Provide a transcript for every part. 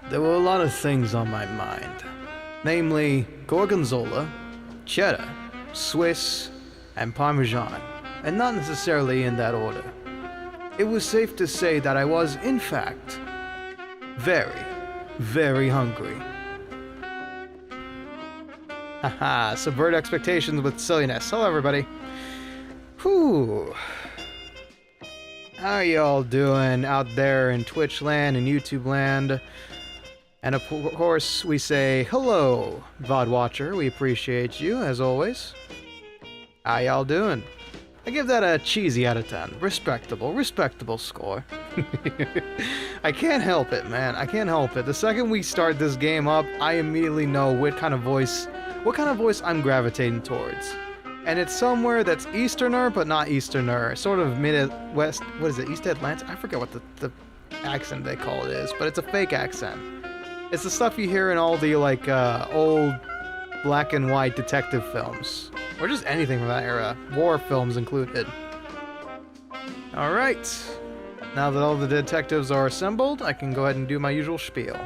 There were a lot of things on my mind. Namely, Gorgonzola, cheddar, Swiss, and Parmesan, and not necessarily in that order. It was safe to say that I was, in fact, very, very hungry. Haha, subvert expectations with silliness. Hello, everybody. Whew. How are y'all doing out there in Twitch land and YouTube land? And of course, we say hello, VOD Watcher. We appreciate you, as always. How y'all doing? I give that a cheesy out of 10. Respectable score. I can't help it, man. I can't help it. The second we start this game up, I immediately know what kind of voice I'm gravitating towards. And it's somewhere that's Easterner, but not Easterner. Sort of Mid-West, what is it, East Atlantic? I forget what the accent they call it is, but it's a fake accent. It's the stuff you hear in all the, like, old black and white detective films. Or just anything from that era. War films included. Alright. Now that all the detectives are assembled, I can go ahead and do my usual spiel.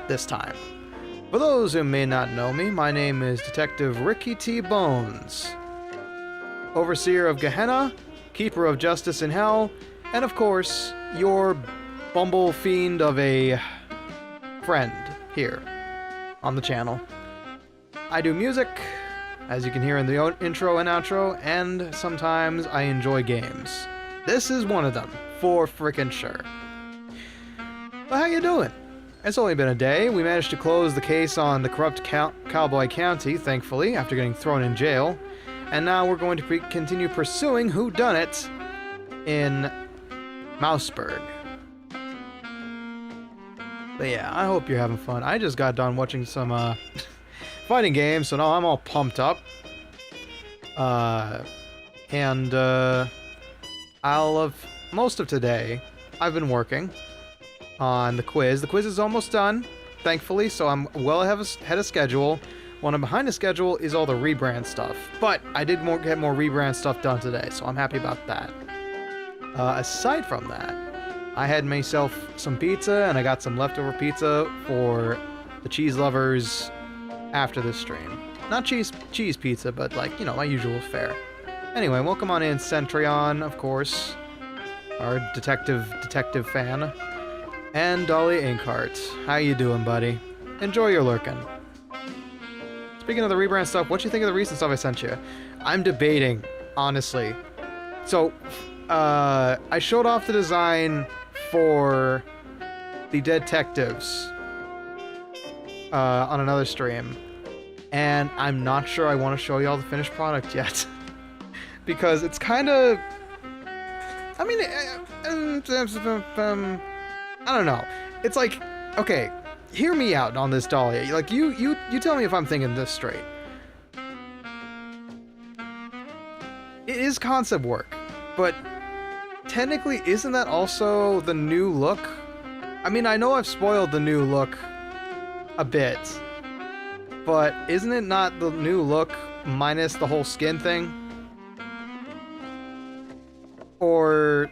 This time. For those who may not know me, my name is Detective Ricky T. Bones. Overseer of Gehenna, Keeper of Justice in Hell, and of course, your bumble fiend of a friend here on the channel. I do music, as you can hear in the intro and outro, and sometimes I enjoy games. This is one of them, for frickin' sure. But how you doing? It's only been a day. We managed to close the case on the corrupt Cowboy County, thankfully, after getting thrown in jail. And now we're going to continue pursuing whodunit in Mouseburg. But yeah, I hope you're having fun. I just got done watching some fighting games, so now I'm all pumped up. I'll have most of today, I've been working on the quiz. The quiz is almost done, thankfully, so I'm well ahead of schedule. When I'm behind the schedule is all the rebrand stuff, but I did get more rebrand stuff done today, so I'm happy about that. Aside from that, I had myself some pizza, and I got some leftover pizza for the cheese lovers after this stream. Not cheese pizza, but like, you know, my usual fare. Anyway, welcome on in, Centrion, of course, our detective fan. And Dolly Inkheart. How you doing, buddy? Enjoy your lurkin'. Speaking of the rebrand stuff, what you think of the recent stuff I sent you? I'm debating, honestly. So, I showed off the design for the detectives on another stream, and I'm not sure I want to show you all the finished product yet. Because it's kind of... I mean... I don't know. It's like, okay, hear me out on this, Dolly. Like, you tell me if I'm thinking this straight. It is concept work, but technically, isn't that also the new look? I mean, I know I've spoiled the new look a bit, but isn't it not the new look minus the whole skin thing? Or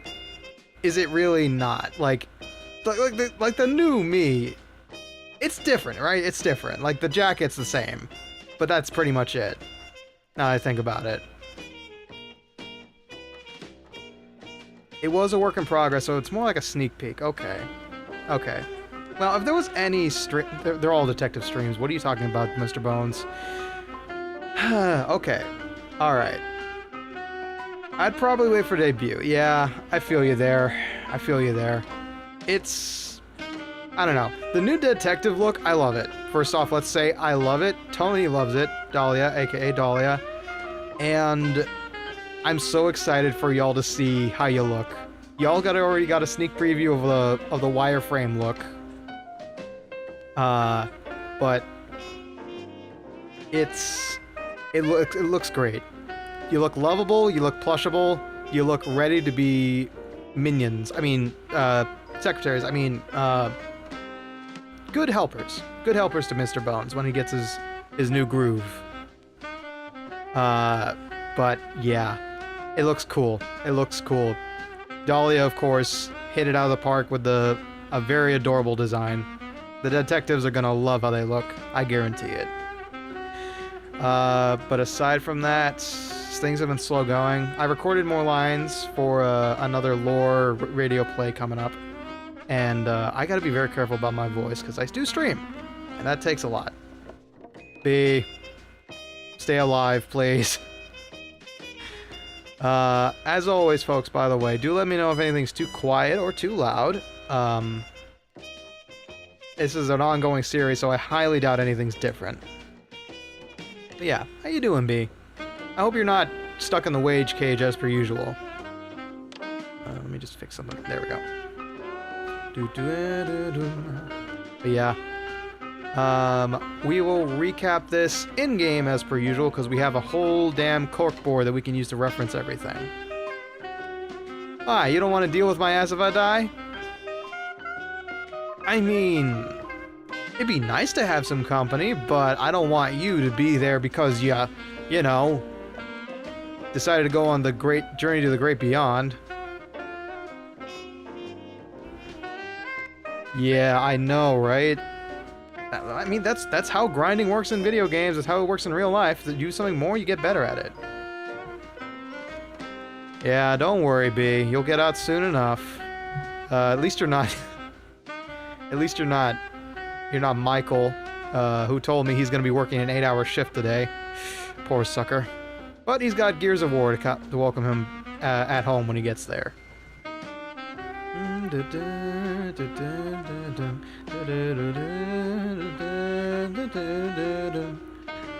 is it really not? Like the new me, it's different, right? It's different. Like, the jacket's the same, but that's pretty much it. Now I think about it. It was a work in progress, so it's more like a sneak peek. Okay. Okay. Well, if there was any stream... They're all detective streams. What are you talking about, Mr. Bones? Okay. Alright. I'd probably wait for debut. Yeah, I feel you there. I feel you there. It's... I don't know. The new detective look, I love it. First off, let's say I love it. Tony loves it. Dahlia, aka Dahlia. And I'm so excited for y'all to see how you look. Y'all already got a sneak preview of the wireframe look. But it looks great. You look lovable, you look plushable, you look ready to be minions. I mean, secretaries, I mean, good helpers. Good helpers to Mr. Bones when he gets his new groove. But yeah, it looks cool. It looks cool. Dahlia, of course, hit it out of the park with a very adorable design. The detectives are gonna love how they look. I guarantee it. But aside from that, things have been slow going. I recorded more lines for another lore radio play coming up. And I gotta be very careful about my voice, because I do stream. And that takes a lot. B. Stay alive, please. As always, folks, by the way, do let me know if anything's too quiet or too loud. This is an ongoing series, so I highly doubt anything's different. But yeah, how you doing, B? I hope you're not stuck in the wage cage as per usual. Let me just fix something. There we go. But yeah. We will recap this in-game as per usual, because we have a whole damn corkboard that we can use to reference everything. Ah, you don't want to deal with my ass if I die? I mean, it'd be nice to have some company, but I don't want you to be there because you know, decided to go on the great journey to the great beyond. Yeah, I know, right? I mean, that's how grinding works in video games. That's how it works in real life. If you do something more, you get better at it. Yeah, don't worry, B. You'll get out soon enough. At least you're not... At least you're not Michael, who told me he's going to be working an 8-hour shift today. Poor sucker. But he's got Gears of War to welcome him at home when he gets there.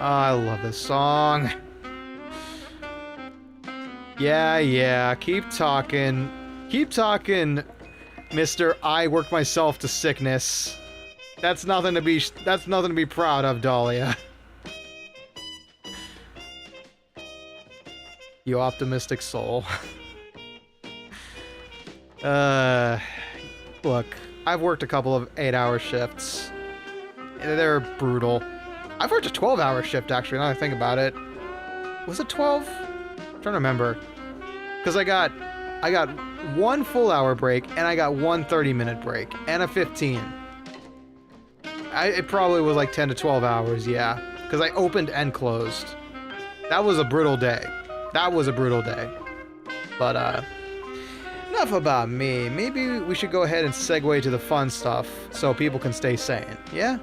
I love this song. Yeah, keep talking. Keep talking, Mr. I worked myself to sickness. That's nothing to be proud of, Dahlia. You optimistic soul. Look, I've worked a couple of 8-hour shifts. They're brutal. I've worked a 12-hour shift, actually, now that I think about it. Was it 12? I'm trying to remember. Because I got one full hour break, and I got one 30-minute break, and a 15. It probably was like 10 to 12 hours, yeah. Because I opened and closed. That was a brutal day. That was a brutal day. But, enough about me. Maybe we should go ahead and segue to the fun stuff, so people can stay sane, yeah?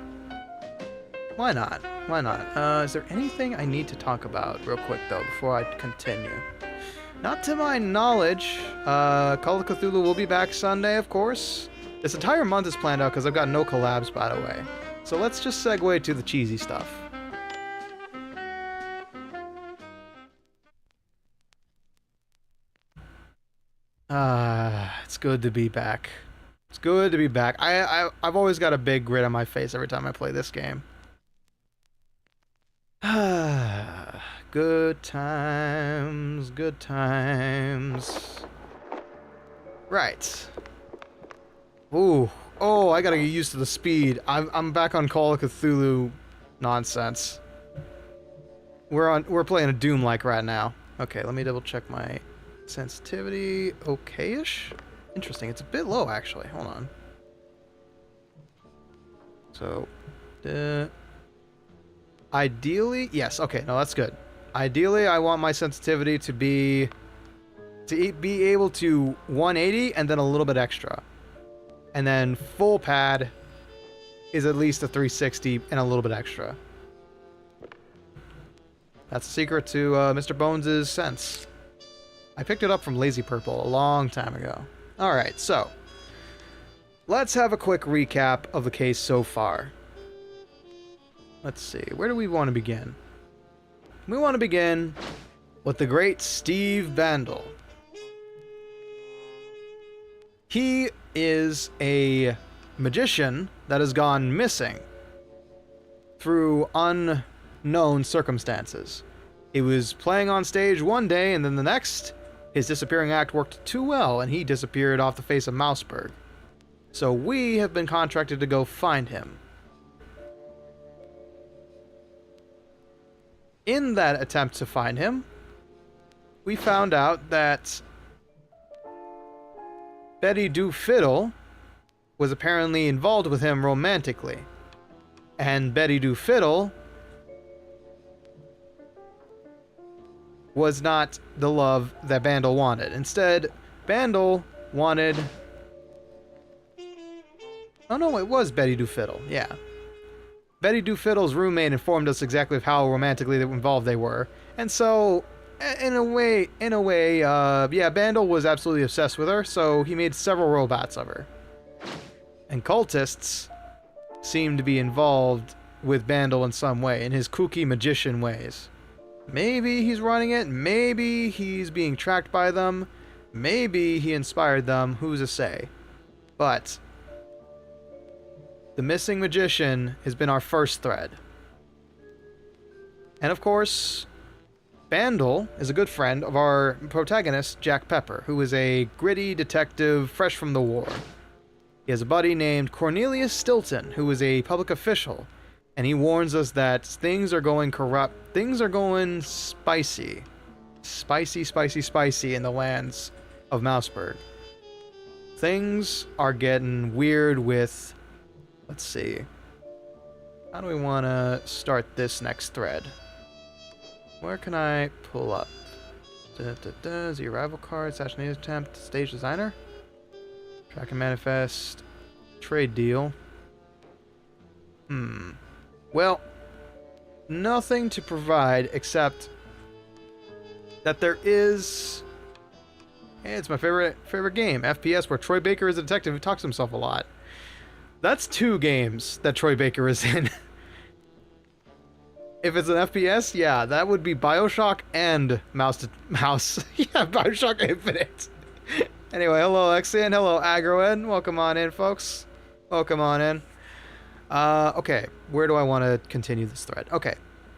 Why not? Why not? Is there anything I need to talk about real quick, though, before I continue? Not to my knowledge. Call of Cthulhu will be back Sunday, of course. This entire month is planned out because I've got no collabs, by the way. So let's just segue to the cheesy stuff. It's good to be back. It's good to be back. I've always got a big grin on my face every time I play this game. Good times, good times. Right. Ooh. Oh, I gotta get used to the speed. I'm back on Call of Cthulhu nonsense. We're playing a Doom-like right now. Okay, let me double check my sensitivity. Okay-ish? Interesting. It's a bit low, actually. Hold on. So, ideally, yes. Okay, no, that's good. Ideally, I want my sensitivity to be able to 180 and then a little bit extra. And then full pad is at least a 360 and a little bit extra. That's the secret to Mr. Bones' sense. I picked it up from Lazy Purple a long time ago. Alright, so let's have a quick recap of the case so far. Let's see, where do we want to begin? We want to begin with the great Steve Bandel. He is a magician that has gone missing through unknown circumstances. He was playing on stage one day, and then the next, his disappearing act worked too well, and he disappeared off the face of Mouseburg. So we have been contracted to go find him. In that attempt to find him, we found out that Betty Do Fiddle was apparently involved with him romantically. And Betty Do Fiddle was not the love that Bandle wanted. Instead, Bandle wanted... Oh no, it was Betty Do Fiddle, yeah. Betty Do Fiddle's roommate informed us exactly of how romantically involved they were. And so, in a way, yeah, Bandle was absolutely obsessed with her, so he made several robots of her. And cultists seem to be involved with Bandle in some way, in his kooky magician ways. Maybe he's running it, maybe he's being tracked by them, maybe he inspired them, who's to say. But the missing magician has been our first thread. And of course, Bandle is a good friend of our protagonist, Jack Pepper, who is a gritty detective fresh from the war. He has a buddy named Cornelius Stilton, who is a public official, and he warns us that things are going corrupt, things are going spicy. Spicy in the lands of Mouseburg. Things are getting weird with... Let's see. How do we want to start this next thread? Where can I pull up? The arrival card, assassination attempt, stage designer? Track and manifest, trade deal. Well, nothing to provide except that there is... Hey, it's my favorite game, FPS, where Troy Baker is a detective who talks to himself a lot. That's 2 games that Troy Baker is in. If it's an FPS, yeah, that would be BioShock and Mouse. Yeah, BioShock Infinite. Anyway, hello Exian, hello Agroed. Welcome on in, folks. Welcome on in. Okay, where do I want to continue this thread? Okay,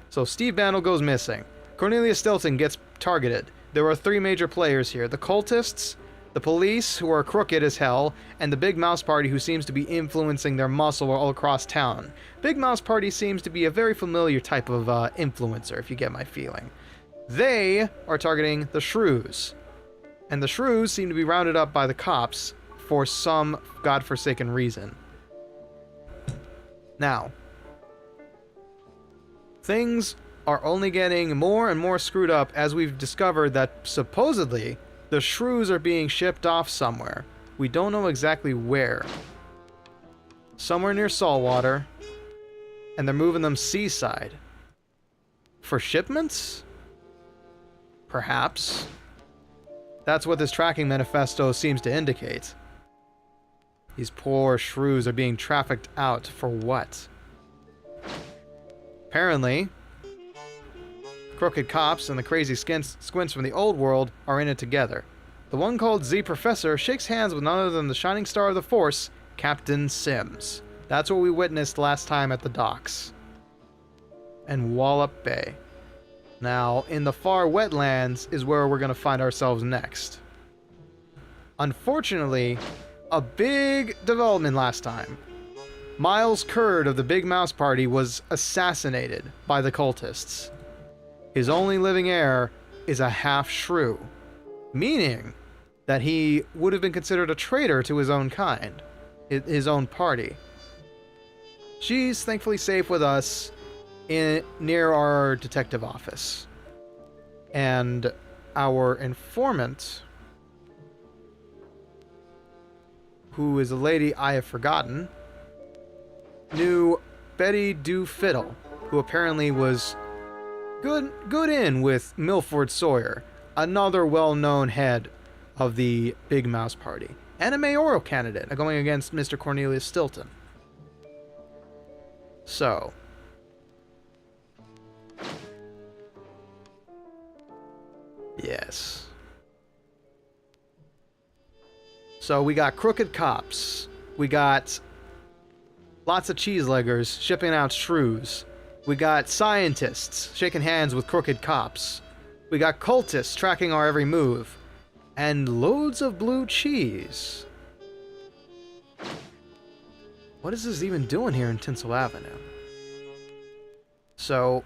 so Steve Bandle goes missing. Cornelius Stilton gets targeted. There are 3 major players here. The cultists, the police, who are crooked as hell, and the Big Mouse Party, who seems to be influencing their muscle all across town. Big Mouse Party seems to be a very familiar type of influencer, if you get my feeling. They are targeting the Shrews. And the Shrews seem to be rounded up by the cops for some godforsaken reason. Now, things are only getting more and more screwed up as we've discovered that supposedly the Shrews are being shipped off somewhere. We don't know exactly where. Somewhere near Saltwater, and they're moving them seaside. For shipments? Perhaps. That's what this tracking manifesto seems to indicate. These poor shrews are being trafficked out for what? Apparently, crooked cops and the crazy squints from the old world are in it together. The one called Z Professor shakes hands with none other than the shining star of the Force, Captain Sims. That's what we witnessed last time at the docks. And Wallop Bay. Now, in the far wetlands is where we're going to find ourselves next. Unfortunately, a big development last time. Miles Curd of the Big Mouse Party was assassinated by the cultists. His only living heir is a half-shrew, meaning that he would have been considered a traitor to his own kind, his own party. She's thankfully safe with us near our detective office. And our informant, who is a lady I have forgotten, knew Betty Do Fiddle, who apparently was good in with Milford Sawyer, another well-known head of the Big Mouse Party, and a mayoral candidate going against Mr. Cornelius Stilton. So, yes. So we got crooked cops. We got lots of cheeseleggers shipping out shrews. We got scientists shaking hands with crooked cops. We got cultists tracking our every move. And loads of blue cheese. What is this even doing here in Tinsel Avenue? So,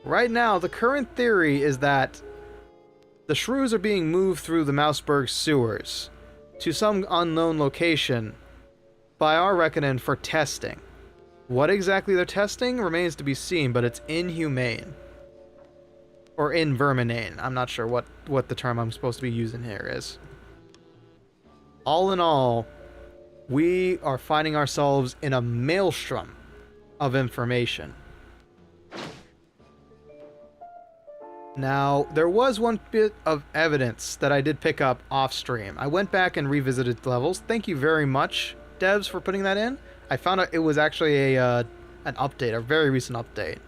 right now, the current theory is that the shrews are being moved through the Mouseburg sewers to some unknown location by our reckoning, for testing. What exactly they're testing remains to be seen, but it's inhumane. Or inverminane. I'm not sure what the term I'm supposed to be using here is. All in all, we are finding ourselves in a maelstrom of information. Now, there was one bit of evidence that I did pick up off stream. I went back and revisited the levels. Thank you very much, devs, for putting that in. I found out it was actually an update, a very recent update.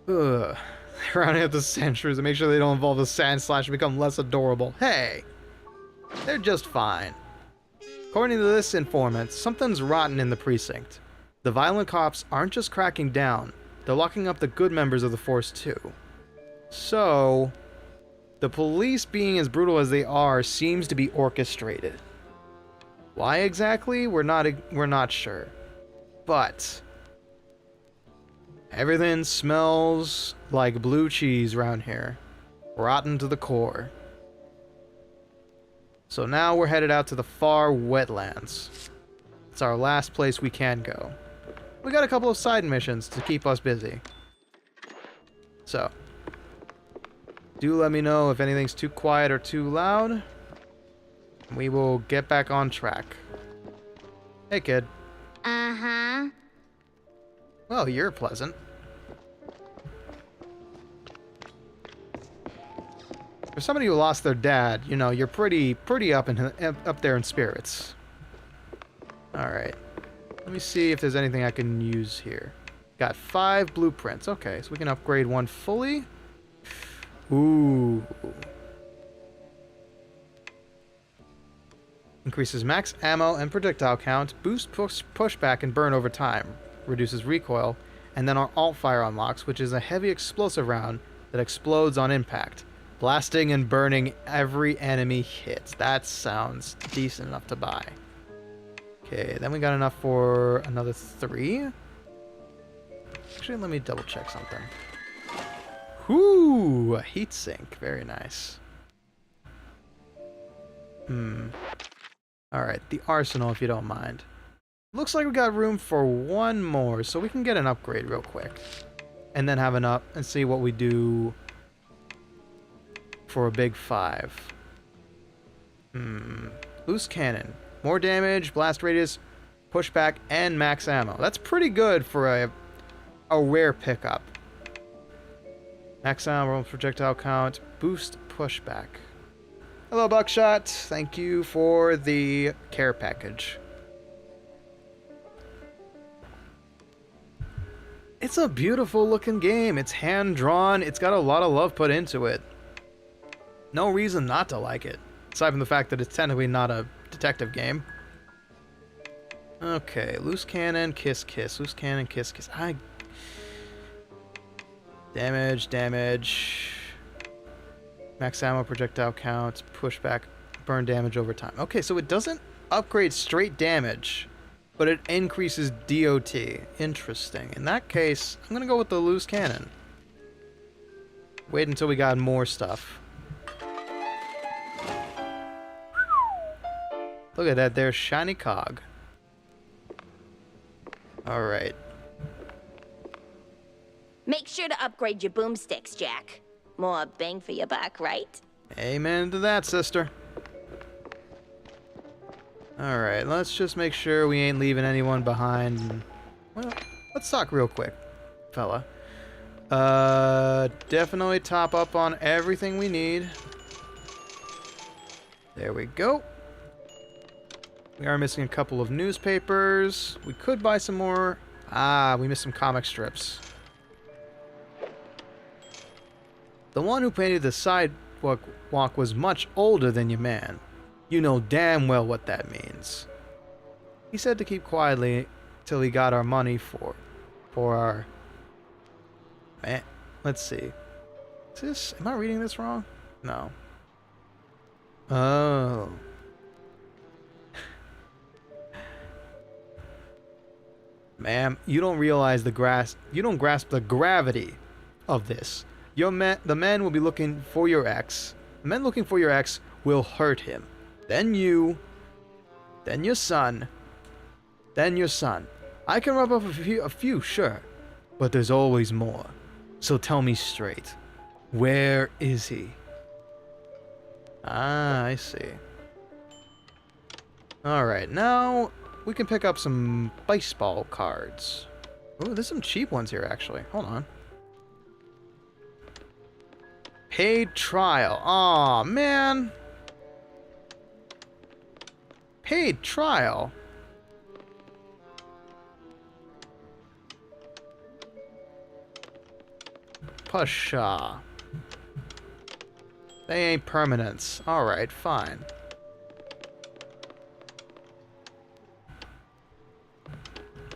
Ugh. Rounding up the sand shrews and make sure they don't involve the sand slash and become less adorable. Hey! They're just fine. According to this informant, something's rotten in the precinct. The violent cops aren't just cracking down, they're locking up the good members of the force too. So, the police being as brutal as they are seems to be orchestrated. Why exactly? We're not sure. But everything smells like blue cheese around here. Rotten to the core. So now we're headed out to the far wetlands. It's our last place we can go. We got a couple of side missions to keep us busy. So, do let me know if anything's too quiet or too loud. We will get back on track. Hey, kid. Uh-huh. Well, you're pleasant. For somebody who lost their dad, you know, you're pretty up there in spirits. Alright. Let me see if there's anything I can use here. Got 5 blueprints. Okay, so we can upgrade one fully. Ooh. Increases max ammo and projectile count, boosts pushback and burn over time, reduces recoil, and then our alt fire unlocks, which is a heavy explosive round that explodes on impact, blasting and burning every enemy hit. That sounds decent enough to buy. Okay, then we got enough for another 3. Actually, let me double check something. Whoo! A heat sink. Very nice. Alright, the arsenal, if you don't mind. Looks like we got room for one more, so we can get an upgrade real quick. And then have an up and see what we do for a big 5. Loose cannon. More damage, blast radius, pushback, and max ammo. That's pretty good for a rare pickup. Max ammo, projectile count, boost pushback. Hello, Buckshot. Thank you for the care package. It's a beautiful looking game. It's hand-drawn. It's got a lot of love put into it. No reason not to like it. Aside from the fact that it's technically not a detective game. Okay, loose cannon, kiss, kiss. Loose cannon, kiss, kiss. Damage. Max ammo, projectile count, pushback, burn damage over time. Okay, so it doesn't upgrade straight damage, but it increases DOT. Interesting. In that case, I'm gonna go with the loose cannon. Wait until we got more stuff. Look at that there, shiny cog. Alright. Make sure to upgrade your boomsticks, Jack. More bang for your buck, right? Amen to that, sister. Alright, let's just make sure we ain't leaving anyone behind. Well, let's talk real quick, fella. Definitely top up on everything we need. There we go. We are missing a couple of newspapers. We could buy some more. We missed some comic strips. The one who painted the sidewalk was much older than your man. You know damn well what that means. He said to keep quietly till he got our money for our... Man, let's see. Is this... Am I reading this wrong? No. Oh... Ma'am, you don't realize you don't grasp the gravity of this. The men will be looking for your ex. The men looking for your ex will hurt him. Then you Then your son. Then your son. I can rub up a few, sure. But there's always more. So tell me straight. Where is he? Ah, I see. Alright, now we can pick up some baseball cards. Ooh, there's some cheap ones here, actually. Hold on. Paid trial. Aw, man. Paid trial. Pasha. They ain't permanents. Alright, fine.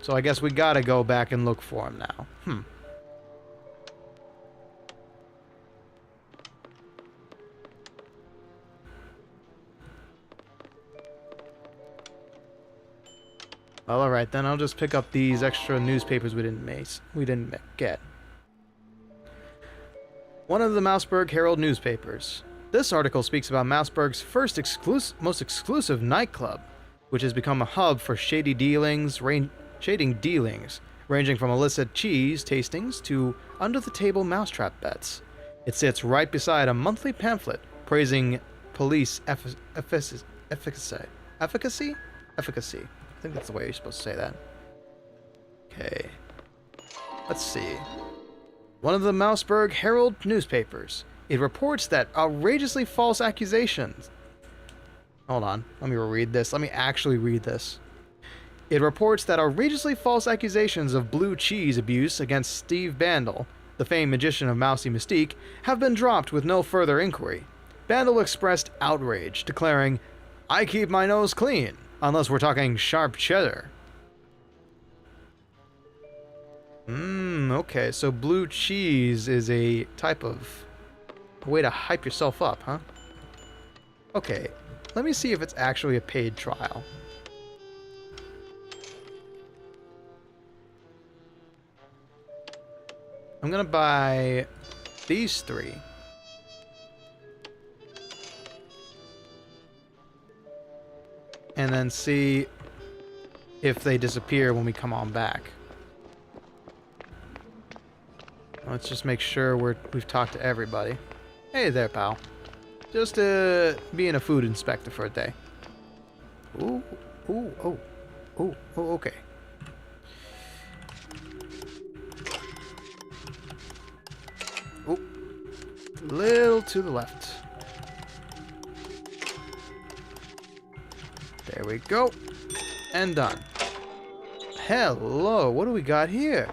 So I guess we gotta go back and look for him now. Well, alright, then I'll just pick up these extra newspapers we didn't get. One of the Mouseburg Herald newspapers. This article speaks about Mouseburg's first most exclusive nightclub, which has become a hub for shady dealings, ranging from illicit cheese tastings to under-the-table mousetrap bets. It sits right beside a monthly pamphlet praising police efficacy. Efficacy? Efficacy. I think that's the way you're supposed to say that. Okay. Let's see. One of the Mouseburg Herald newspapers. It reports that outrageously false accusations... Hold on. Let me read this. Let me actually read this. It reports that outrageously false accusations of blue cheese abuse against Steve Bandel, the famed magician of Mousy Mystique, have been dropped with no further inquiry. Bandel expressed outrage, declaring, "I keep my nose clean, unless we're talking sharp cheddar." Okay, so blue cheese is a type of way to hype yourself up, huh? Okay, let me see if it's actually a paid trial. I'm gonna buy these 3. And then see if they disappear when we come on back. Let's just make sure we've talked to everybody. Hey there, pal. Just being a food inspector for a day. Ooh, okay. Ooh, a little to the left. There we go. And done. Hello, what do we got here?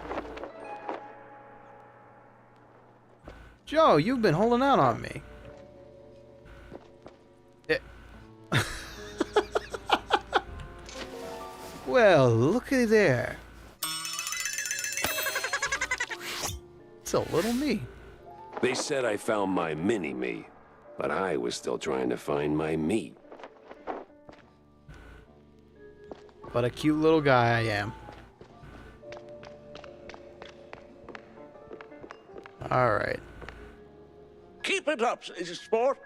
Joe, you've been holding out on me. Well, looky there. It's a little me. They said I found my mini-me, but I was still trying to find my me. What a cute little guy I am. Alright. Keep it up, sport.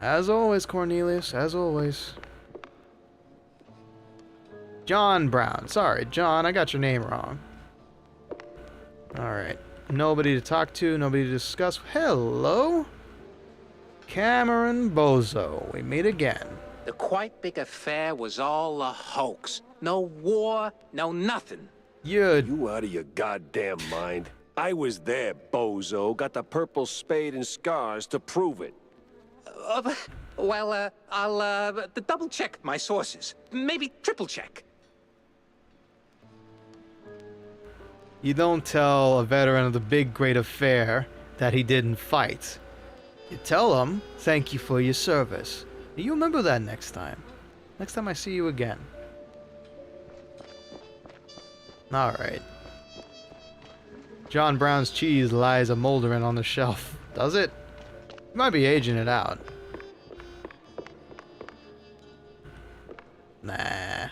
As always, Cornelius, as always. John Brown. Sorry, John, I got your name wrong. Alright. Nobody to talk to, nobody to discuss. Hello? Cameron Bozo. We meet again. The quite big affair was all a hoax. No war, no nothing. You out of your goddamn mind? I was there, bozo. Got the purple spade and scars to prove it. I'll double-check my sources. Maybe triple-check. You don't tell a veteran of the big great affair that he didn't fight. You tell him, thank you for your service. You remember that next time. Next time I see you again. Alright. John Brown's cheese lies a moldering on the shelf. Does it? You might be aging it out. Nah.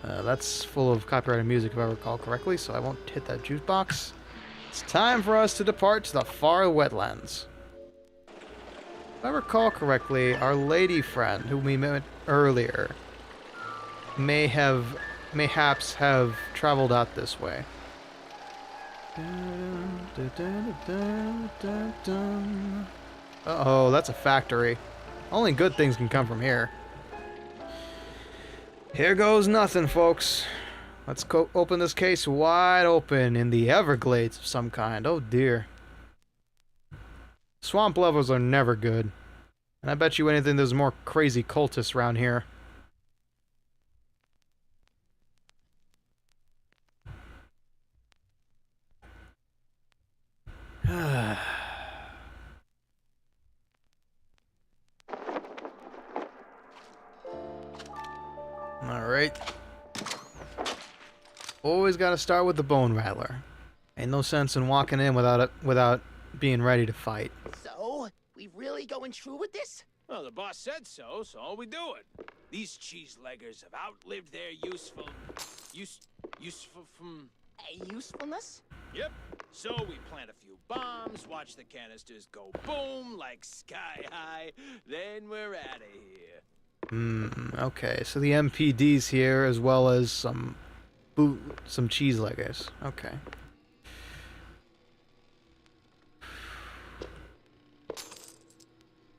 That's full of copyrighted music if I recall correctly, so I won't hit that juice box. It's time for us to depart to the far wetlands. If I recall correctly, our lady friend, who we met earlier, mayhaps have traveled out this way. Uh-oh, that's a factory. Only good things can come from here. Here goes nothing, folks. Let's go open this case wide open in the Everglades of some kind. Oh dear. Swamp levels are never good. And I bet you anything there's more crazy cultists around here. Alright. Always gotta start with the bone rattler. Ain't no sense in walking in without being ready to fight. So, we really going through with this? Well, the boss said so, so we do it. These cheese-leggers have outlived their useful from... Usefulness? Yep. So we plant a few bombs, watch the canisters go boom like sky high, then we're out of here. Okay, so the MPD's here as well as some cheese-leggers. Okay.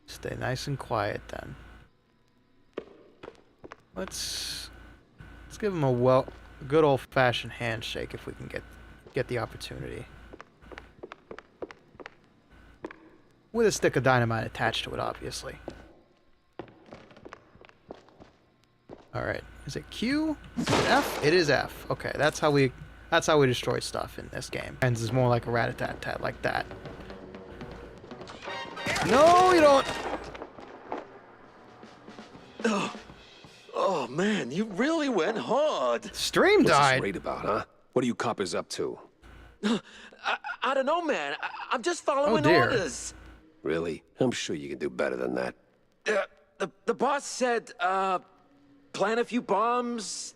Stay nice and quiet then. Let's give him a good old-fashioned handshake if we can get the opportunity. With a stick of dynamite attached to it, obviously. Alright. Is it Q? Is it F? It is F. Okay, that's how we destroy stuff in this game. And is more like a rat-a-tat-tat like that. No, you don't! Oh, man, you really went hard. Stream What's died! this raid about, huh? What are you coppers up to? I don't know, man. I'm just following dear. orders. Really? I'm sure you can do better than that. The boss said, plant a few bombs,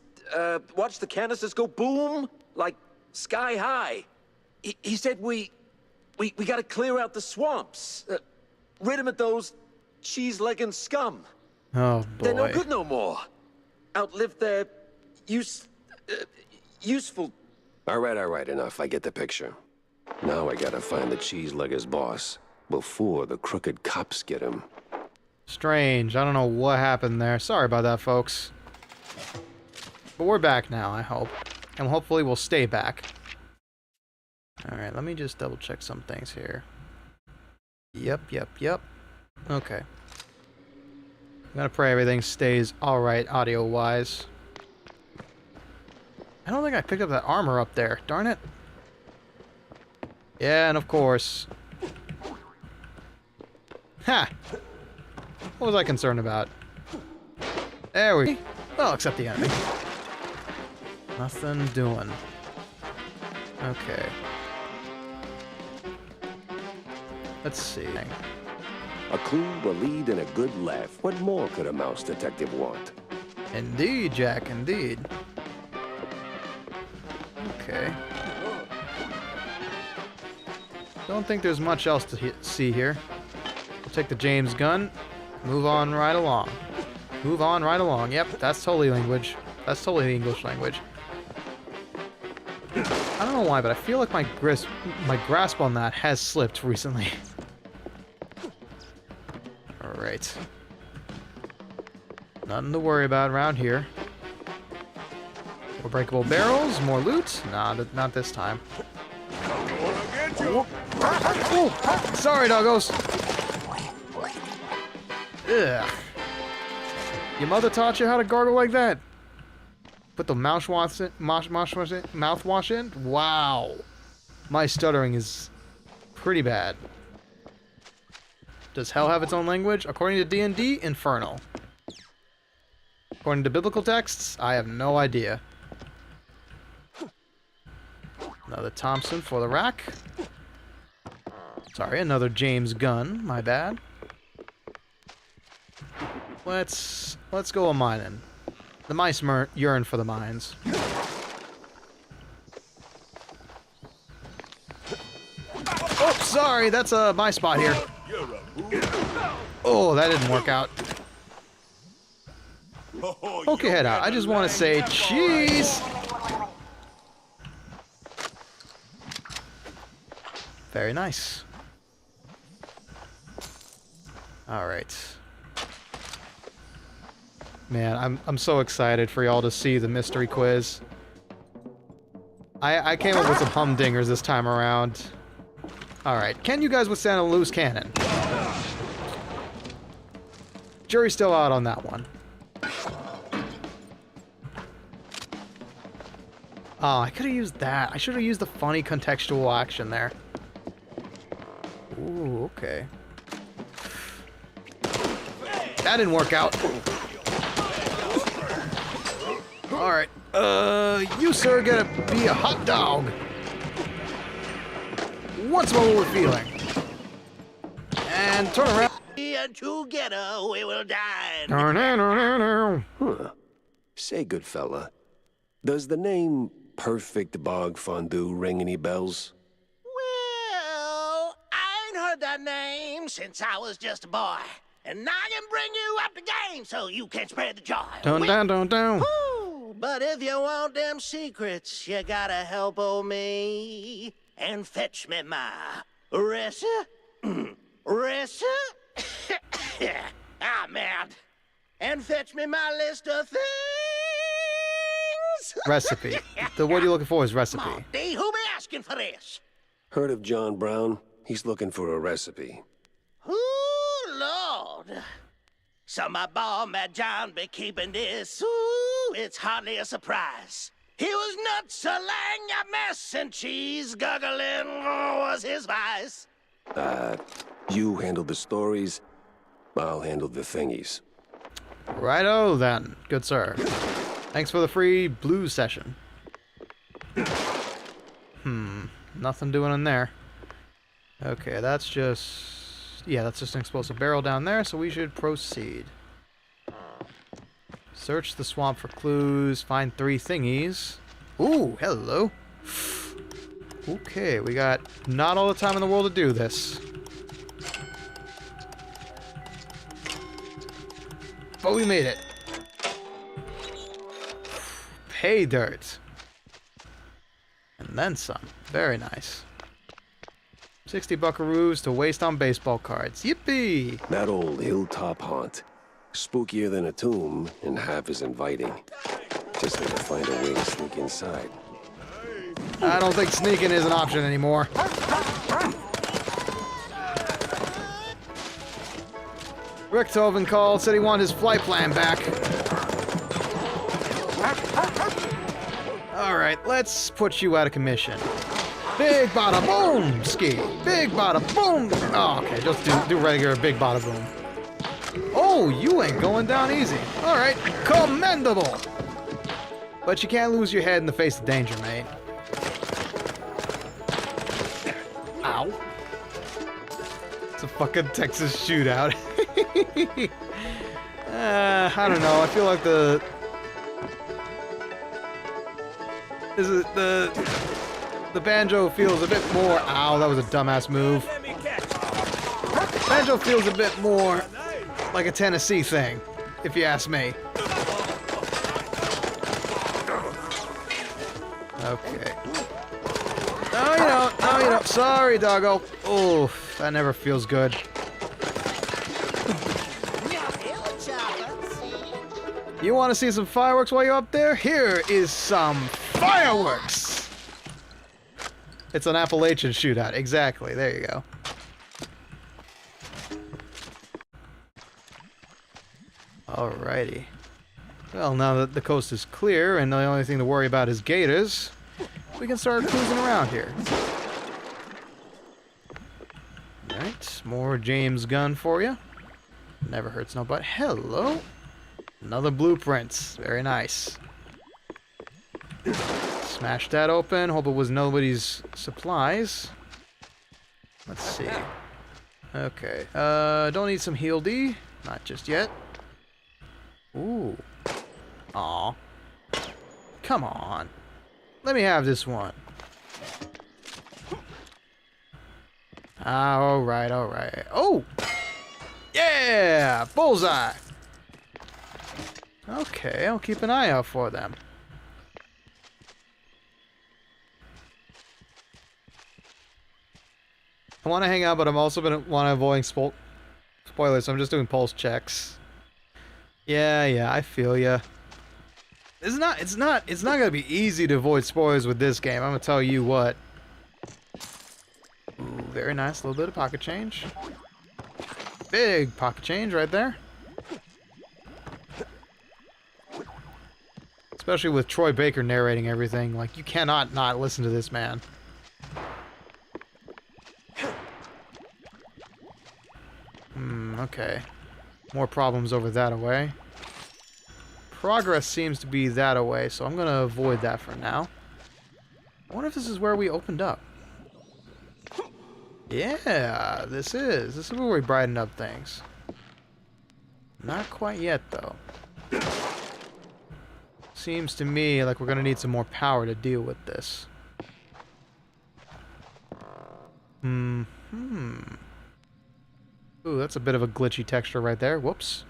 watch the canisters go boom, like sky high. He said we gotta clear out the swamps, rid 'em of those cheese-legging scum. Oh, boy. They're no good no more. Outlived their useful... All right, enough. I get the picture. Now I gotta find the cheese-legger's boss before the crooked cops get him. Strange. I don't know what happened there. Sorry about that, folks. But we're back now, I hope. And hopefully we'll stay back. Alright, let me just double check some things here. Yep. Okay. I'm gonna pray everything stays alright audio-wise. I don't think I picked up that armor up there. Darn it. Yeah, and of course. Ha! What was I concerned about? There we go. Well, except the enemy. Nothing doing. Okay. Let's see. A clue, a lead, and a good laugh. What more could a mouse detective want? Indeed, Jack, indeed. Okay. Don't think there's much else to see here. We'll take the James gun. Move on right along. Move on right along. Yep, that's totally language. That's totally the English language. I don't know why, but I feel like my grasp on that has slipped recently. Alright. Nothing to worry about around here. More breakable barrels, more loot. Nah, not this time. Oh, sorry, doggos. Ugh. Your mother taught you how to gargle like that? Put the mouthwash in? Wow. My stuttering is pretty bad. Does hell have its own language? According to D&D, infernal. According to biblical texts, I have no idea. Another Thompson for the rack. Sorry, another James gun. My bad. Let's go a mining. The mice yearn for the mines. Oh, sorry, that's my spot here. Oh, that didn't work out. Okay, head out. I just want to say cheese. Very nice. All right. Man, I'm so excited for y'all to see the mystery quiz. I came up with some humdingers this time around. All right, can you guys withstand a loose cannon? Jury's still out on that one. Oh, I could have used that. I should have used the funny contextual action there. Ooh, okay. That didn't work out. Alright. You, sir, gotta be a hot dog. Once more we're feeling. And turn around. And together we will die. Huh. Say, good fella, does the name Perfect Bog Fondue ring any bells? Well, I ain't heard that name since I was just a boy. And I can bring you up the game so you can spread the joy. Dun. Woo, but if you want them secrets, you gotta help old me and fetch me my ah, man. And fetch me my list of things. Recipe. The word you're looking for is recipe. D, who be asking for this? Heard of John Brown? He's looking for a recipe. Ooh, Lord. So my boy, Mad John, be keeping this. Ooh, it's hardly a surprise. He was nuts, a lang a mess, and cheese guggling was his vice. You handle the stories, I'll handle the thingies. Righto then, good sir. Thanks for the free blues session. Nothing doing in there. Okay, that's just... yeah, that's just an explosive barrel down there, so we should proceed. Search the swamp for clues, find 3 thingies. Ooh, hello. Okay, we got not all the time in the world to do this. But we made it. Pay dirt. And then some. Very nice. 60 buckaroos to waste on baseball cards. Yippee! That old hilltop haunt. Spookier than a tomb, and half as inviting. Just need to find a way to sneak inside. I don't think sneaking is an option anymore. Richthofen called, said he wanted his flight plan back. Alright, let's put you out of commission. Big bada boom, ski. Big bada boom. Oh, okay, just do regular big bada boom. Oh, you ain't going down easy. Alright, commendable. But you can't lose your head in the face of danger, mate. Ow. It's a fucking Texas shootout. I don't know. I feel like the banjo feels a bit more. Ow, that was a dumbass move. Banjo feels a bit more like a Tennessee thing, if you ask me. Okay. No, you don't. No, you don't. Sorry, doggo. Oh, that never feels good. You want to see some fireworks while you're up there? Here is some fireworks! It's an Appalachian shootout. Exactly. There you go. Alrighty. Well, now that the coast is clear and the only thing to worry about is gators, we can start cruising around here. Alright, more James gun for you. Never hurts no butt. Hello. Another blueprint. Very nice. Smash that open. Hope it was nobody's supplies. Let's see. Okay. Don't need some heal D. Not just yet. Ooh. Aw. Come on. Let me have this one. Alright, alright. Oh! Yeah! Yeah! Bullseye! Okay, I'll keep an eye out for them. I want to hang out, but I'm also gonna want to avoid spoilers, so I'm just doing pulse checks. Yeah, I feel ya. It's not gonna be easy to avoid spoilers with this game. I'm gonna tell you what. Ooh, very nice, little bit of pocket change. Big pocket change right there. Especially with Troy Baker narrating everything, like you cannot not listen to this man. Okay. More problems over that away. Progress seems to be that away, so I'm going to avoid that for now. I wonder if this is where we opened up. Yeah, this is where we brighten up things. Not quite yet, though. Seems to me like we're going to need some more power to deal with this. Ooh, that's a bit of a glitchy texture right there. Whoops.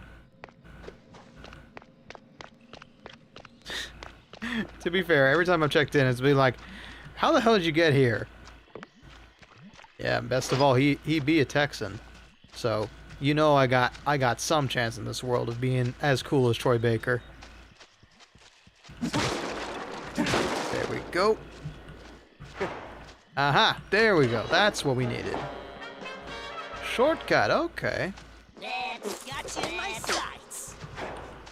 To be fair, every time I've checked in, it's been like, how the hell did you get here? Yeah, best of all, he be a Texan. So, you know I got some chance in this world of being as cool as Troy Baker. There we go. Aha, there we go. That's what we needed. Shortcut, okay. Got you in my sights.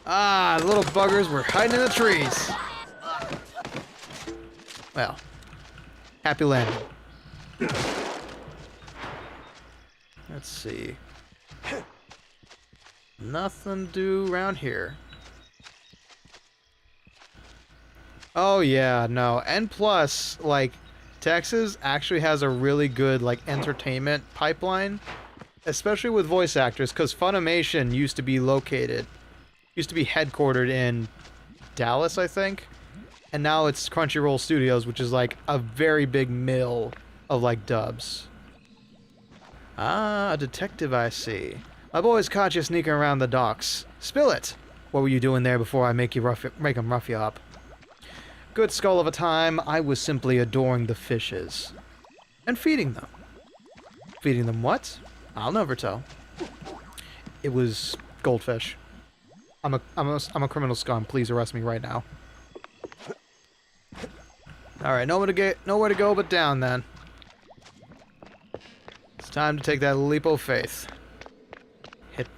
Ah, the little buggers were hiding in the trees. Well, happy landing. Let's see. Nothing to do around here. Oh yeah, no. And plus, like, Texas actually has a really good, like, entertainment pipeline. Especially with voice actors, because Funimation used to be headquartered in Dallas, I think. And now it's Crunchyroll Studios, which is like a very big mill of like dubs. Ah, a detective I see. My boys caught you sneaking around the docks. Spill it! What were you doing there before I make 'em rough you up? Good skull of a time, I was simply adoring the fishes. And feeding them. Feeding them what? I'll never tell. It was goldfish. I'm a criminal scum. Please arrest me right now. All right, nowhere to go but down then. It's time to take that leap of faith.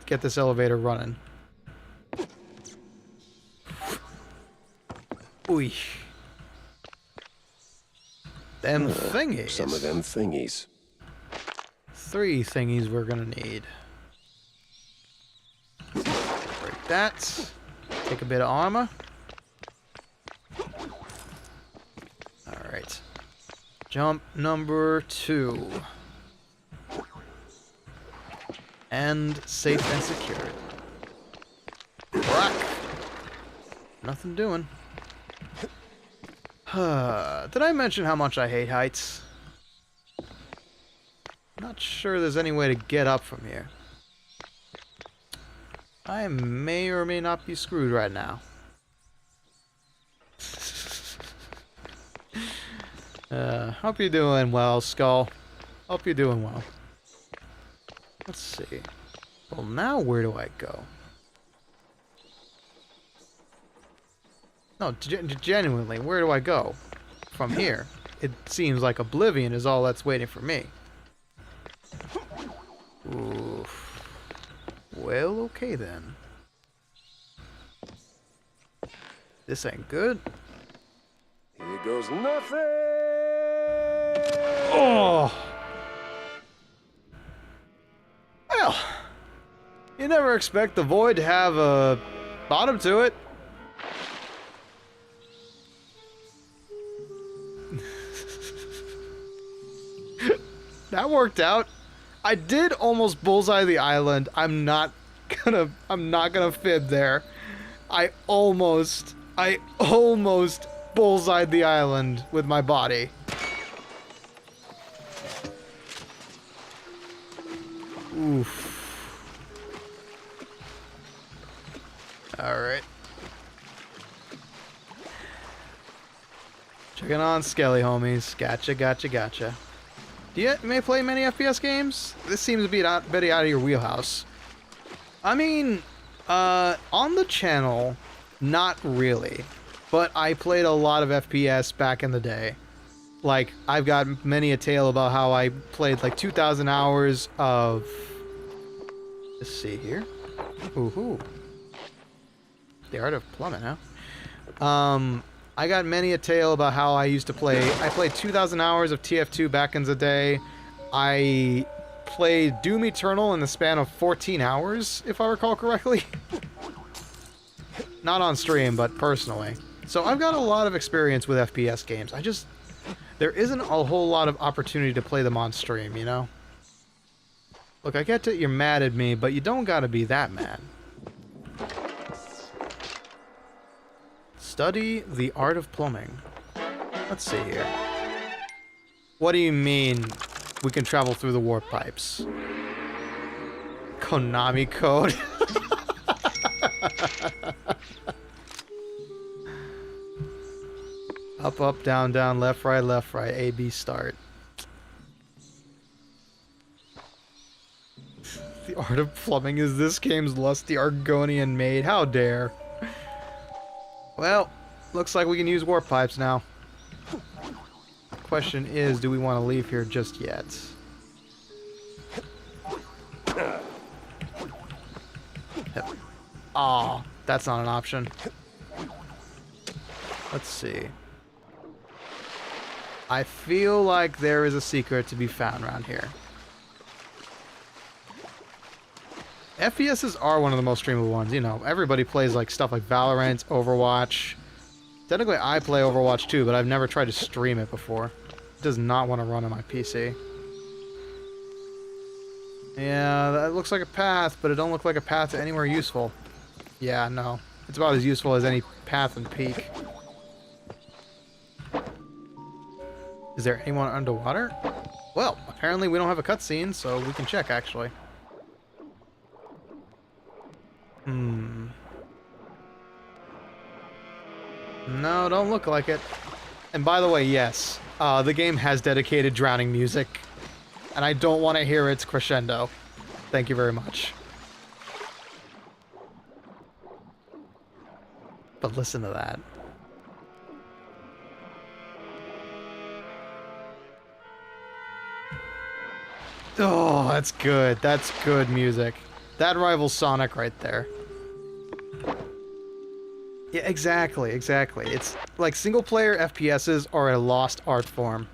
Get this elevator running. Ooh. Them thingies. Some of them thingies. 3 thingies we're gonna need. Break that. Take a bit of armor. Alright. Jump number 2. And safe and secured. Rock. Nothing doing. Did I mention how much I hate heights? Not sure there's any way to get up from here. I may or may not be screwed right now. Hope you're doing well, Skull. Hope you're doing well. Let's see. Well, now where do I go? No, genuinely, where do I go? From here. It seems like Oblivion is all that's waiting for me. Oof. Well, okay then. This ain't good. Here goes nothing! Oh! Well, you never expect the void to have a bottom to it. That worked out. I did almost bullseye the island. I'm not gonna fib there. I almost bullseyed the island with my body. Oof. Alright. Checking on Skelly, homies. Gotcha, gotcha, gotcha. Do you may play many FPS games? This seems to be a bit out of your wheelhouse. I mean, on the channel, not really. But I played a lot of FPS back in the day. Like, I've got many a tale about how I played like 2,000 hours of... Let's see here. Ooh. The Art of Plumbing, huh? I got many a tale about how I used to play. I played 2,000 hours of TF2 back in the day. I played Doom Eternal in the span of 14 hours, if I recall correctly. Not on stream, but personally. So I've got a lot of experience with FPS games. There isn't a whole lot of opportunity to play them on stream, you know? Look, I get that you're mad at me, but you don't gotta be that mad. Study the art of plumbing. Let's see here. What do you mean we can travel through the warp pipes? Konami code. Up, up, down, down, left, right, A, B, start. The art of plumbing is this game's lusty Argonian maid. How dare. Well, looks like we can use warp pipes now. The question is, do we want to leave here just yet? Aw, that's not an option. Let's see. I feel like there is a secret to be found around here. FPSs are one of the most streamable ones, you know. Everybody plays like stuff like Valorant, Overwatch. Technically, I play Overwatch too, but I've never tried to stream it before. It does not want to run on my PC. Yeah, that looks like a path, but it don't look like a path to anywhere useful. Yeah, no. It's about as useful as any path in Peak. Is there anyone underwater? Well, apparently we don't have a cutscene, so we can check, actually. No, don't look like it. And by the way, yes, the game has dedicated drowning music. And I don't want to hear its crescendo. Thank you very much. But listen to that. Oh, that's good. That's good music. That rivals Sonic right there. Yeah, exactly. It's like single-player FPSs are a lost art form.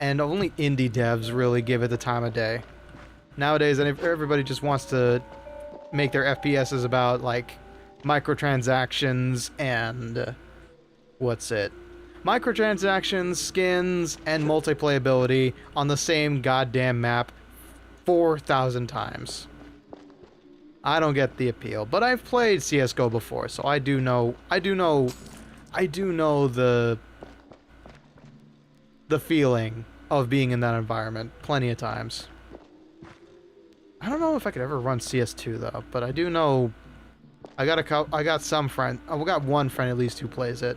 And only indie devs really give it the time of day. Nowadays, everybody just wants to make their FPSs about, like, microtransactions and... what's it? Microtransactions, skins, and multiplayability on the same goddamn map 4,000 times. I don't get the appeal, but I've played CS:GO before, so I do know the feeling of being in that environment plenty of times. I don't know if I could ever run CS2 though, but I do know I got one friend at least who plays it.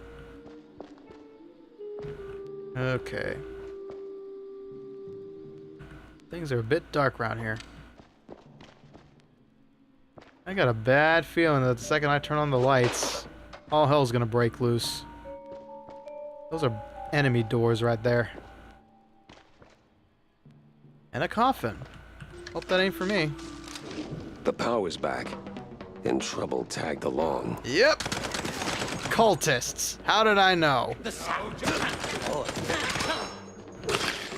Okay. Things are a bit dark around here. I got a bad feeling that the second I turn on the lights, all hell's gonna break loose. Those are enemy doors right there. And a coffin. Hope that ain't for me. The power's back. And trouble tagged along. Yep. Cultists. How did I know?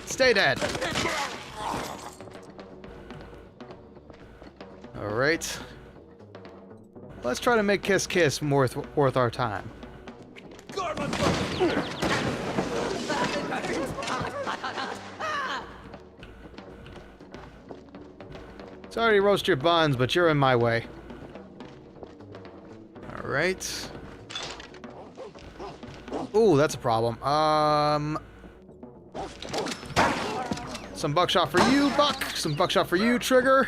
Stay dead. Alright. Let's try to make Kiss Kiss worth our time. Sorry to roast your buns, but you're in my way. Alright. Ooh, that's a problem. Some buckshot for you, Buck. Some buckshot for you, Trigger.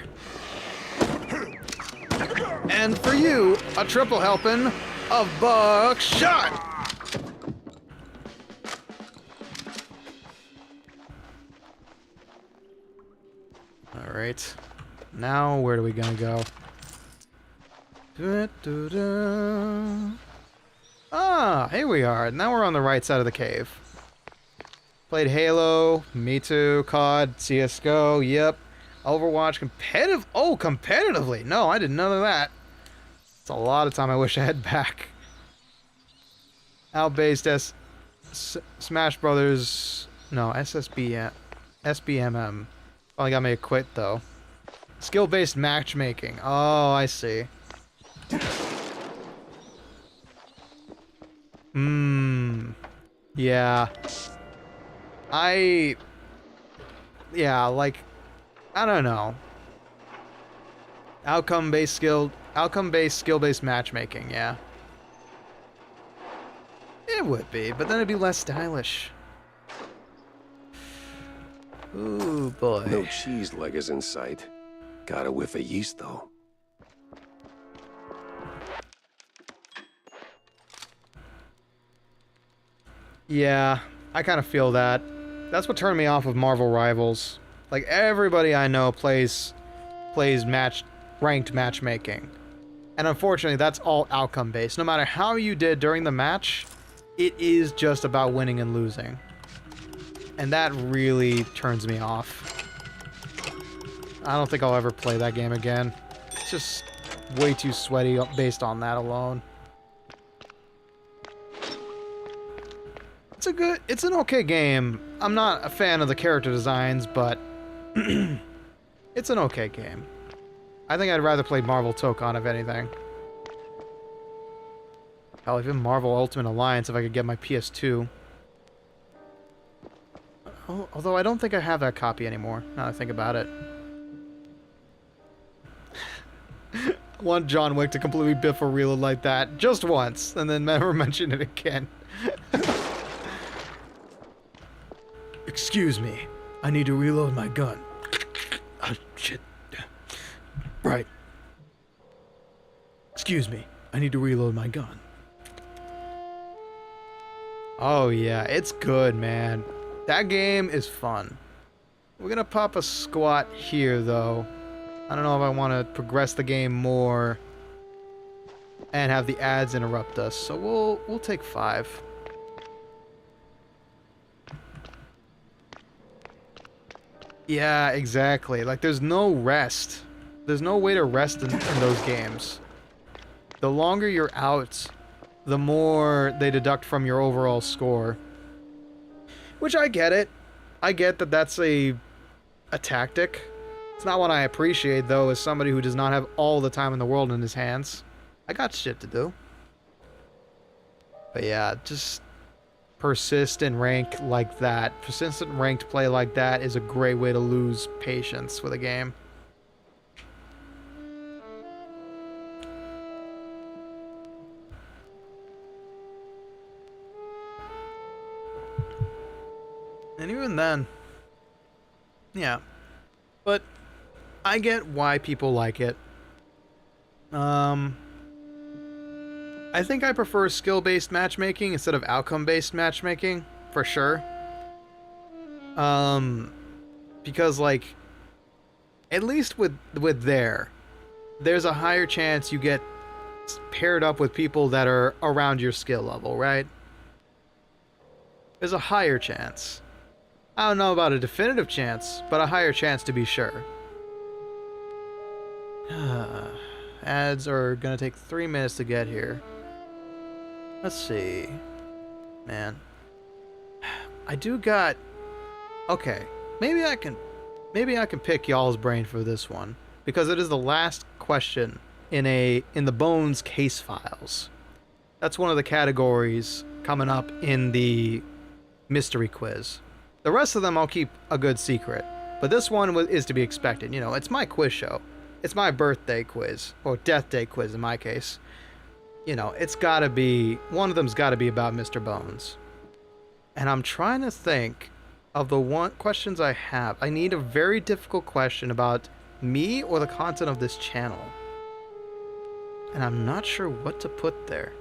And for you, a triple helping of buckshot. All right. Now, where are we gonna go? Ah, here we are. Now we're on the right side of the cave. Played Halo, me too, COD, CSGO, yep. Overwatch, competitive. Oh, competitively. No, I did none of that. It's a lot of time I wish I had back. Out-based Smash Brothers. No, SBMM. Probably got me to quit though. Skill-based matchmaking. Oh, I see. Yeah. Like, I don't know. Outcome-based skill-based matchmaking, yeah. It would be, but then it'd be less stylish. Ooh, boy. No cheese leggers in sight. Got a whiff of yeast, though. Yeah, I kind of feel that. That's what turned me off of Marvel Rivals. Like, everybody I know plays ranked matchmaking. And unfortunately, that's all outcome-based. No matter how you did during the match, it is just about winning and losing. And that really turns me off. I don't think I'll ever play that game again. It's just way too sweaty based on that alone. It's an okay game. I'm not a fan of the character designs, but it's an okay game. I think I'd rather play Marvel Tokon if anything. Hell, even Marvel Ultimate Alliance if I could get my PS2. Although I don't think I have that copy anymore, now that I think about it. I want John Wick to completely biff a reload like that just once, and then never mention it again. Excuse me, I need to reload my gun. Oh, shit. Right. Excuse me, I need to reload my gun. Oh yeah, it's good, man. That game is fun. We're gonna pop a squat here, though. I don't know if I want to progress the game more and have the ads interrupt us, so we'll take 5. Yeah, exactly. Like, there's no rest. There's no way to rest in those games. The longer you're out, the more they deduct from your overall score. Which I get it. I get that that's a tactic. It's not what I appreciate, though, as somebody who does not have all the time in the world in his hands. I got shit to do. But yeah, just persist in rank like that. Persistent ranked play like that is a great way to lose patience with a game. And even then, yeah. But I get why people like it. I think I prefer skill-based matchmaking instead of outcome-based matchmaking, for sure. Because, like, at least with there's a higher chance you get paired up with people that are around your skill level, right? There's a higher chance. I don't know about a definitive chance, but a higher chance to be sure. Ads are gonna take 3 minutes to get here. Let's see. Man. I do got... Okay. Maybe I can pick y'all's brain for this one. Because it is the last question in the Bones case files. That's one of the categories coming up in the mystery quiz. The rest of them I'll keep a good secret. But this one is to be expected. You know, it's my quiz show. It's my birthday quiz. Or death day quiz in my case. You know, it's gotta be... One of them's gotta be about Mr. Bones. And I'm trying to think of the questions I have. I need a very difficult question about me or the content of this channel. and I'm not sure what to put there.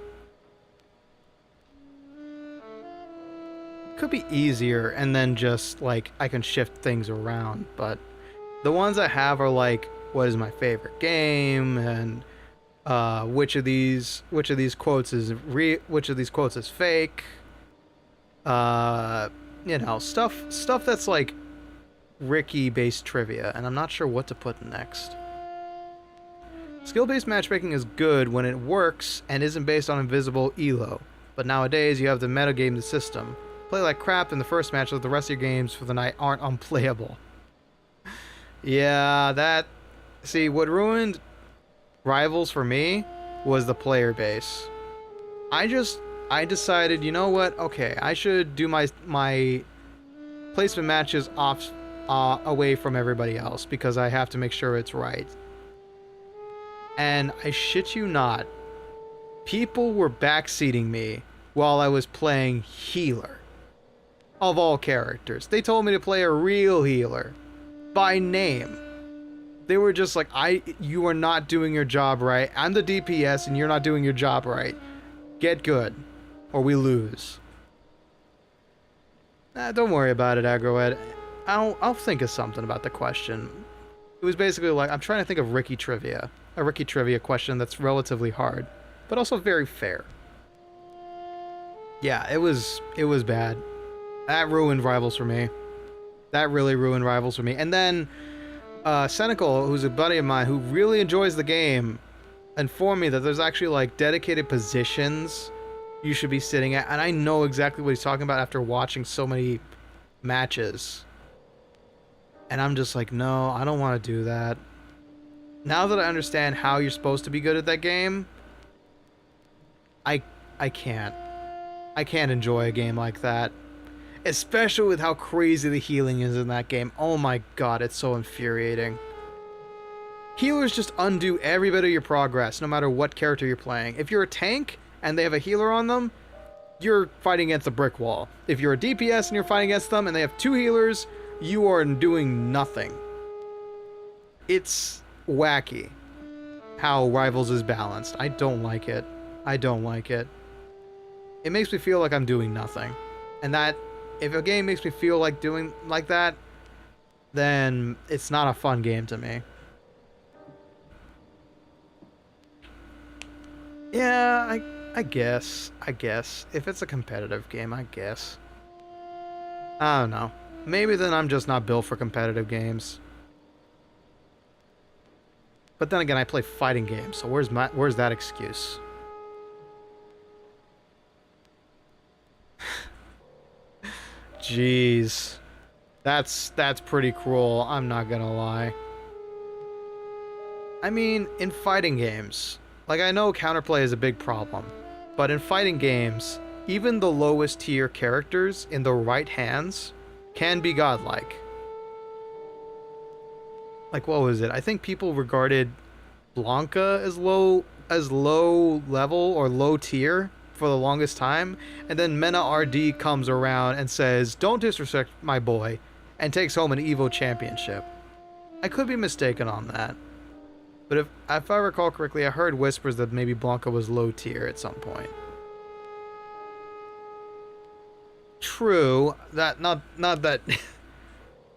Could be easier, and then just like I can shift things around, but the ones I have are like, what is my favorite game, and which of these quotes is which of these quotes is fake. You know, stuff that's like Ricky-based trivia, and I'm not sure what to put next. Skill-based matchmaking is good when it works and isn't based on invisible elo, but nowadays you have to metagame the system. Play like crap in the first match so the rest of your games for the night aren't unplayable. Yeah, that... See, what ruined Rivals for me was the player base. I decided, you know what? Okay, I should do my placement matches off away from everybody else because I have to make sure it's right. And I shit you not, people were backseating me while I was playing healer. Of all characters. They told me to play a real healer. By name. They were just like, you are not doing your job right. I'm the DPS and you're not doing your job right. Get good. Or we lose. Don't worry about it, AgroEd. I'll think of something about the question. It was basically like, I'm trying to think of Ricky trivia. A Ricky trivia question that's relatively hard, but also very fair. Yeah, it was bad. That ruined Rivals for me. That really ruined Rivals for me. And then, Senecal, who's a buddy of mine who really enjoys the game, informed me that there's actually like dedicated positions you should be sitting at, and I know exactly what he's talking about after watching so many matches. And I'm just like, no, I don't want to do that. Now that I understand how you're supposed to be good at that game, I can't. I can't enjoy a game like that. Especially with how crazy the healing is in that game. Oh my god, it's so infuriating. Healers just undo every bit of your progress, no matter what character you're playing. If you're a tank and they have a healer on them, you're fighting against a brick wall. If you're a DPS and you're fighting against them and they have 2 healers, you are doing nothing. It's wacky how Rivals is balanced. I don't like it. I don't like it. It makes me feel like I'm doing nothing. And that, if a game makes me feel like doing like that, then it's not a fun game to me. Yeah, I guess. If it's a competitive game, I guess. I don't know. Maybe then I'm just not built for competitive games. But then again, I play fighting games, so where's that excuse? Jeez. That's pretty cruel, I'm not gonna lie. I mean, in fighting games, like I know counterplay is a big problem, but in fighting games, even the lowest tier characters in the right hands can be godlike. Like, what was it? I think people regarded Blanca as low level or low tier for the longest time, and then Mena RD comes around and says, "Don't disrespect my boy," and takes home an Evo championship. I could be mistaken on that, but if I recall correctly, I heard whispers that maybe Blanca was low tier at some point. True, that not that.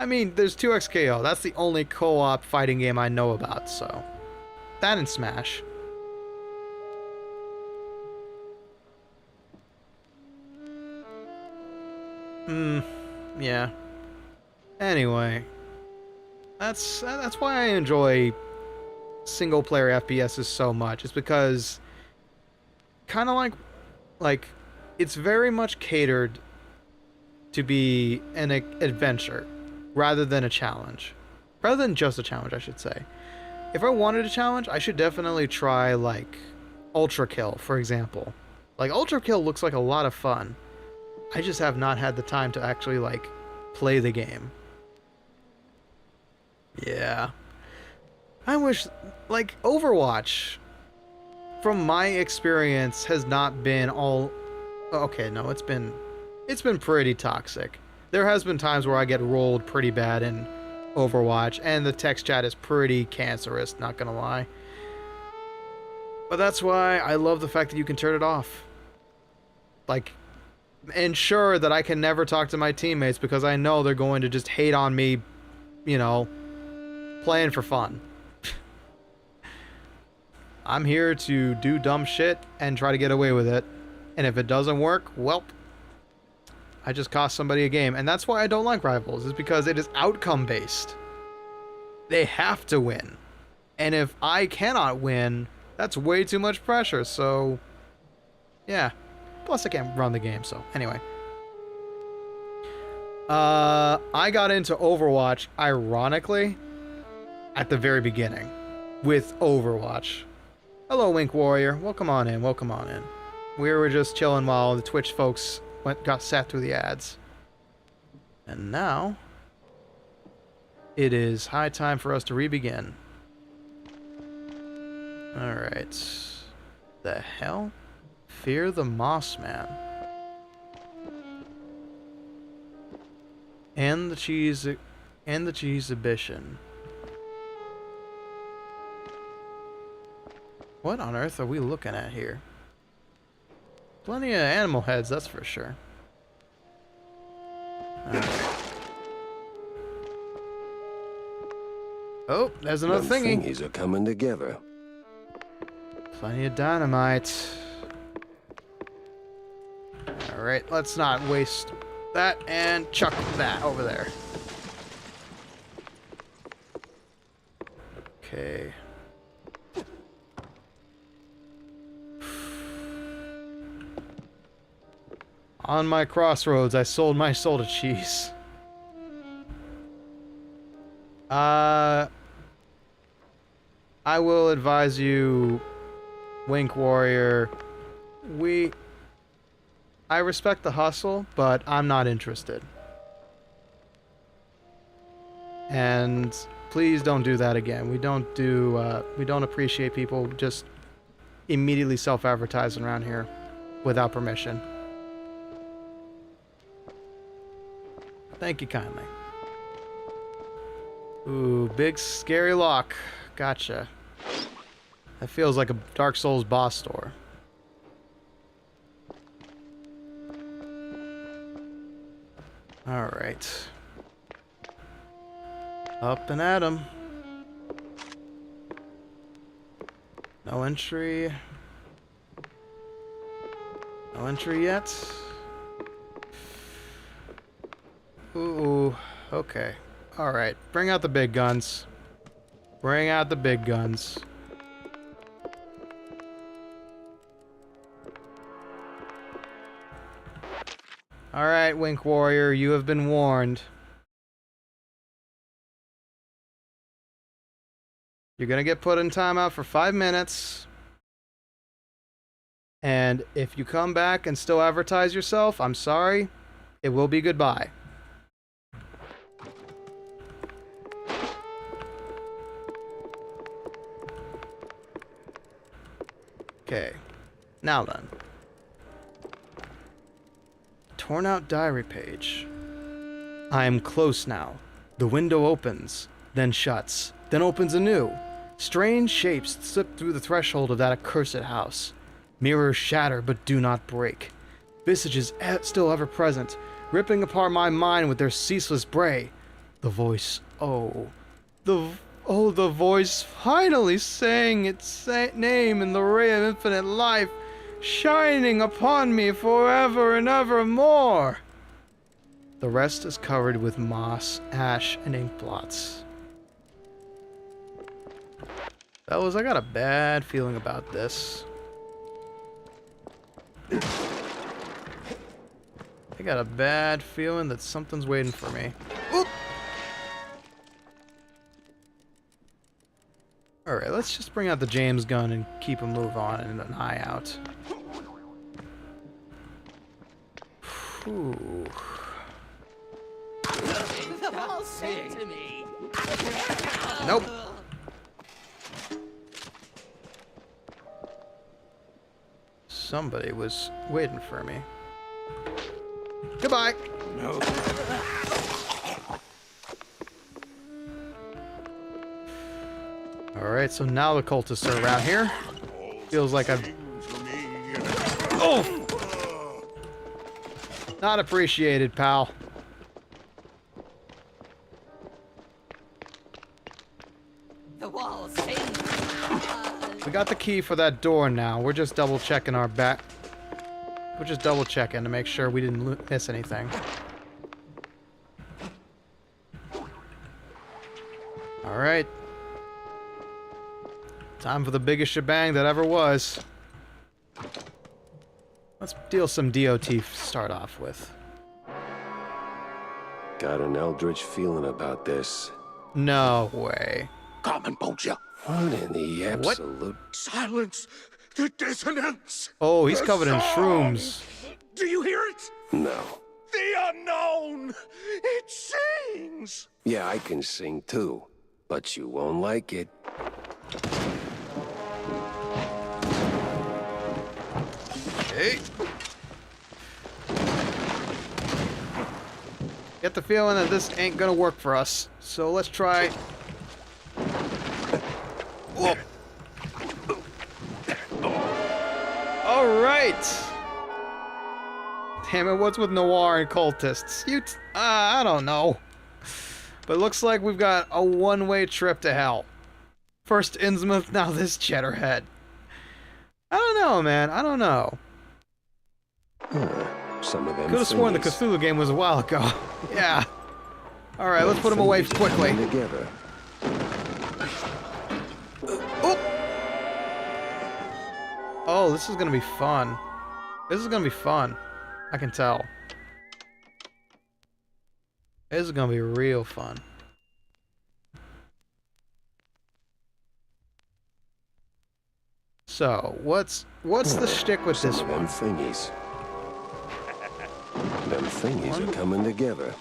I mean, there's 2XKO. That's the only co-op fighting game I know about, so that and Smash. Yeah. Anyway, that's why I enjoy single player FPSs so much. It's because kind of like it's very much catered to be an adventure rather than a challenge. Rather than just a challenge, I should say. If I wanted a challenge, I should definitely try like Ultra Kill, for example. Like Ultra Kill looks like a lot of fun. I just have not had the time to actually like play the game. Yeah. I wish, like, Overwatch, from my experience, has not been all... Okay, no, it's been pretty toxic. There has been times where I get rolled pretty bad in Overwatch, and the text chat is pretty cancerous, not gonna lie. But that's why I love the fact that you can turn it off. Like, ensure that I can never talk to my teammates because I know they're going to just hate on me, you know, playing for fun. I'm here to do dumb shit and try to get away with it. And if it doesn't work, well, I just cost somebody a game. And that's why I don't like Rivals, is because it is outcome based. They have to win. And if I cannot win, that's way too much pressure. So, yeah. Plus I can't run the game, so anyway. I got into Overwatch, ironically, at the very beginning. With Overwatch. Hello, Wink Warrior. Welcome on in, welcome on in. We were just chilling while the Twitch folks got sat through the ads. And now, it is high time for us to re-begin. Alright. The hell? Fear the Moss Man. And the cheese exhibition. What on earth are we looking at here? Plenty of animal heads, that's for sure. Right. Oh, there's another thingy. Thingies are coming together. Plenty of dynamite. Alright, let's not waste that and chuck that over there. Okay. On my crossroads, I sold my soul to cheese. I will advise you, Wink Warrior. I respect the hustle, but I'm not interested. And please don't do that again. We don't appreciate people just immediately self-advertising around here without permission. Thank you kindly. Ooh, big scary lock. Gotcha. That feels like a Dark Souls boss door. Alright. Up and at 'em. No entry. No entry yet. Ooh, okay. Alright, bring out the big guns. Bring out the big guns. Alright, Wink Warrior, you have been warned. You're gonna get put in timeout for 5 minutes. And if you come back and still advertise yourself, I'm sorry. It will be goodbye. Okay. Now then. Torn out diary page. I am close now. The window opens, then shuts, then opens anew. Strange shapes slip through the threshold of that accursed house. Mirrors shatter but do not break. Visages still ever present, ripping apart my mind with their ceaseless bray. The voice, the voice finally saying its name in the ray of infinite life, shining upon me forever and evermore. The rest is covered with moss, ash, and ink blots. Fellas, I got a bad feeling about this. I got a bad feeling that something's waiting for me. Oop! Alright, let's just bring out the James gun and keep a move on and an eye out. Whew. Nope. Somebody was waiting for me. Goodbye. No. Alright, so now the cultists are around here. Feels like I've... Oh! Not appreciated, pal. The walls change. We got the key for that door now. We're just double checking our back. We're just double checking to make sure we didn't miss anything. Alright. Time for the biggest shebang that ever was. Let's deal some DOT to start off with. Got an eldritch feeling about this. No way. Carmen Bolger. What in the absolute... Silence the dissonance. Oh, he's The covered in song. shrooms. Do you hear it? No. The unknown. It sings. Yeah, I can sing too. But you won't like it. Hey. Get the feeling that this ain't gonna work for us. So let's try. Whoa. All right. Damn it! What's with noir and cultists? I don't know. But it looks like we've got a one-way trip to hell. First Innsmouth, now this Cheddarhead. I don't know, man. I don't know. Some of them Could have sworn the thingies Cthulhu game was a while ago. Yeah. All right, let's put him away thingies quickly. coming together. Oh, this is gonna be fun. This is gonna be fun. I can tell. This is gonna be real fun. So, what's the shtick with this Some of them one? thingies. Them thingies are coming together.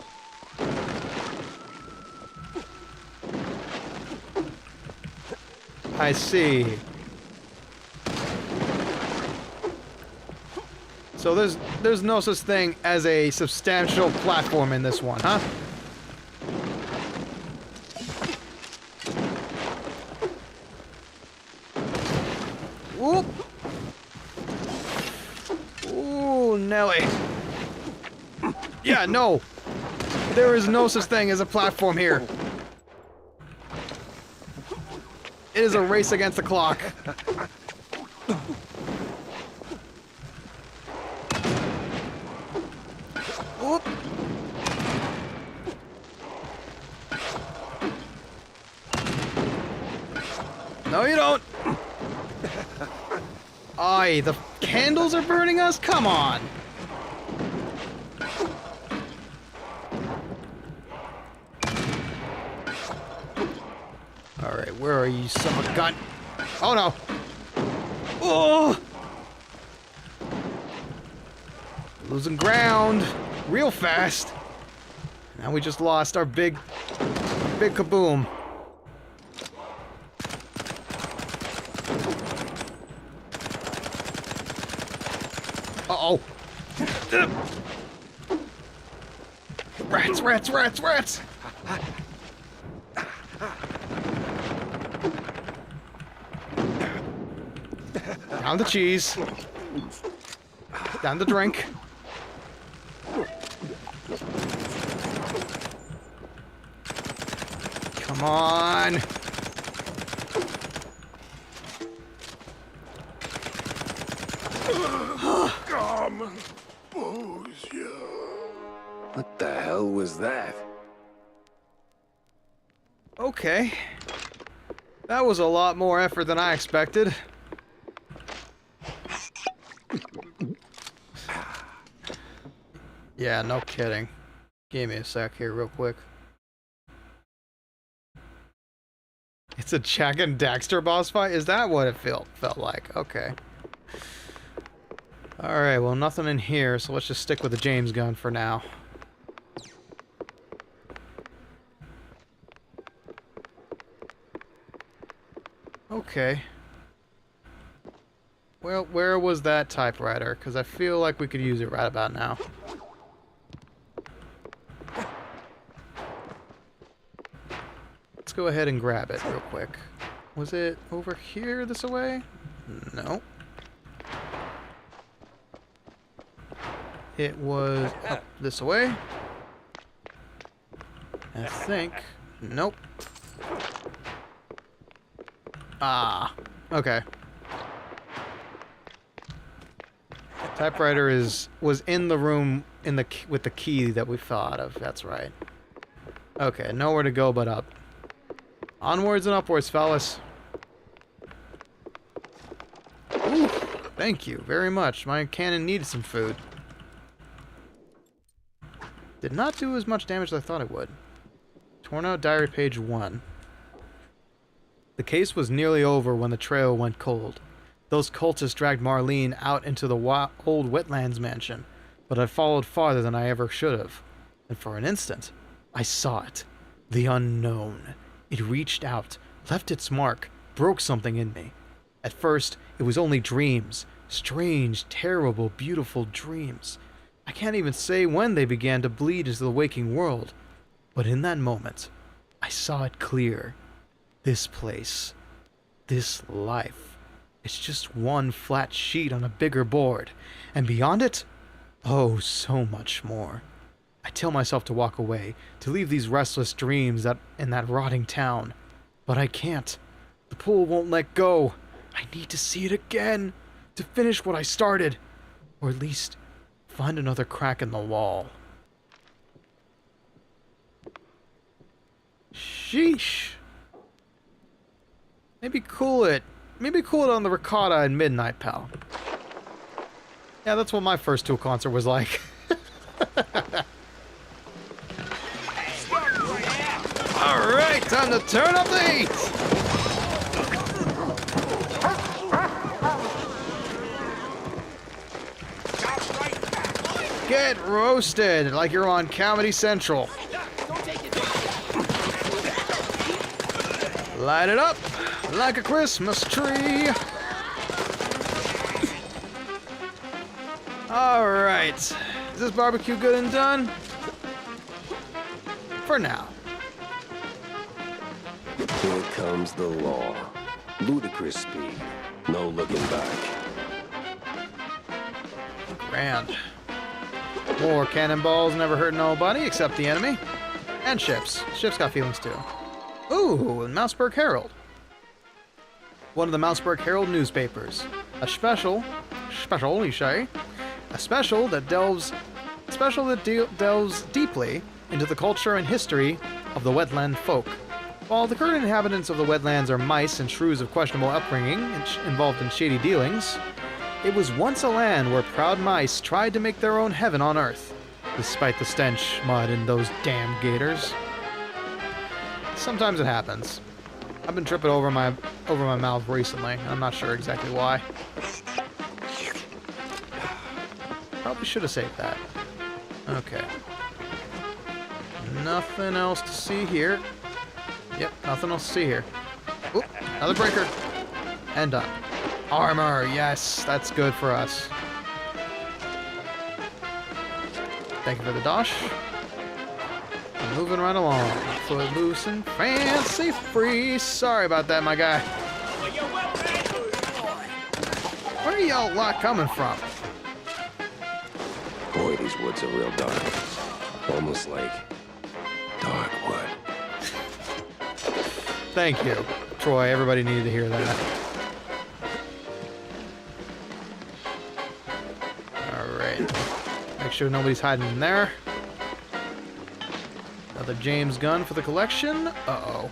I see. So there's no such thing as a substantial platform in this one, huh? Whoop! Ooh, Nelly. Yeah, no. There is no such thing as a platform here. It is a race against the clock. Whoop. No, you don't. Aye, the candles are burning us? Come on. Alright, where are you, son of a gun? Oh no! Oh! Losing ground real fast. Now we just lost our big kaboom. Uh-oh. Rats, rats, rats, rats! Down the cheese. Down the drink. Come on. What the hell was that? Okay. That was a lot more effort than I expected. Yeah, no kidding. Give me a sec here real quick. It's a Jak and Daxter boss fight? Is that what it felt like? Okay. Alright, well nothing in here, so let's just stick with the James gun for now. Okay. Well, where was that typewriter? Because I feel like we could use it right about now. Let's go ahead and grab it real quick. Was it over here this way? No. It was up this way. I think. Nope. Ah. Okay. Typewriter was in the room with the key that we thought of. That's right. Okay, nowhere to go but up. Onwards and upwards, fellas. Ooh, thank you very much. My cannon needed some food. Did not do as much damage as I thought it would. Torn out diary page 1. The case was nearly over when the trail went cold. Those cultists dragged Marlene out into the old wetlands mansion, but I followed farther than I ever should have. And for an instant, I saw it. The unknown. It reached out, left its mark, broke something in me. At first, it was only dreams. Strange, terrible, beautiful dreams. I can't even say when they began to bleed into the waking world. But in that moment, I saw it clear. This place. This life. It's just one flat sheet on a bigger board. And beyond it, oh, so much more. I tell myself to walk away, to leave these restless dreams in that rotting town. But I can't. The pool won't let go. I need to see it again, to finish what I started. Or at least, find another crack in the wall. Sheesh. Maybe cool it on the ricotta and midnight, pal. Yeah, that's what my first Tool concert was like. Alright, time to turn up the heat! Get roasted like you're on Comedy Central. Light it up like a Christmas tree. Alright. Is this barbecue good and done? For now. Here comes the law. Ludicrous speed. No looking back. Grand. More cannonballs never hurt nobody except the enemy. And ships. Ships got feelings too. Ooh, Mouseburg Herald. One of the Mouseburg Herald newspapers. A special, you say? A special that delves deeply into the culture and history of the wetland folk. While the current inhabitants of the wetlands are mice and shrews of questionable upbringing involved in shady dealings, it was once a land where proud mice tried to make their own heaven on earth, despite the stench, mud, and those damn gators. Sometimes it happens. I've been tripping over my mouth recently. I'm not sure exactly why. Probably should have saved that. Okay. Nothing else to see here. Yep, nothing else to see here. Oop, another breaker. And done. Armor, yes, that's good for us. Thank you for the dosh. Moving right along. Footloose and fancy free. Sorry about that, my guy. Where are y'all lot coming from? Boy, these woods are real dark. Almost like dark wood. Thank you, Troy. Everybody needed to hear that. Alright. Make sure nobody's hiding in there. Another James gun for the collection. Uh-oh.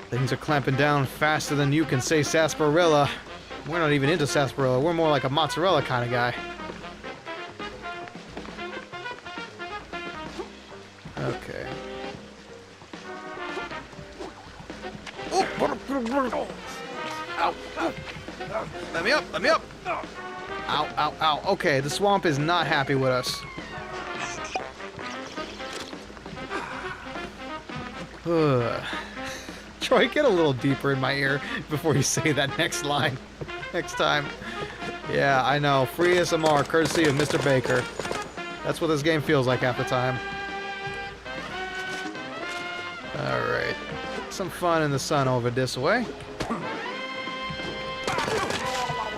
Things are clamping down faster than you can say sarsaparilla. We're not even into sarsaparilla. We're more like a mozzarella kind of guy. Okay. Oh! Ow! Ow! Let me up! Let me up! Ow! Ow! Ow! Okay, the swamp is not happy with us. Troy, get a little deeper in my ear before you say that next line. Next time. Yeah, I know. Free ASMR, courtesy of Mr. Baker. That's what this game feels like half the time. Alright. Some fun in the sun over this way.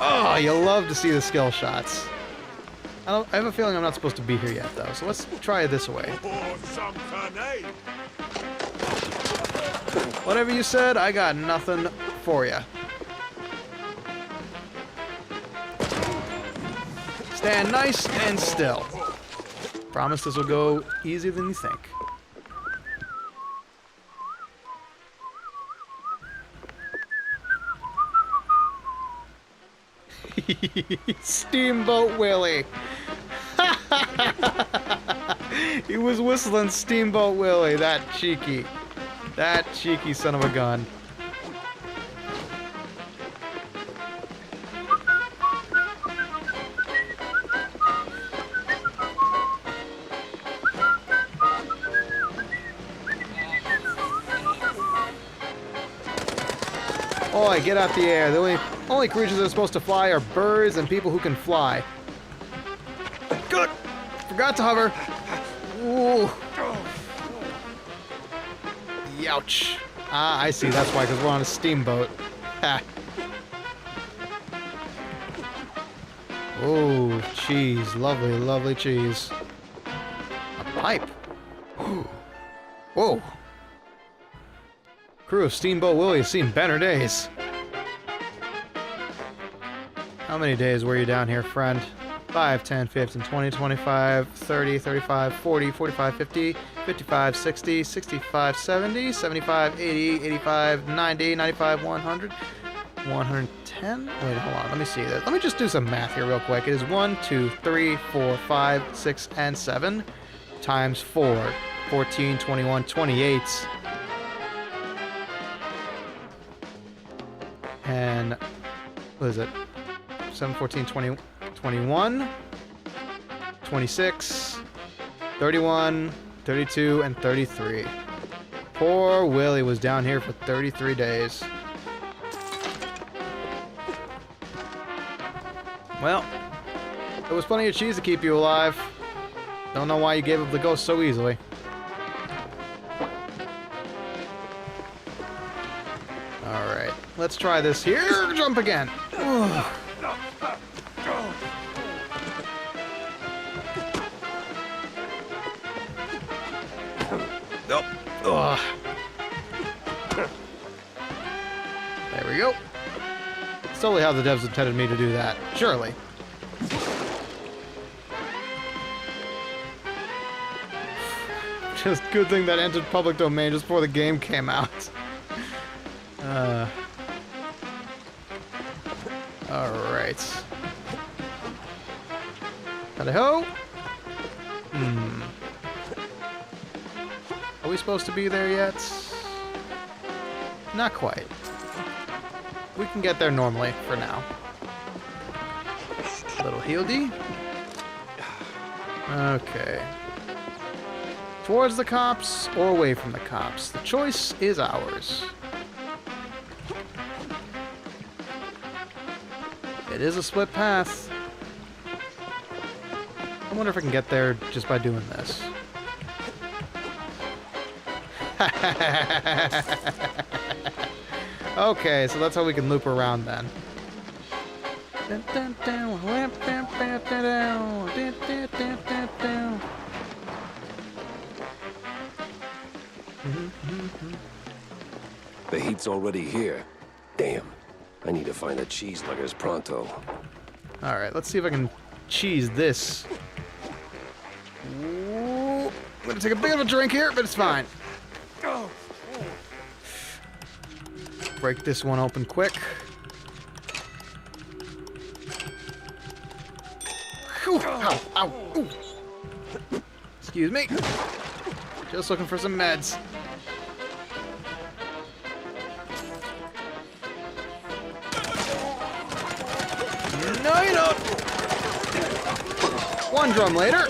Oh, you love to see the skill shots. I have a feeling I'm not supposed to be here yet, though, so let's try it this way. Whatever you said, I got nothing for you. Stand nice and still. Promise this will go easier than you think. Steamboat Willie. He was whistling Steamboat Willie, that cheeky son of a gun. Oi, get out the air. The only creatures that are supposed to fly are birds and people who can fly. Good! Forgot to hover. Ooh. Youch. Ah, I see. That's why, because we're on a steamboat. Ha. Oh, cheese. Lovely, lovely cheese. A pipe. Whoa. Crew of Steamboat Willie has seen better days. How many days were you down here, friend? 5, 10, 15, 20, 25, 30, 35, 40, 45, 50, 55, 60, 65, 70, 75, 80, 85, 90, 95, 100, 110? Wait, hold on. Let me see that. Let me just do some math here real quick. It is 1, 2, 3, 4, 5, 6, and 7 times 4. 14, 21, 28. And what is it? 7, 14, 20, 21, 26, 31, 32, and 33. Poor Willie was down here for 33 days. Well, there was plenty of cheese to keep you alive. Don't know why you gave up the ghost so easily. Alright, let's try this here. Jump again. Oh. Nope. Ugh. There we go. It's totally how the devs intended me to do that. Surely. Just good thing that entered public domain just before the game came out. Alright. Howdy-ho! Are we supposed to be there yet? Not quite. We can get there normally for now. A little heal-D. Okay. Towards the cops or away from the cops. The choice is ours. It is a split path. I wonder if I can get there just by doing this. Okay, so that's how we can loop around then. The heat's already here. Damn. I need to find the cheese luggers pronto. Alright, let's see if I can cheese this. Ooh, I'm gonna take a bit of a drink here, but it's fine. Break this one open quick. Whew, ow, ow, ooh. Excuse me. Just looking for some meds. No, you don't. One drum later.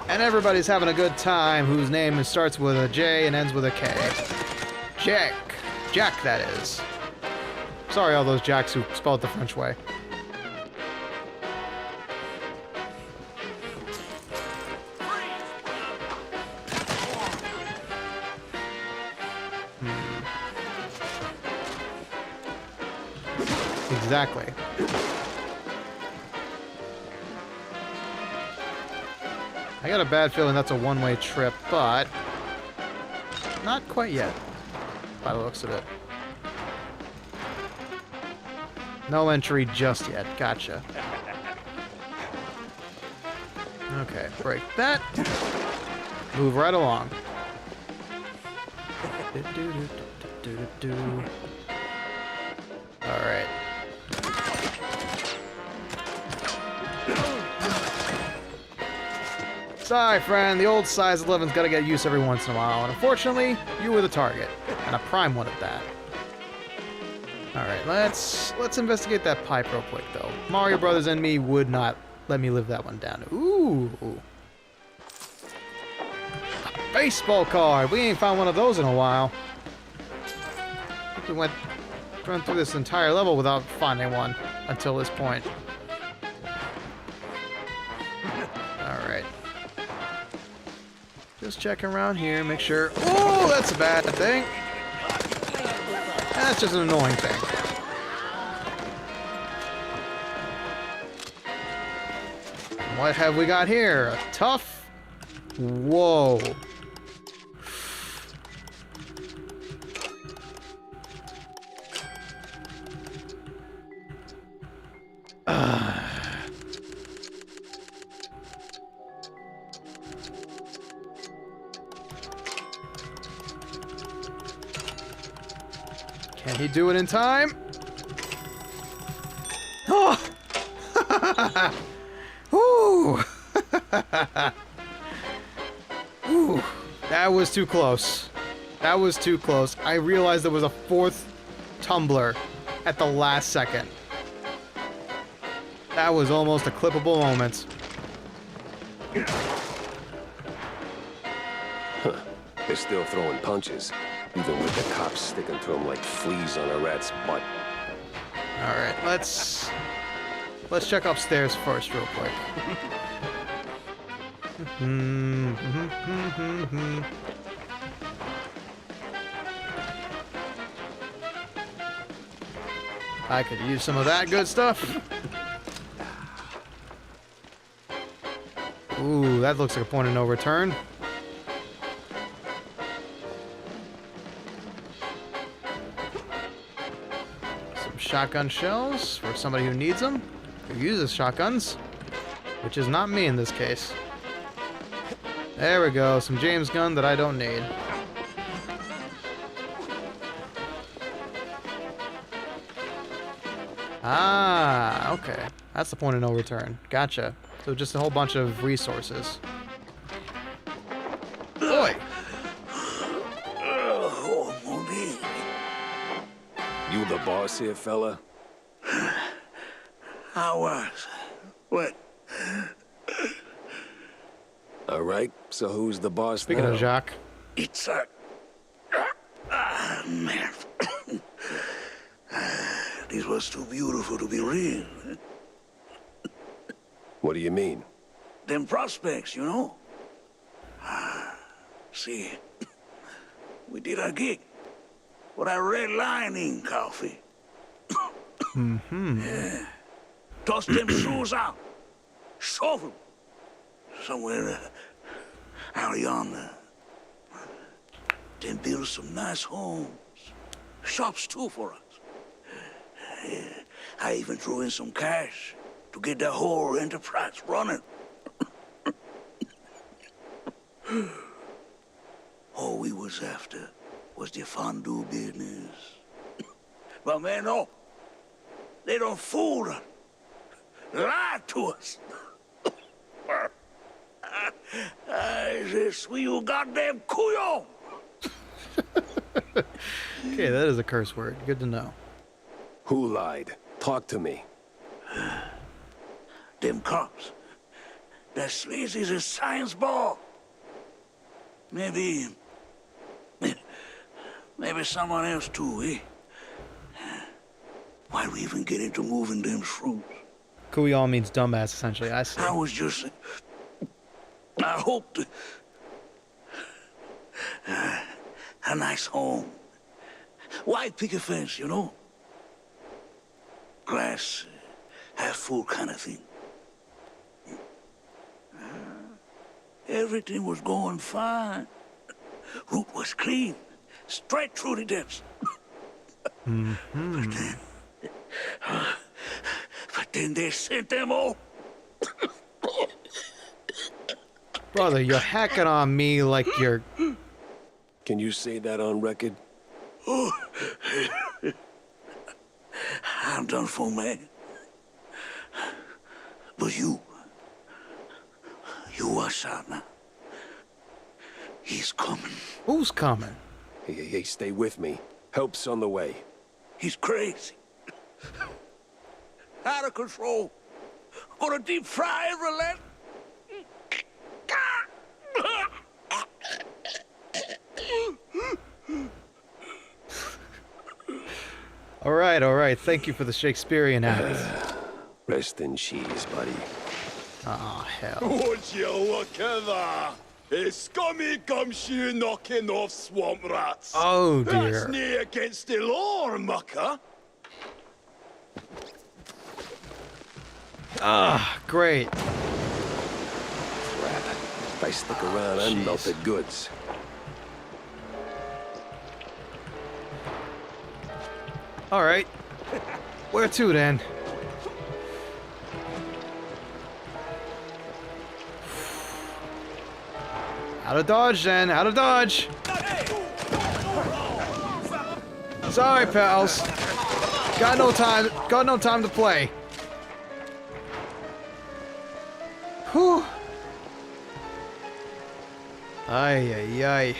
And everybody's having a good time whose name starts with a J and ends with a K. Jack. Jack, that is. Sorry, all those Jacks who spelled it the French way. Exactly. I got a bad feeling that's a one-way trip, but not quite yet, by the looks of it. No entry just yet. Gotcha. Okay, break that. Move right along. All right. Sorry, friend. The old size 11's got to get use every once in a while, and unfortunately, you were the target, and a prime one at that. All right, let's investigate that pipe real quick, though. Mario Brothers and me would not let me live that one down. Ooh. A baseball card. We ain't found one of those in a while. I think we went through this entire level without finding one until this point. All right. Just checking around here, make sure. Oh, that's a bad thing. That's just an annoying thing. What have we got here? A tough? Whoa. Can he do it in time? Oh! Ooh. Ooh. That was too close. That was too close. I realized there was a fourth tumbler at the last second. That was almost a clippable moment. Huh. They're still throwing punches, even with the cops sticking to them like fleas on a rat's butt. All right, let's check upstairs first, real quick. I could use some of that good stuff. Ooh, that looks like a point of no return. Some shotgun shells for somebody who needs them, who uses shotguns, which is not me in this case. There we go, some James gun that I don't need. Ah, okay. That's the point of no return. Gotcha. So just a whole bunch of resources. Boy! You the boss here, fella? I was. What? All right, so who's the boss Speaking now? of Jacques. It's a... man. This was too beautiful to be real. What do you mean? Them prospects, you know? See, we did our gig. For that red lining coffee. Yeah. Toss them shoes out. Shove them. Somewhere out yonder. Then build some nice homes. Shops too for us. Yeah. I even threw in some cash to get the whole enterprise running. All we was after was the fondue business. But man, no. They don't fool us. Lie to us. Je suis you goddamn couillon. Okay, that is a curse word. Good to know. Who lied? Talk to me. Them cops. That sleazy's a science ball. Maybe someone else too, eh? Why'd we even get into moving them shrooms? Couillon means dumbass, essentially. I see. I was just... I hoped... a nice home. White picket fence, you know? glass half full kind of thing. Everything was going fine. Route was clean, straight through the depths. But then they sent them all. Brother, you're hacking on me like you're... Can you say that on record? Oh, I'm done for, man. But you watch out now. He's coming. Who's coming? Hey, stay with me. Help's on the way. He's crazy. Out of control. Gonna deep fry every land. All right. Thank you for the Shakespearean act. Rest in cheese, buddy. Oh, hell. Would you look at that? A scummy gumshoe knocking off swamp rats. Oh, dear. That's nae against the law, mucker. Ah, great. Crap. If I stick around, I'm melted goods. All right. Where to, then? Out of dodge, then. Out of dodge. Sorry, pals. Got no time. Got no time to play. Whew. Ay.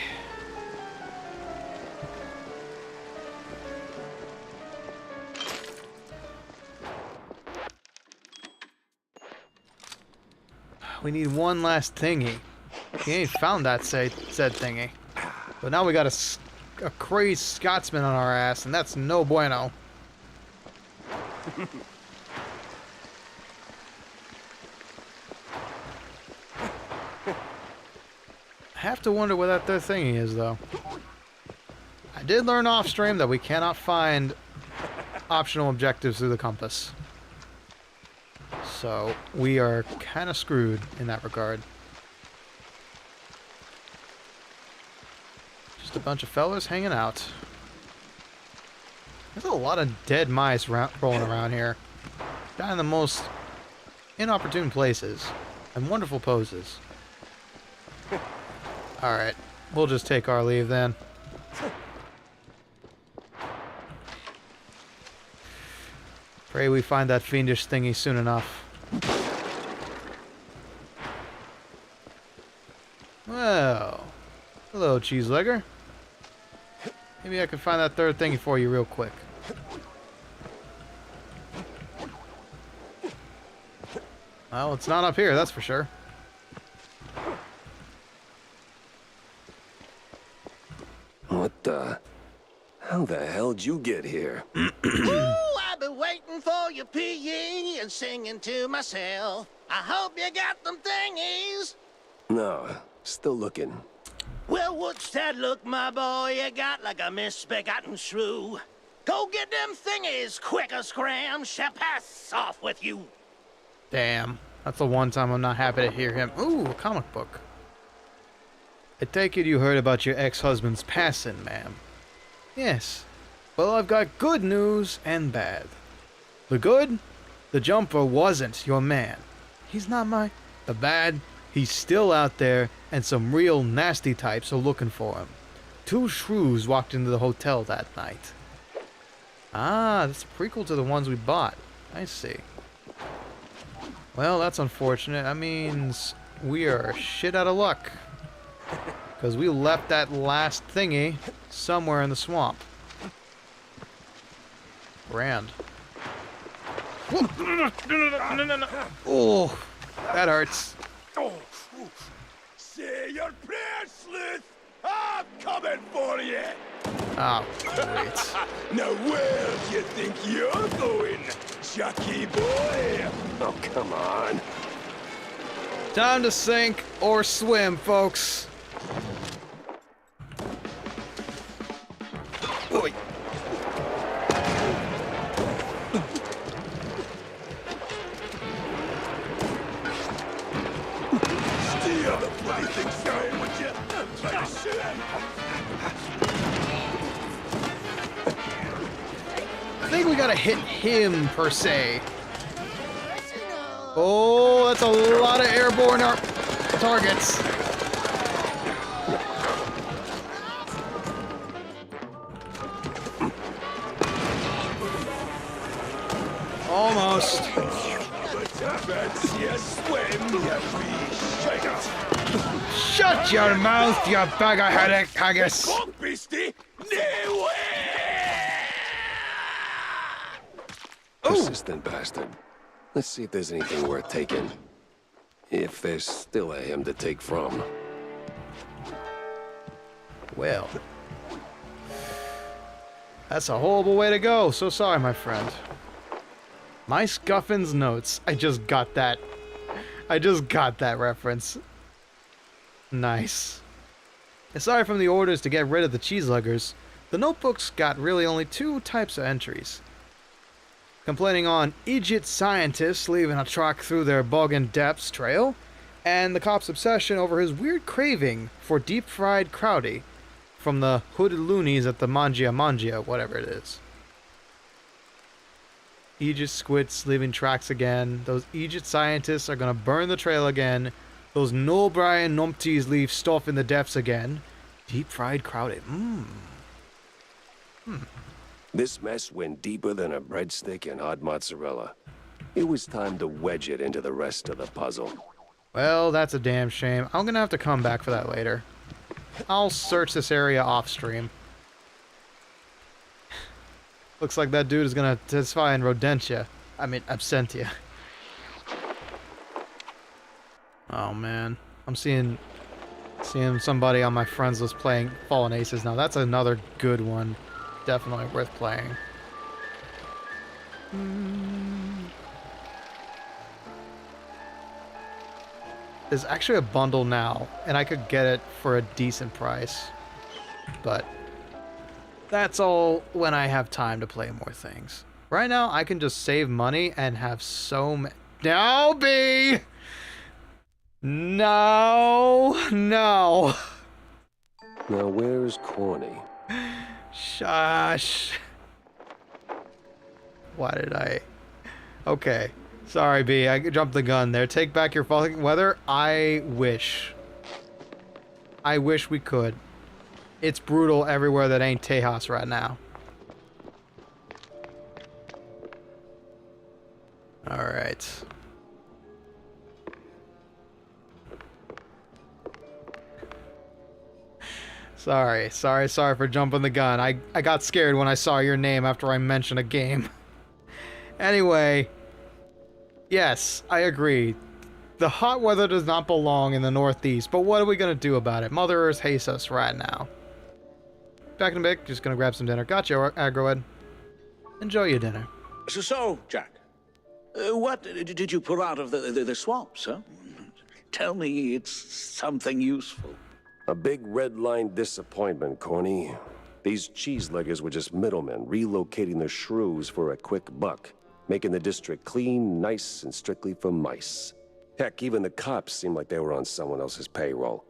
We need one last thingy. He ain't found that said thingy. But now we got a crazed Scotsman on our ass, and that's no bueno. I have to wonder where that third thingy is, though. I did learn off stream that we cannot find optional objectives through the compass. So we are kind of screwed in that regard. Just a bunch of fellas hanging out. There's a lot of dead mice rolling around here. Down in the most inopportune places and wonderful poses. Alright, we'll just take our leave then. Pray we find that fiendish thingy soon enough. Well, hello, cheeselegger. Maybe I can find that third thingy for you real quick. Well, it's not up here, that's for sure. What the? How the hell'd you get here? Ooh, I've been waiting for your PE and singing to myself. I hope you got them thingies. No, still looking. Well, what's that look, my boy? You got like a misbegotten shrew. Go get them thingies, quick or scram. Shall pass off with you. Damn, that's the one time I'm not happy to hear him. Ooh, a comic book. I take it you heard about your ex-husband's passing, ma'am. Yes. Well, I've got good news and bad. The good? The jumper wasn't your man. He's not my... The bad? He's still out there, and some real nasty types are looking for him. 2 shrews walked into the hotel that night. Ah, that's a prequel to the ones we bought. I see. Well, that's unfortunate. That means we are shit out of luck. Because we left that last thingy somewhere in the swamp. Grand. Oh, that hurts. Say your prayers, sleuth. I'm coming for you. Oh, great. Now where do you think you're going, Chucky boy? Oh, come on. Time to sink or swim, folks. Oi. hit him, per se. Oh, that's a lot of airborne targets. Almost. Shut your mouth, you bag of haggis. Persistent bastard. Let's see if there's anything worth taking. If there's still a him to take from. Well, that's a horrible way to go. So sorry, my friend. My Scuffins notes. I just got that reference. Nice. Aside from the orders to get rid of the cheeseluggers, the notebooks got really only 2 types of entries. Complaining on Egypt scientists leaving a track through their boggin depths trail, and the cop's obsession over his weird craving for deep-fried crowdy from the hooded loonies at the Mangia, whatever it is. Egypt squids leaving tracks again. Those Egypt scientists are gonna burn the trail again. Those no Brian numpties leave stuff in the depths again. Deep-fried crowdy. This mess went deeper than a breadstick and hot mozzarella. It was time to wedge it into the rest of the puzzle. Well, that's a damn shame. I'm gonna have to come back for that later. I'll search this area off stream. Looks like that dude is gonna testify in Rodentia. I mean, Absentia. Oh man, I'm seeing somebody on my friends list playing Fallen Aces now. That's another good one. Definitely worth playing. There's actually a bundle now, and I could get it for a decent price. But that's all when I have time to play more things. Right now, I can just save money and have so many. No, B! No! No! Now where's Corny? Shush. Why did I? Okay. Sorry, B. I jumped the gun there. Take back your fucking weather. I wish we could. It's brutal everywhere that ain't Tejas right now. Alright. Sorry for jumping the gun. I got scared when I saw your name after I mentioned a game. Anyway, yes, I agree. The hot weather does not belong in the Northeast, but what are we gonna do about it? Mother Earth hates us right now. Back in a bit, just gonna grab some dinner. Gotcha, Agroed. Enjoy your dinner. So, Jack, what did you pull out of the swamps, huh? Tell me it's something useful. A big red line disappointment, Corny. These cheeseleggers were just middlemen relocating the shrews for a quick buck, making the district clean, nice, and strictly for mice. Heck, even the cops seemed like they were on someone else's payroll.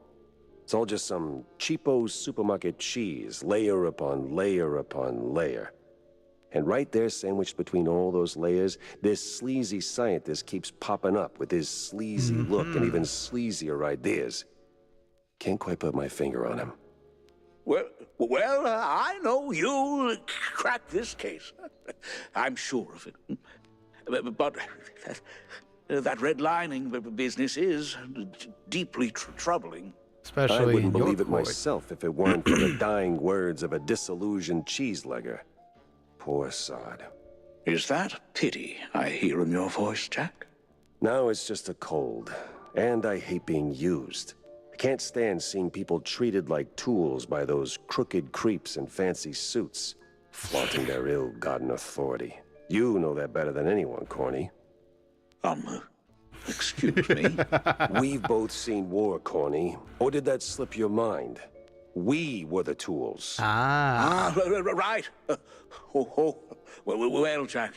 It's all just some cheapo supermarket cheese, layer upon layer upon layer. And right there, sandwiched between all those layers, this sleazy scientist keeps popping up with his sleazy look and even sleazier ideas. Can't quite put my finger on him. Well, I know you'll crack this case. I'm sure of it. But that redlining business is deeply troubling. Especially I wouldn't believe it myself if it weren't for the dying words of a disillusioned cheeselegger. Poor sod. Is that pity I hear in your voice, Jack? No, it's just a cold. And I hate being used. I can't stand seeing people treated like tools by those crooked creeps in fancy suits, flaunting their ill-gotten authority. You know that better than anyone, Corny. Excuse me? We've both seen war, Corny. Or did that slip your mind? We were the tools. Right. Well, Jack,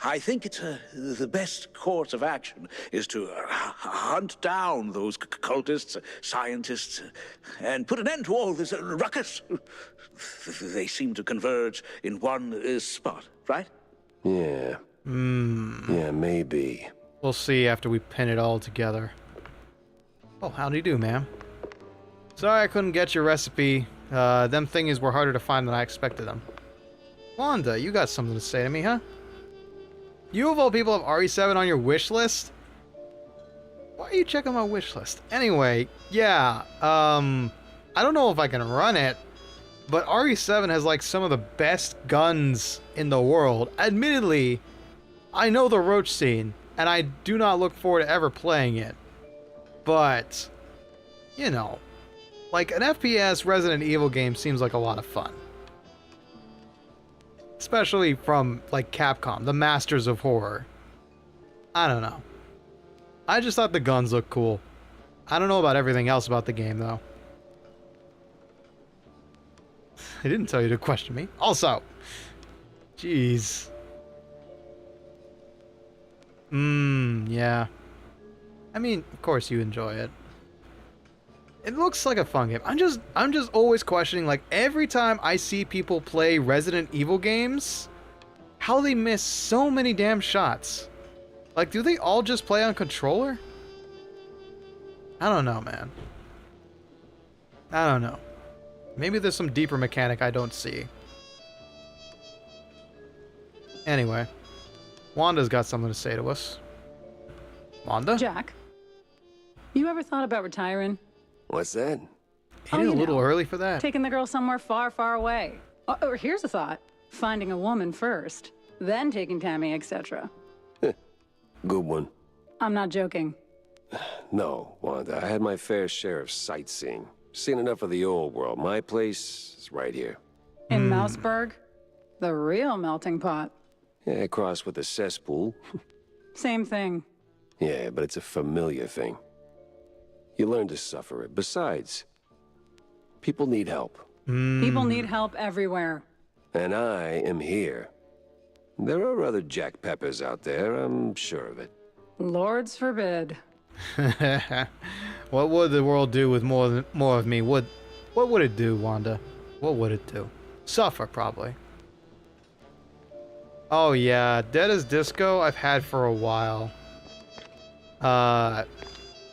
I think it's the best course of action is to hunt down those cultists, scientists, and put an end to all this ruckus. They seem to converge in one spot, right? Yeah. Yeah, maybe. We'll see after we pin it all together. Oh, howdy do, ma'am. Sorry I couldn't get your recipe. Them thingies were harder to find than I expected them. Wanda, you got something to say to me, huh? You of all people have RE7 on your wish list? Why are you checking my wish list? Anyway, yeah, I don't know if I can run it, but RE7 has like some of the best guns in the world. Admittedly, I know the roach scene, and I do not look forward to ever playing it. But, you know, like an FPS Resident Evil game seems like a lot of fun. Especially from, like, Capcom, the masters of horror. I don't know. I just thought the guns looked cool. I don't know about everything else about the game, though. I didn't tell you to question me. Also, jeez. Yeah. I mean, of course you enjoy it. It looks like a fun game. I'm just always questioning, like, every time I see people play Resident Evil games, how they miss so many damn shots. Like, do they all just play on controller? I don't know, man. I don't know. Maybe there's some deeper mechanic I don't see. Anyway, Wanda's got something to say to us. Wanda? Jack, you ever thought about retiring? What's that? Ain't it a little early for that? Taking the girl somewhere far, far away. Or here's a thought. Finding a woman first, then taking Tammy, etc. Good one. I'm not joking. No, Wanda, I had my fair share of sightseeing. Seen enough of the old world. My place is right here. In Mouseburg? The real melting pot. Yeah, across with the cesspool. Same thing. Yeah, but it's a familiar thing. You learn to suffer it. Besides, people need help. People need help everywhere. And I am here. There are other Jack Peppers out there, I'm sure of it. Lords forbid. What would the world do with more of me? What would it do, Wanda? What would it do? Suffer, probably. Oh yeah, Dead as Disco I've had for a while.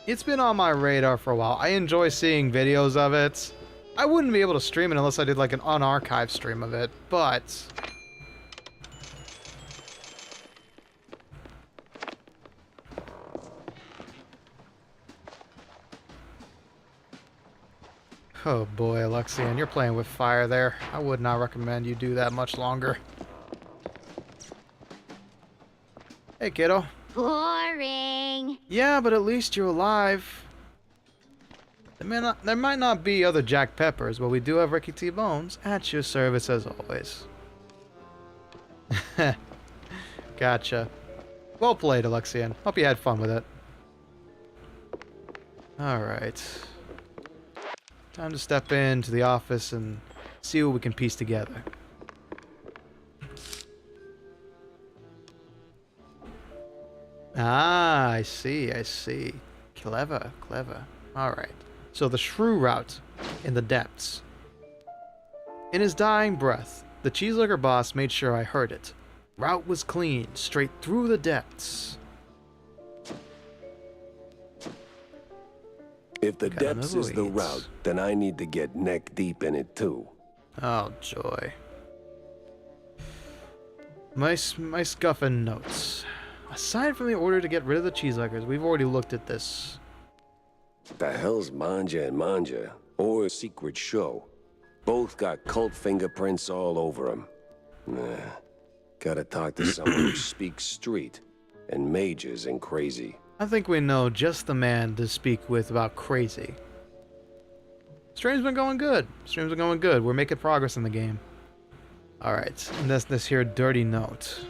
It's been on my radar for a while. I enjoy seeing videos of it. I wouldn't be able to stream it unless I did like an unarchived stream of it, but... Oh boy, Alexian, you're playing with fire there. I would not recommend you do that much longer. Hey, kiddo. Boring. Yeah, but at least you're alive. There might not be other Jack Peppers, but we do have Ricky T. Bones at your service as always. Gotcha. Well played, Alexian. Hope you had fun with it. Alright. Time to step into the office and see what we can piece together. Ah, I see, I see. Clever, clever. Alright. So the shrew route in the depths. In his dying breath, the cheeseburger boss made sure I heard it. Route was clean, straight through the depths. If the depths is the route, then I need to get neck deep in it too. Oh, joy. My scuffing notes. Aside from the order to get rid of the cheeseburgers, we've already looked at this. The hell's Manja and Manja? Or Secret Show? Both got cult fingerprints all over them. Nah. Gotta talk to someone who speaks street and majors in crazy. I think we know just the man to speak with about crazy. Stream's been going good. Streams been going good. We're making progress in the game. Alright, and that's this here dirty note.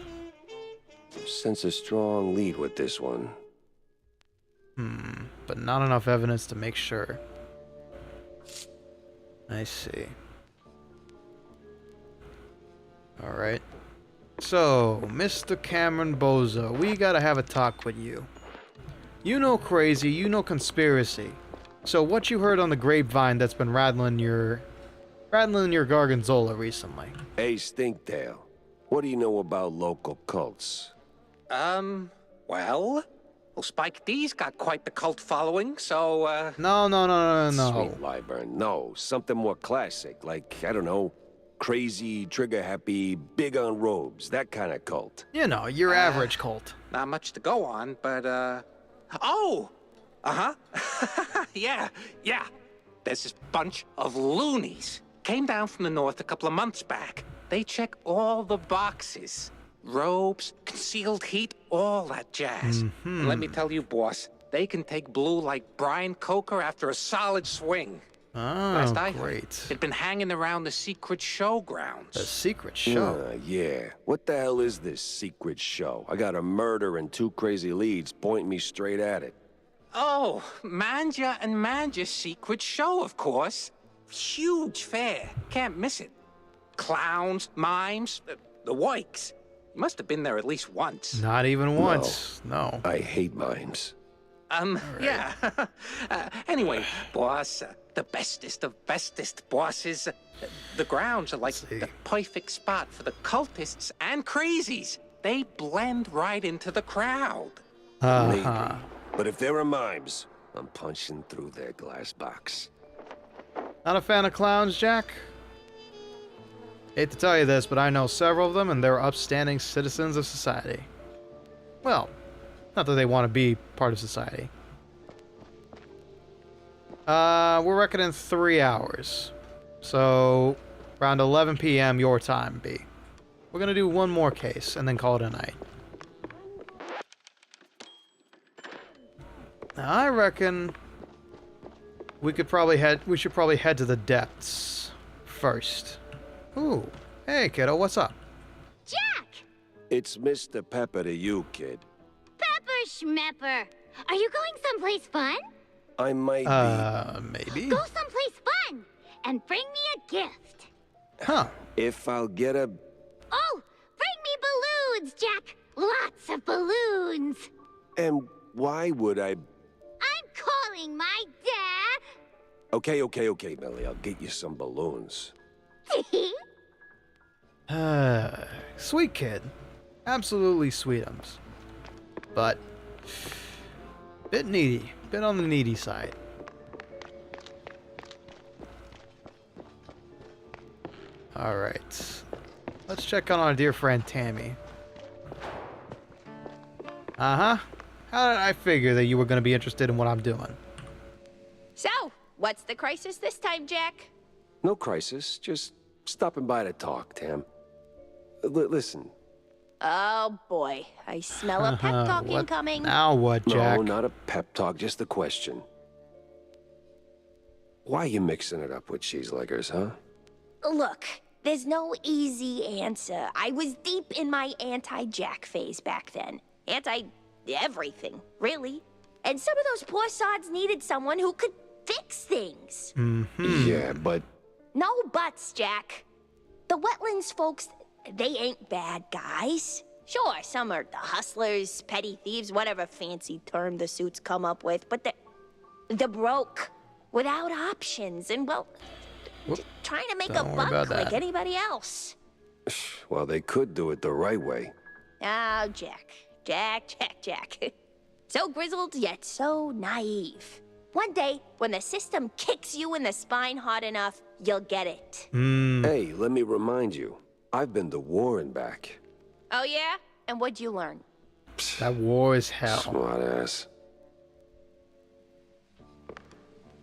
Sense a strong lead with this one. But not enough evidence to make sure. I see. Alright. So, Mr. Cameron Bozo, we gotta have a talk with you. You know crazy, you know conspiracy. So what you heard on the grapevine that's been rattling your Gargonzola recently? Hey, Stinktail. What do you know about local cults? Well, Spike D's got quite the cult following, so, No. Sweet Lyburn, no. Something more classic, like, I don't know, crazy, trigger-happy, big on robes, that kind of cult. You know, your average cult. Not much to go on, but, oh! Uh-huh. yeah. There's this bunch of loonies. Came down from the north a couple of months back. They check all the boxes. Robes, concealed heat, all that jazz. And let me tell you, boss, they can take blue like Brian Coker after a solid swing. Oh, Last I heard, great. they'd been hanging around the secret showgrounds. The secret show? Yeah. What the hell is this secret show? I got a murder and 2 crazy leads pointing me straight at it. Oh, Manja and Manja's secret show, of course. Huge fair. Can't miss it. Clowns, mimes, the Wikes. You must have been there at least once. Not even once. No. I hate mimes. Yeah. Anyway, boss, the bestest of bestest bosses. The grounds are like the perfect spot for the cultists and crazies. They blend right into the crowd. Maybe. But if there are mimes, I'm punching through their glass box. Not a fan of clowns, Jack? Hate to tell you this, but I know several of them, and they're upstanding citizens of society. Well, not that they want to be part of society. We're reckoning 3 hours. So, around 11 p.m. your time, B. We're gonna do one more case, and then call it a night. Now, I reckon we should probably head to the depths first. Ooh, hey kiddo, what's up? Jack! It's Mr. Pepper to you, kid. Pepper Schmepper. Are you going someplace fun? I might be. Maybe? Go someplace fun and bring me a gift. Huh. If I'll get a... Oh, bring me balloons, Jack. Lots of balloons. And why would I... I'm calling my dad. Okay, Millie, I'll get you some balloons. Sweet kid. Absolutely sweetums. But, bit needy. Bit on the needy side. Alright. Let's check on our dear friend Tammy. Uh-huh. How did I figure that you were going to be interested in what I'm doing? So, what's the crisis this time, Jack? No crisis, just stopping by to talk, Tam. Listen. Oh boy, I smell a pep talk incoming. Now what, Jack? No, not a pep talk, just a question. Why are you mixing it up with cheeseleggers, huh? Look, there's no easy answer. I was deep in my anti-Jack phase back then. Anti-everything, really. And some of those poor sods needed someone who could fix things. Yeah, but... No buts, Jack. The Wetlands folks, they ain't bad guys. Sure, some are the hustlers, petty thieves, whatever fancy term the suits come up with, but they're broke, without options, and, well, trying to make a buck like anybody else. Well, they could do it the right way. Oh, Jack. So grizzled, yet so naive. One day, when the system kicks you in the spine hard enough, you'll get it. Hey, let me remind you. I've been to war and back. Oh, yeah? And what'd you learn? That war is hell. Smart ass.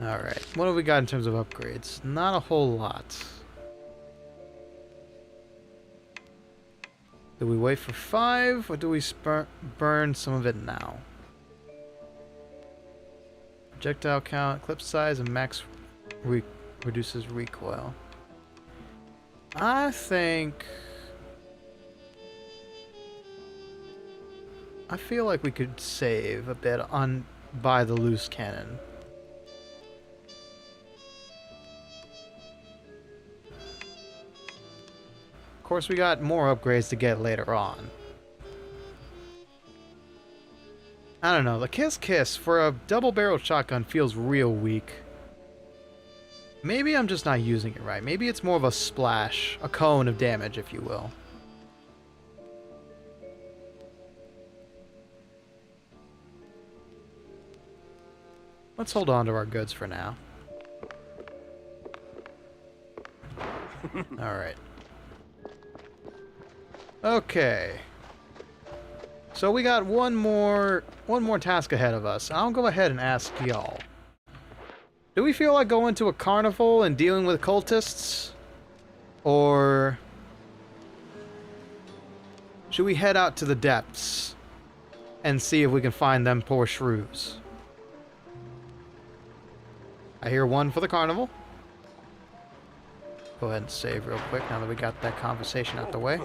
Alright, what have we got in terms of upgrades? Not a whole lot. Do we wait for 5, or do we burn some of it now? Projectile count, clip size, and max reduces recoil. I think... I feel like we could save a bit on by the loose cannon. Of course, we got more upgrades to get later on. I don't know, the Kiss for a double-barreled shotgun feels real weak. Maybe I'm just not using it right. Maybe it's more of a splash, a cone of damage, if you will. Let's hold on to our goods for now. Alright. Okay. So we got one more task ahead of us. I'll go ahead and ask y'all. Do we feel like going to a carnival and dealing with cultists? Or should we head out to the depths and see if we can find them poor shrews? I hear one for the carnival. Go ahead and save real quick now that we got that conversation out the way.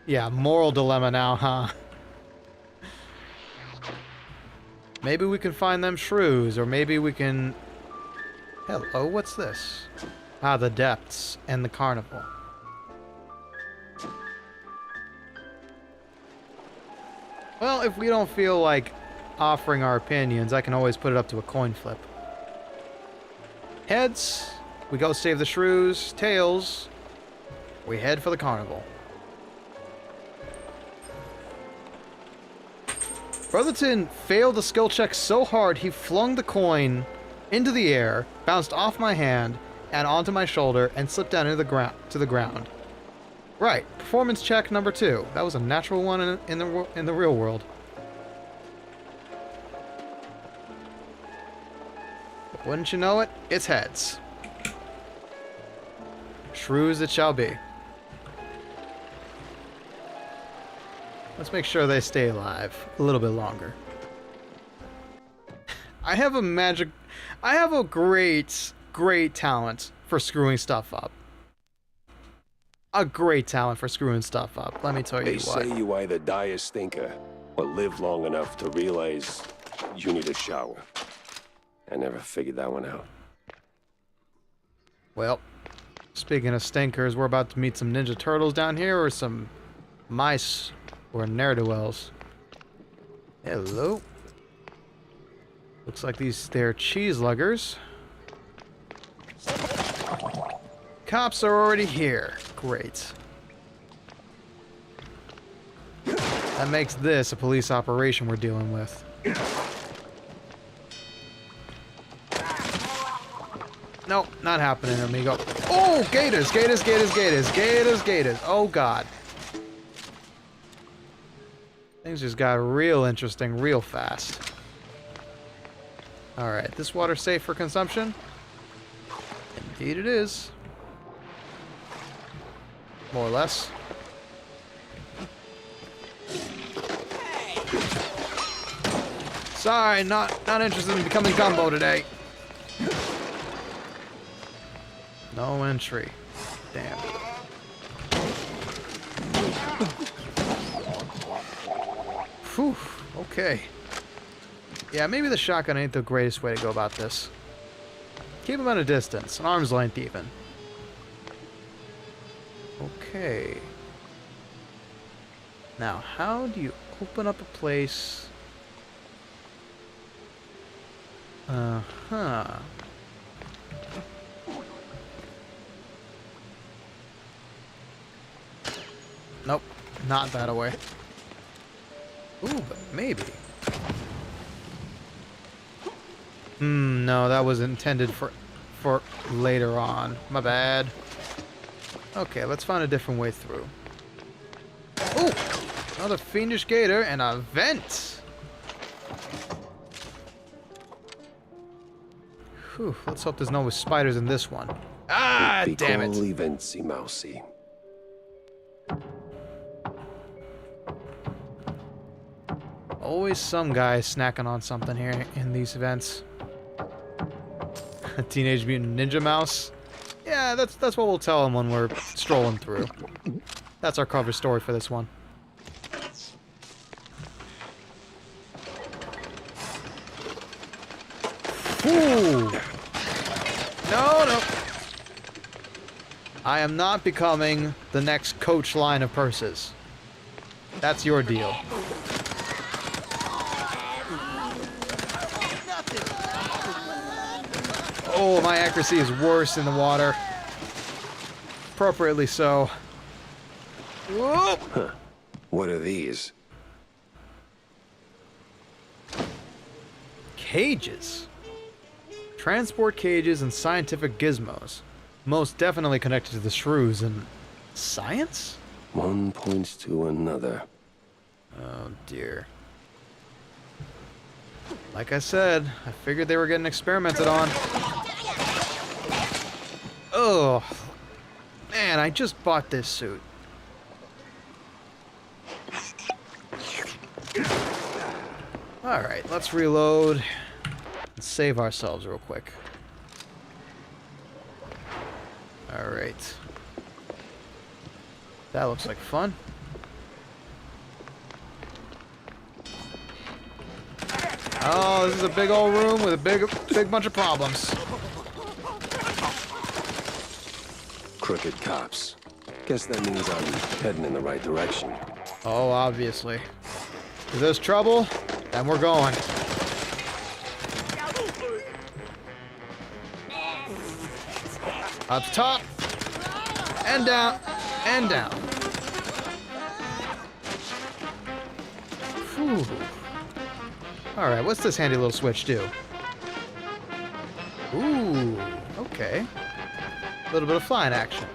Yeah, moral dilemma now, huh? Maybe we can find them shrews, or maybe we can... Hello, what's this? Ah, the depths and the carnival. Well, if we don't feel like offering our opinions, I can always put it up to a coin flip. Heads, we go save the shrews. Tails, we head for the carnival. Brotherton failed the skill check so hard he flung the coin into the air, bounced off my hand and onto my shoulder, and slipped down into the ground. Right, performance check number 2. That was a natural one in the real world. But wouldn't you know it? It's heads. Shrews it shall be. Let's make sure they stay alive a little bit longer. I have a great talent for screwing stuff up. A great talent for screwing stuff up, let me tell you what. They say you either die a stinker or live long enough to realize you need a shower. I never figured that one out. Well, speaking of stinkers, we're about to meet some Ninja Turtles down here, or some mice, or ne'er-do-wells. Hello. Looks like they're cheese luggers. Cops are already here. Great. That makes this a police operation we're dealing with. Nope, not happening, amigo. Oh, gators, gators, gators, gators, gators, gators. Oh, God. Things just got real interesting real fast. Alright, this water safe for consumption? Indeed it is. More or less. Sorry, not interested in becoming Gumbo today. No entry. Damn. Whew, okay. Yeah, maybe the shotgun ain't the greatest way to go about this. Keep him at a distance, an arm's length even. Okay. Now, how do you open up a place? Uh-huh. Nope, not that way. Ooh, but maybe. No, that was intended for later on. My bad. Okay, let's find a different way through. Ooh! Another fiendish gator and a vent! Whew, let's hope there's no spiders in this one. Ah, damn it! Vency mousy. Always some guy snacking on something here in these events. A Teenage Mutant Ninja Mouse. Yeah, that's what we'll tell him when we're strolling through. That's our cover story for this one. Ooh. No. I am not becoming the next Coach line of purses. That's your deal. Oh, my accuracy is worse in the water. appropriately so. Whoop! Huh. What are these? Cages. Transport cages and scientific gizmos. Most definitely connected to the shrews and science? One points to another. Oh dear. Like I said, I figured they were getting experimented on. Oh, man, I just bought this suit. Alright, let's reload and save ourselves real quick. Alright. That looks like fun. Oh, this is a big old room with a big bunch of problems. Crooked cops. Guess that means I'm heading in the right direction. Oh, obviously. If there's trouble, then we're going. Up top, and down, and down. Whew. Alright, what's this handy little switch do? Ooh, okay. A little bit of flying action.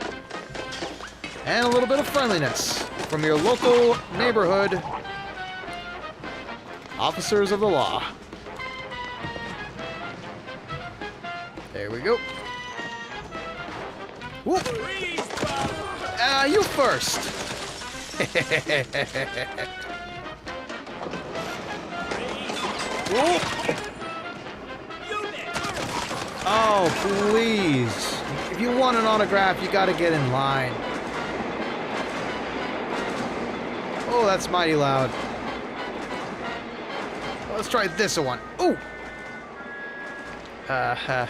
And a little bit of friendliness from your local neighborhood officers of the law. There we go. Whoop! You first! Whoop! Oh, please. If you want an autograph, you gotta get in line. Oh, that's mighty loud. Let's try this one. Ooh! That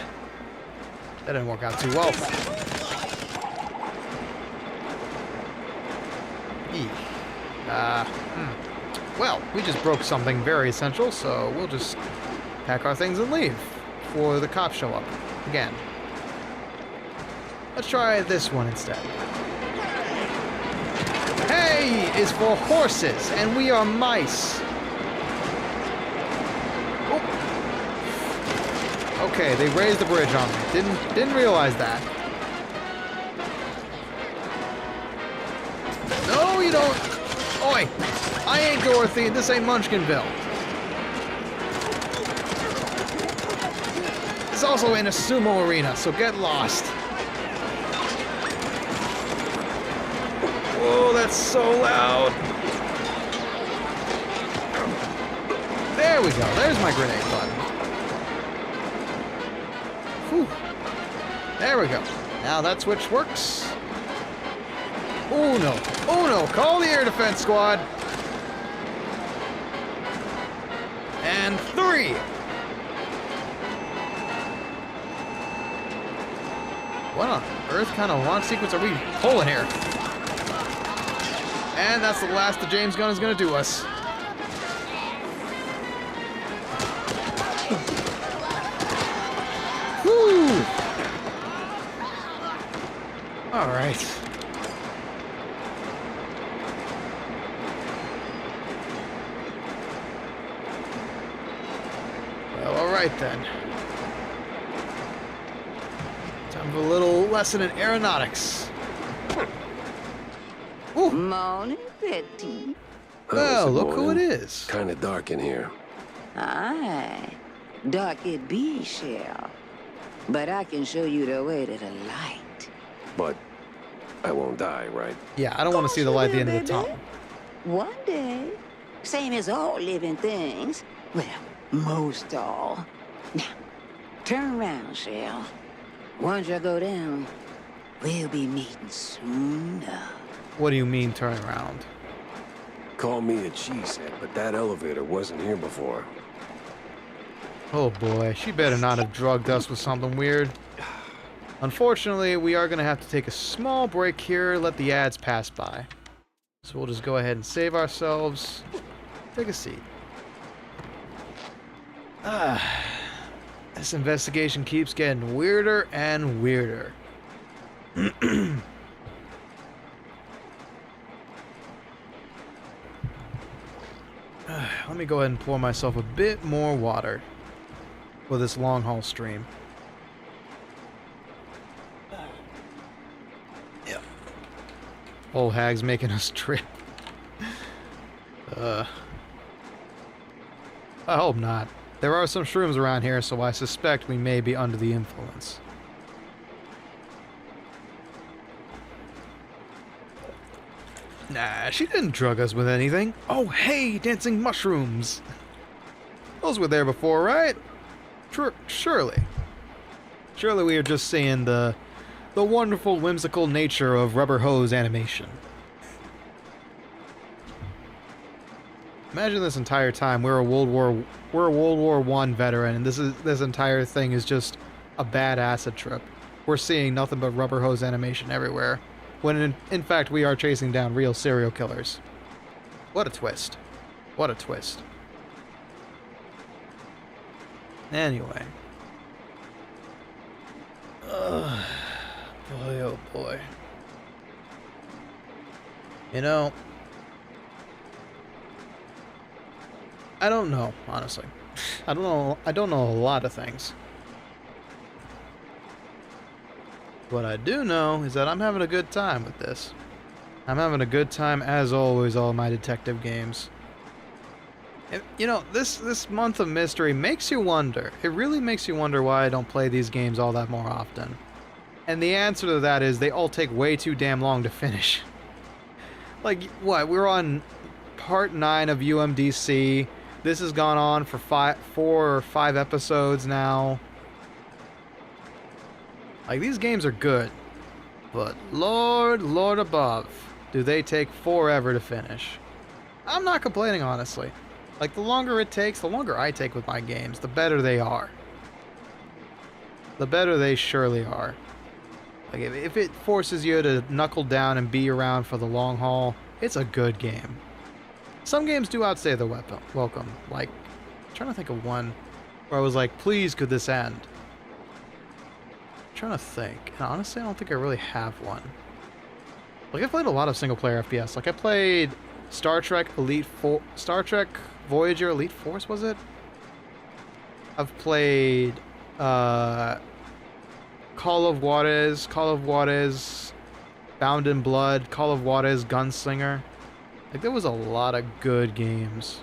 didn't work out too well. Well, we just broke something very essential, so we'll just pack our things and leave before the cops show up again. Let's try this one instead. Hey is for horses, and we are mice. Oh. Okay, they raised the bridge on me. Didn't realize that. No, you don't. Oi! I ain't Dorothy, this ain't Munchkinville. It's also in a sumo arena, so get lost. Whoa, that's so loud. There we go, there's my grenade button. Whew. There we go. Now that switch works. Oh no, call the air defense squad. And 3. What on earth kind of launch sequence are we pulling here? And that's the last the James gun is going to do us. Woo! All right. Alright then. Time for a little lesson in aeronautics. Ooh. Morning, Betty. Well, look who it is. Kinda dark in here. Aye. Dark it be, Shell. But I can show you the way to the light. But I won't die, right? Yeah, I don't want to see the light at the end of the tunnel. One day. Same as all living things. Well, most all. Now, turn around, Shell. Once you go down, we'll be meeting soon enough. What do you mean, turn around? Call me a cheesehead, but that elevator wasn't here before. Oh boy, she better not have drugged us with something weird. Unfortunately, we are going to have to take a small break here, let the ads pass by. So we'll just go ahead and save ourselves. Take a seat. This investigation keeps getting weirder and weirder. let me go ahead and pour myself a bit more water for this long haul stream. Yeah. Old hag's making us trip. I hope not. There are some shrooms around here, so I suspect we may be under the influence. Nah, she didn't drug us with anything. Oh, hey, dancing mushrooms. Those were there before, right? Surely. Surely we are just seeing the wonderful, whimsical nature of rubber hose animation. Imagine this entire time we're a World War I veteran, and this entire thing is just a bad acid trip. We're seeing nothing but rubber hose animation everywhere, when in fact we are chasing down real serial killers. What a twist. What a twist. Anyway. Boy, oh boy. You know, I don't know, honestly. I don't know a lot of things. What I do know is that I'm having a good time with this. I'm having a good time, as always, all my detective games. And, you know, this month of mystery makes you wonder. It really makes you wonder why I don't play these games all that more often. And the answer to that is they all take way too damn long to finish. Like, what? We're on part 9 of UMDC. This has gone on for 4 or 5 episodes now. Like, these games are good, but Lord above, do they take forever to finish. I'm not complaining, honestly. Like, the longer it takes, the longer I take with my games, the better they are. The better they surely are. Like, if it forces you to knuckle down and be around for the long haul, it's a good game. Some games do outstay their welcome. Like, I'm trying to think of one where I was like, please, could this end? I'm trying to think. And honestly, I don't think I really have one. Like, I played a lot of single-player FPS. Like, I played Star Trek Voyager Elite Force, was it? I've played Call of Juarez, Bound in Blood, Call of Juarez Gunslinger. Like, there was a lot of good games.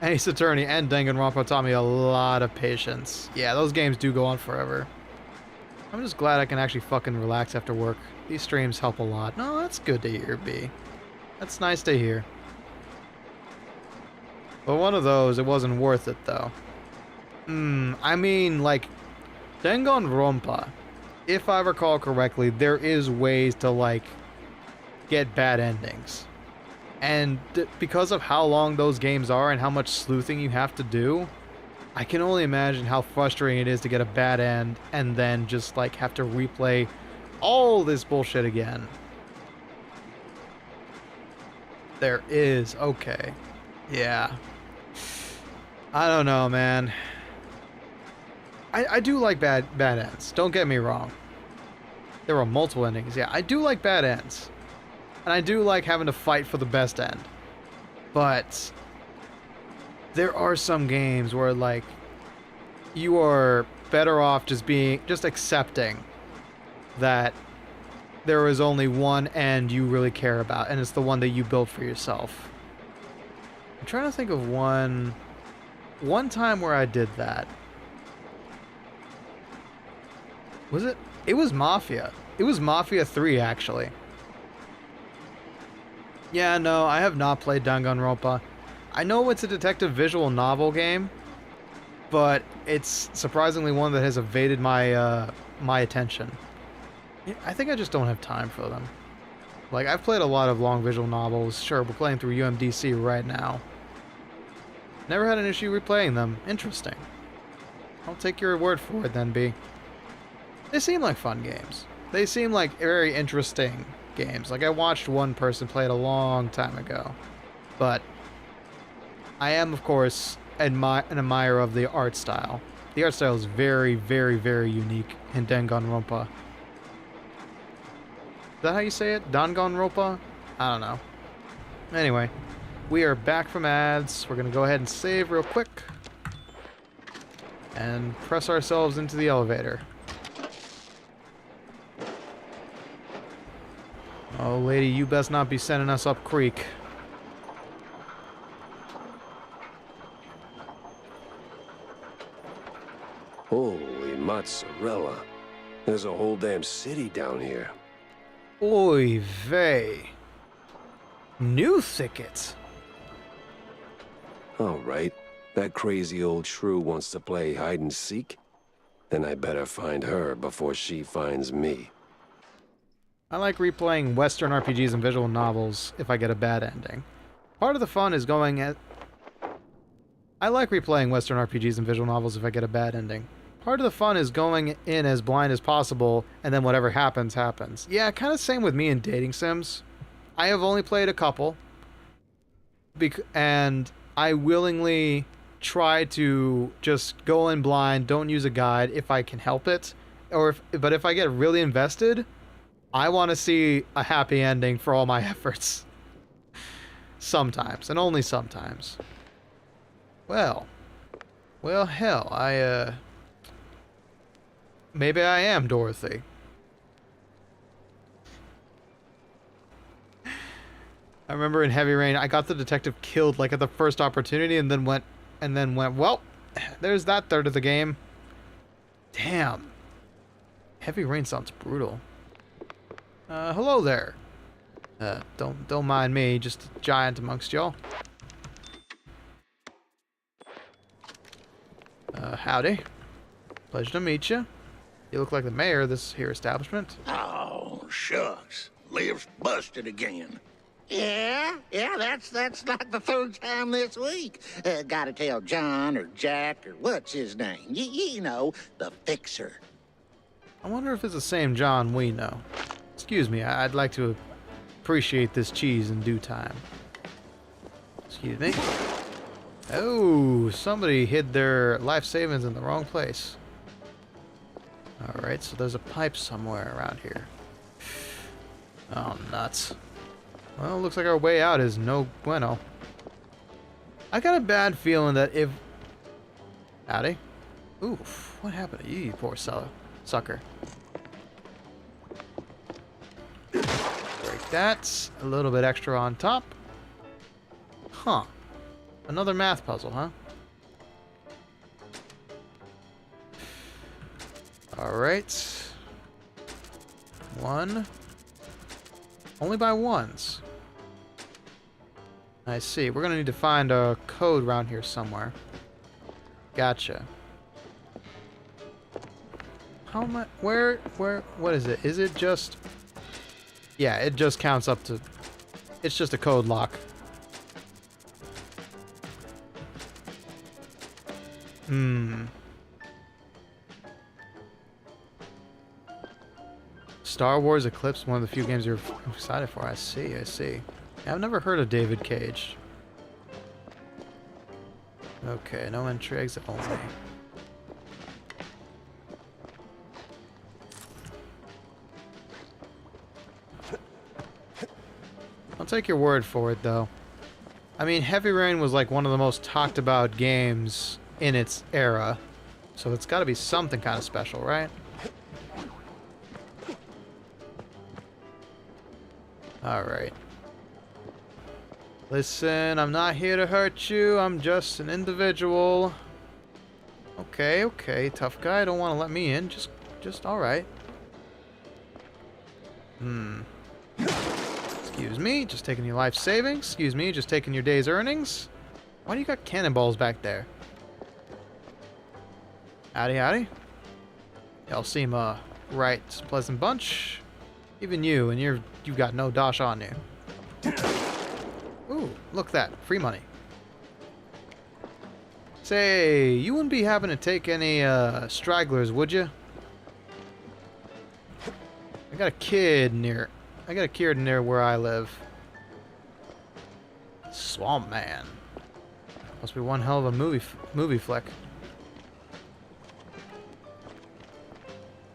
Ace Attorney and Danganronpa taught me a lot of patience. Yeah, those games do go on forever. I'm just glad I can actually fucking relax after work. These streams help a lot. No, that's good to hear, B. That's nice to hear. But one of those, it wasn't worth it, though. I mean, like, Danganronpa, if I recall correctly, there is ways to, like, get bad endings. And because of how long those games are and how much sleuthing you have to do, I can only imagine how frustrating it is to get a bad end and then just, like, have to replay all this bullshit again. There is. Okay. Yeah. I don't know, man. I do like bad ends. Don't get me wrong. There are multiple endings. Yeah, I do like bad ends. And I do like having to fight for the best end. But there are some games where, like, you are better off just accepting that there is only one end you really care about, and it's the one that you built for yourself. I'm trying to think of one time where I did that. Was it? It was Mafia. It was Mafia 3, actually. Yeah, no, I have not played Danganronpa. I know it's a detective visual novel game, but it's surprisingly one that has evaded my my attention. I think I just don't have time for them. Like, I've played a lot of long visual novels. Sure, we're playing through UMDC right now. Never had an issue replaying them. Interesting. I'll take your word for it then, B. They seem like fun games. They seem like very interesting games. Like, I watched one person play it a long time ago. But I am, of course, an admirer of the art style. The art style is very, very, very unique in Danganronpa. Is that how you say it? Danganronpa? I don't know. Anyway, we are back from ads. We're gonna go ahead and save real quick. And press ourselves into the elevator. Oh, lady, you best not be sending us up creek. Holy mozzarella. There's a whole damn city down here. Oy vey. New thicket. All right. That crazy old shrew wants to play hide and seek? Then I better find her before she finds me. I like replaying Western RPGs and visual novels if I get a bad ending. Part of the fun is going at... I like replaying Western RPGs and visual novels if I get a bad ending. Part of the fun is going in as blind as possible, and then whatever happens, happens. Yeah, kind of same with me in dating sims. I have only played a couple, and I willingly try to just go in blind, don't use a guide if I can help it. But if I get really invested, I want to see a happy ending for all my efforts. Sometimes, and only sometimes. Well, hell, maybe I am Dorothy. I remember in Heavy Rain, I got the detective killed like at the first opportunity, and then went, well, there's that third of the game. Damn. Heavy Rain sounds brutal. Hello there. Don't mind me, just a giant amongst y'all. Howdy. Pleasure to meet you. You look like the mayor of this here establishment. Oh, shucks. Lift's busted again. Yeah, that's like the third time this week. Gotta tell John or Jack or what's his name. You know, the fixer. I wonder if it's the same John we know. Excuse me, I'd like to appreciate this cheese in due time. Excuse me. Oh, somebody hid their life savings in the wrong place. Alright, so there's a pipe somewhere around here. Oh, nuts. Well, looks like our way out is no bueno. I got a bad feeling that if... Howdy. Oof, what happened to you, you poor sucker? Break that. A little bit extra on top. Huh. Another math puzzle, huh? Alright. One. Only by ones. I see. We're gonna need to find a code around here somewhere. Gotcha. How am I... Where... What is it? Is it just... Yeah, it just counts up to... It's just a code lock. Star Wars Eclipse, one of the few games you're excited for. I see. Yeah, I've never heard of David Cage. Okay, no entry, exit only. I'll take your word for it, though. I mean, Heavy Rain was like one of the most talked about games in its era, so it's got to be something kind of special, right? Alright. Listen, I'm not here to hurt you. I'm just an individual. Okay. Tough guy. Don't want to let me in. Just alright. Excuse me. Just taking your life savings. Excuse me. Just taking your day's earnings. Why do you got cannonballs back there? Howdy. Y'all seem right pleasant bunch. Even you, and you've got no dosh on you. Ooh, look that. Free money. Say, you wouldn't be having to take any stragglers, would you? I got a kid near where I live. Swamp Man. Must be one hell of a movie flick.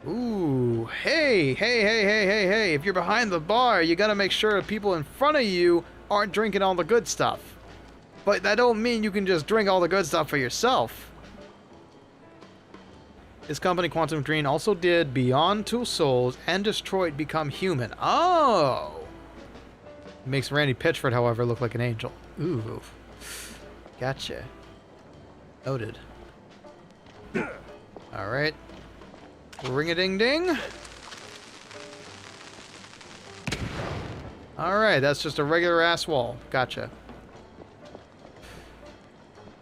Ooh, hey, if you're behind the bar, you gotta make sure people in front of you aren't drinking all the good stuff. But that don't mean you can just drink all the good stuff for yourself. His company, Quantum Dream, also did Beyond Two Souls and Destroyed Become Human. Oh! It makes Randy Pitchford, however, look like an angel. Ooh. Gotcha. Noted. Alright. Ring-a-ding-ding. Alright, that's just a regular ass wall. Gotcha.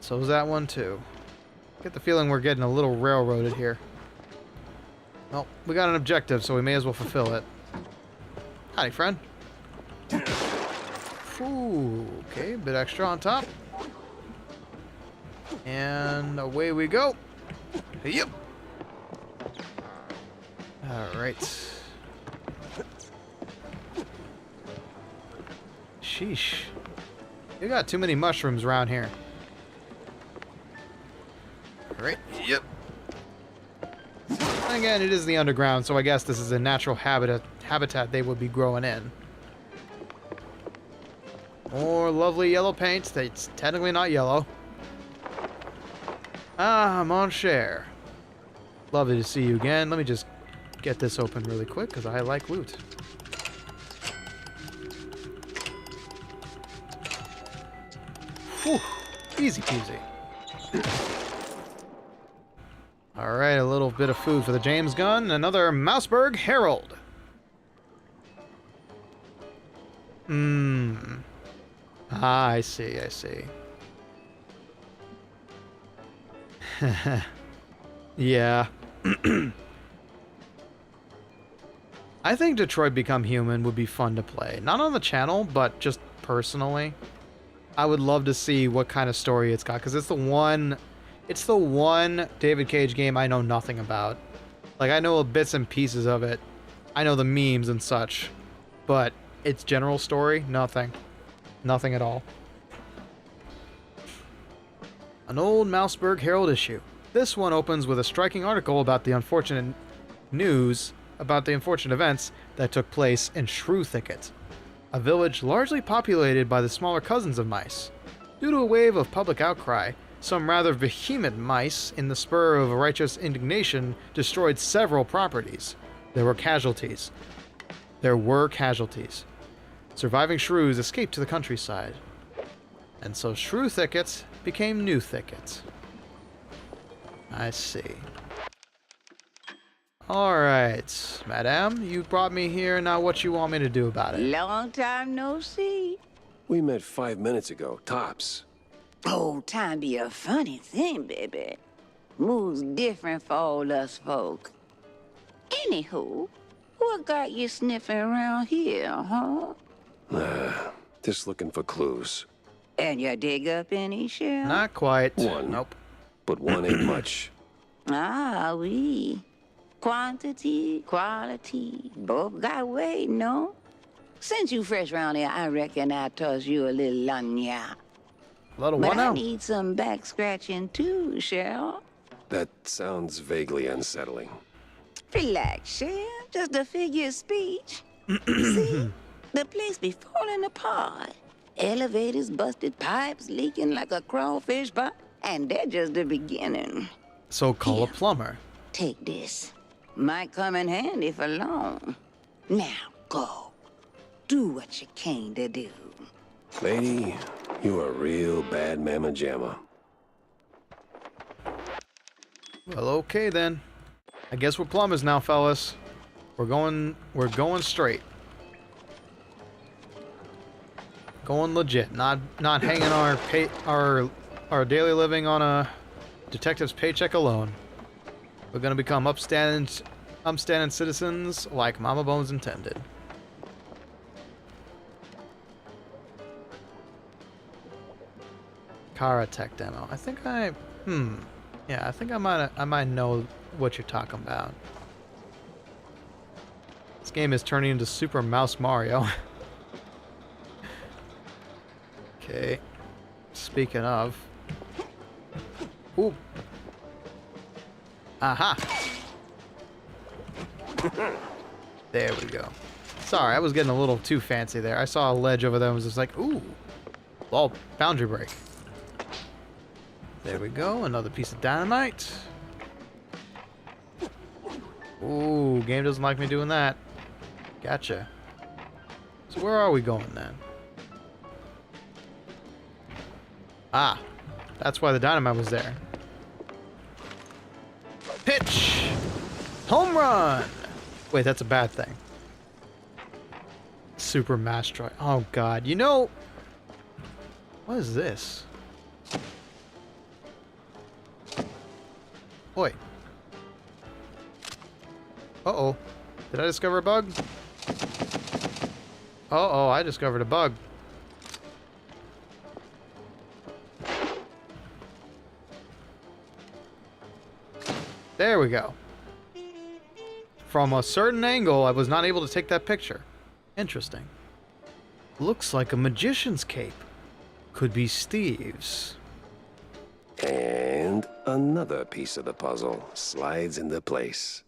So is that one too. Get the feeling we're getting a little railroaded here. Well, we got an objective, so we may as well fulfill it. Howdy, friend. Ooh, okay, a bit extra on top. And away we go. Yep. Alright. Sheesh. You got too many mushrooms around here. Alright, yep. And again, it is the underground, so I guess this is a natural habitat they would be growing in. More lovely yellow paint that's technically not yellow. Ah, mon cher. Lovely to see you again. Let me just get this open really quick, because I like loot. Whew. Easy peasy. Alright, a little bit of food for the James gun. Another Mouseburg Herald. Ah, I see, I see. Yeah. I think Detroit Become Human would be fun to play. Not on the channel, but just personally. I would love to see what kind of story it's got, because it's the one David Cage game I know nothing about. Like, I know bits and pieces of it. I know the memes and such. But its general story, nothing. Nothing at all. An old Mouseburg Herald issue. This one opens with a striking article about the unfortunate events that took place in Shrew Thicket, a village largely populated by the smaller cousins of mice. Due to a wave of public outcry, some rather vehement mice, in the spur of righteous indignation, destroyed several properties. There were casualties. Surviving shrews escaped to the countryside. And so Shrew Thicket became New Thicket. I see. Alright, madame, you brought me here, now what you want me to do about it? Long time no see. We met 5 minutes ago, tops. Oh, time be a funny thing, baby. Moves different for all us folk. Anywho, what got you sniffing around here, huh? Just looking for clues. And you dig up any, Shell? Not quite. One. Nope. But one ain't much. Ah, oui. Quantity, quality, both got weight, no? Since you fresh round here, I reckon I toss you a little lanya. Little but one I out. need some back scratching too, Shell. That sounds vaguely unsettling. Relax, Shell. Just a figure of speech. See? The place be falling apart. Elevators busted, pipes leaking like a crawfish pot. And they're just the beginning. So call a plumber. Take this. Might come in handy for long. Now, go. Do what you came to do. Lady, you a real bad mamma jamma. Well, okay then. I guess we're plumbers now, fellas. We're going straight. Going legit. Not hanging our daily living on a detective's paycheck alone. We're gonna become upstanding citizens like Mama Bones intended. Kara Tech demo. I think I might know what you're talking about. This game is turning into Super Mouse Mario. Okay. Speaking of. Ooh. Aha. There we go. Sorry, I was getting a little too fancy there. I saw a ledge over there and was just like, ooh. Well, boundary break. There we go, another piece of dynamite. Ooh, game doesn't like me doing that. Gotcha. So where are we going then? Ah, that's why the dynamite was there. Pitch! Home run! Wait, that's a bad thing. Super Mastroid. Oh god, you know... What is this? Oi. Uh-oh. Did I discover a bug? Uh-oh, I discovered a bug. There we go. From a certain angle, I was not able to take that picture. Interesting. Looks like a magician's cape. Could be Steve's. And another piece of the puzzle slides into place.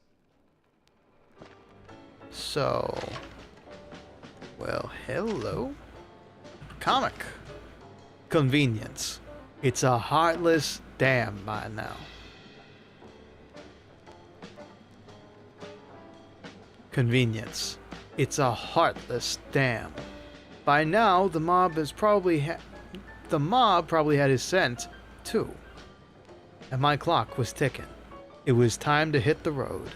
So... Well, hello? Comic. Convenience. It's a heartless dam by now. Convenience. It's a heartless dam. By now, the mob probably had his scent too. And my clock was ticking. It was time to hit the road.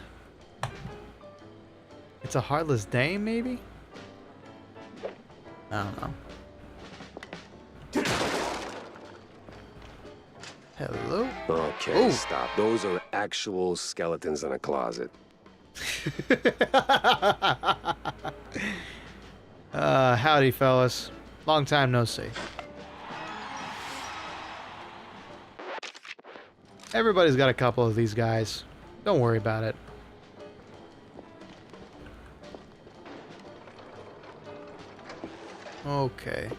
It's a heartless dame, maybe? I don't know. Hello? Okay, stop. Those are actual skeletons in a closet. Howdy, fellas. Long time no see. Everybody's got a couple of these guys. Don't worry about it. Okay.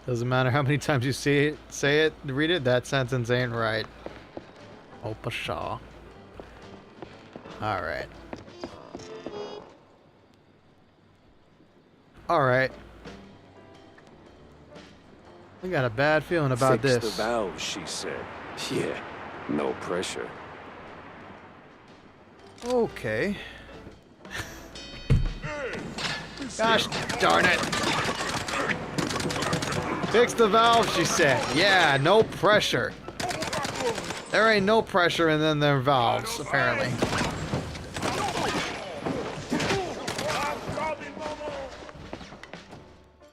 Doesn't matter how many times you see it, say it, read it, that sentence ain't right. Oh, pshaw. Alright. Alright. I got a bad feeling about Fix this. the valve, she said. Yeah, no pressure. Okay. Gosh darn it. Fix the valve, she said. Yeah, no pressure. There ain't no pressure and then there are valves, apparently.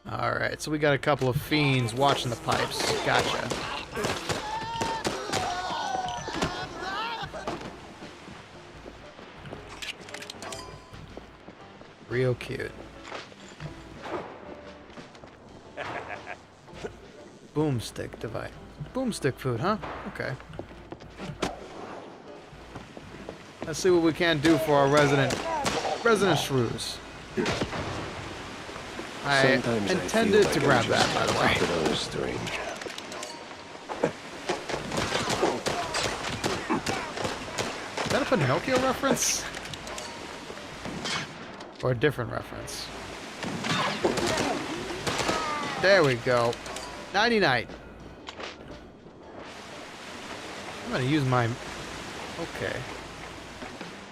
Alright, so we got a couple of fiends watching the pipes. Gotcha. Real cute. Boomstick device. Boomstick food, huh? Okay. Let's see what we can do for our resident shrews. I intended to grab that, by the way. Is that a Pinocchio reference? Or a different reference? There we go. Nighty-night. I'm gonna use my... Okay.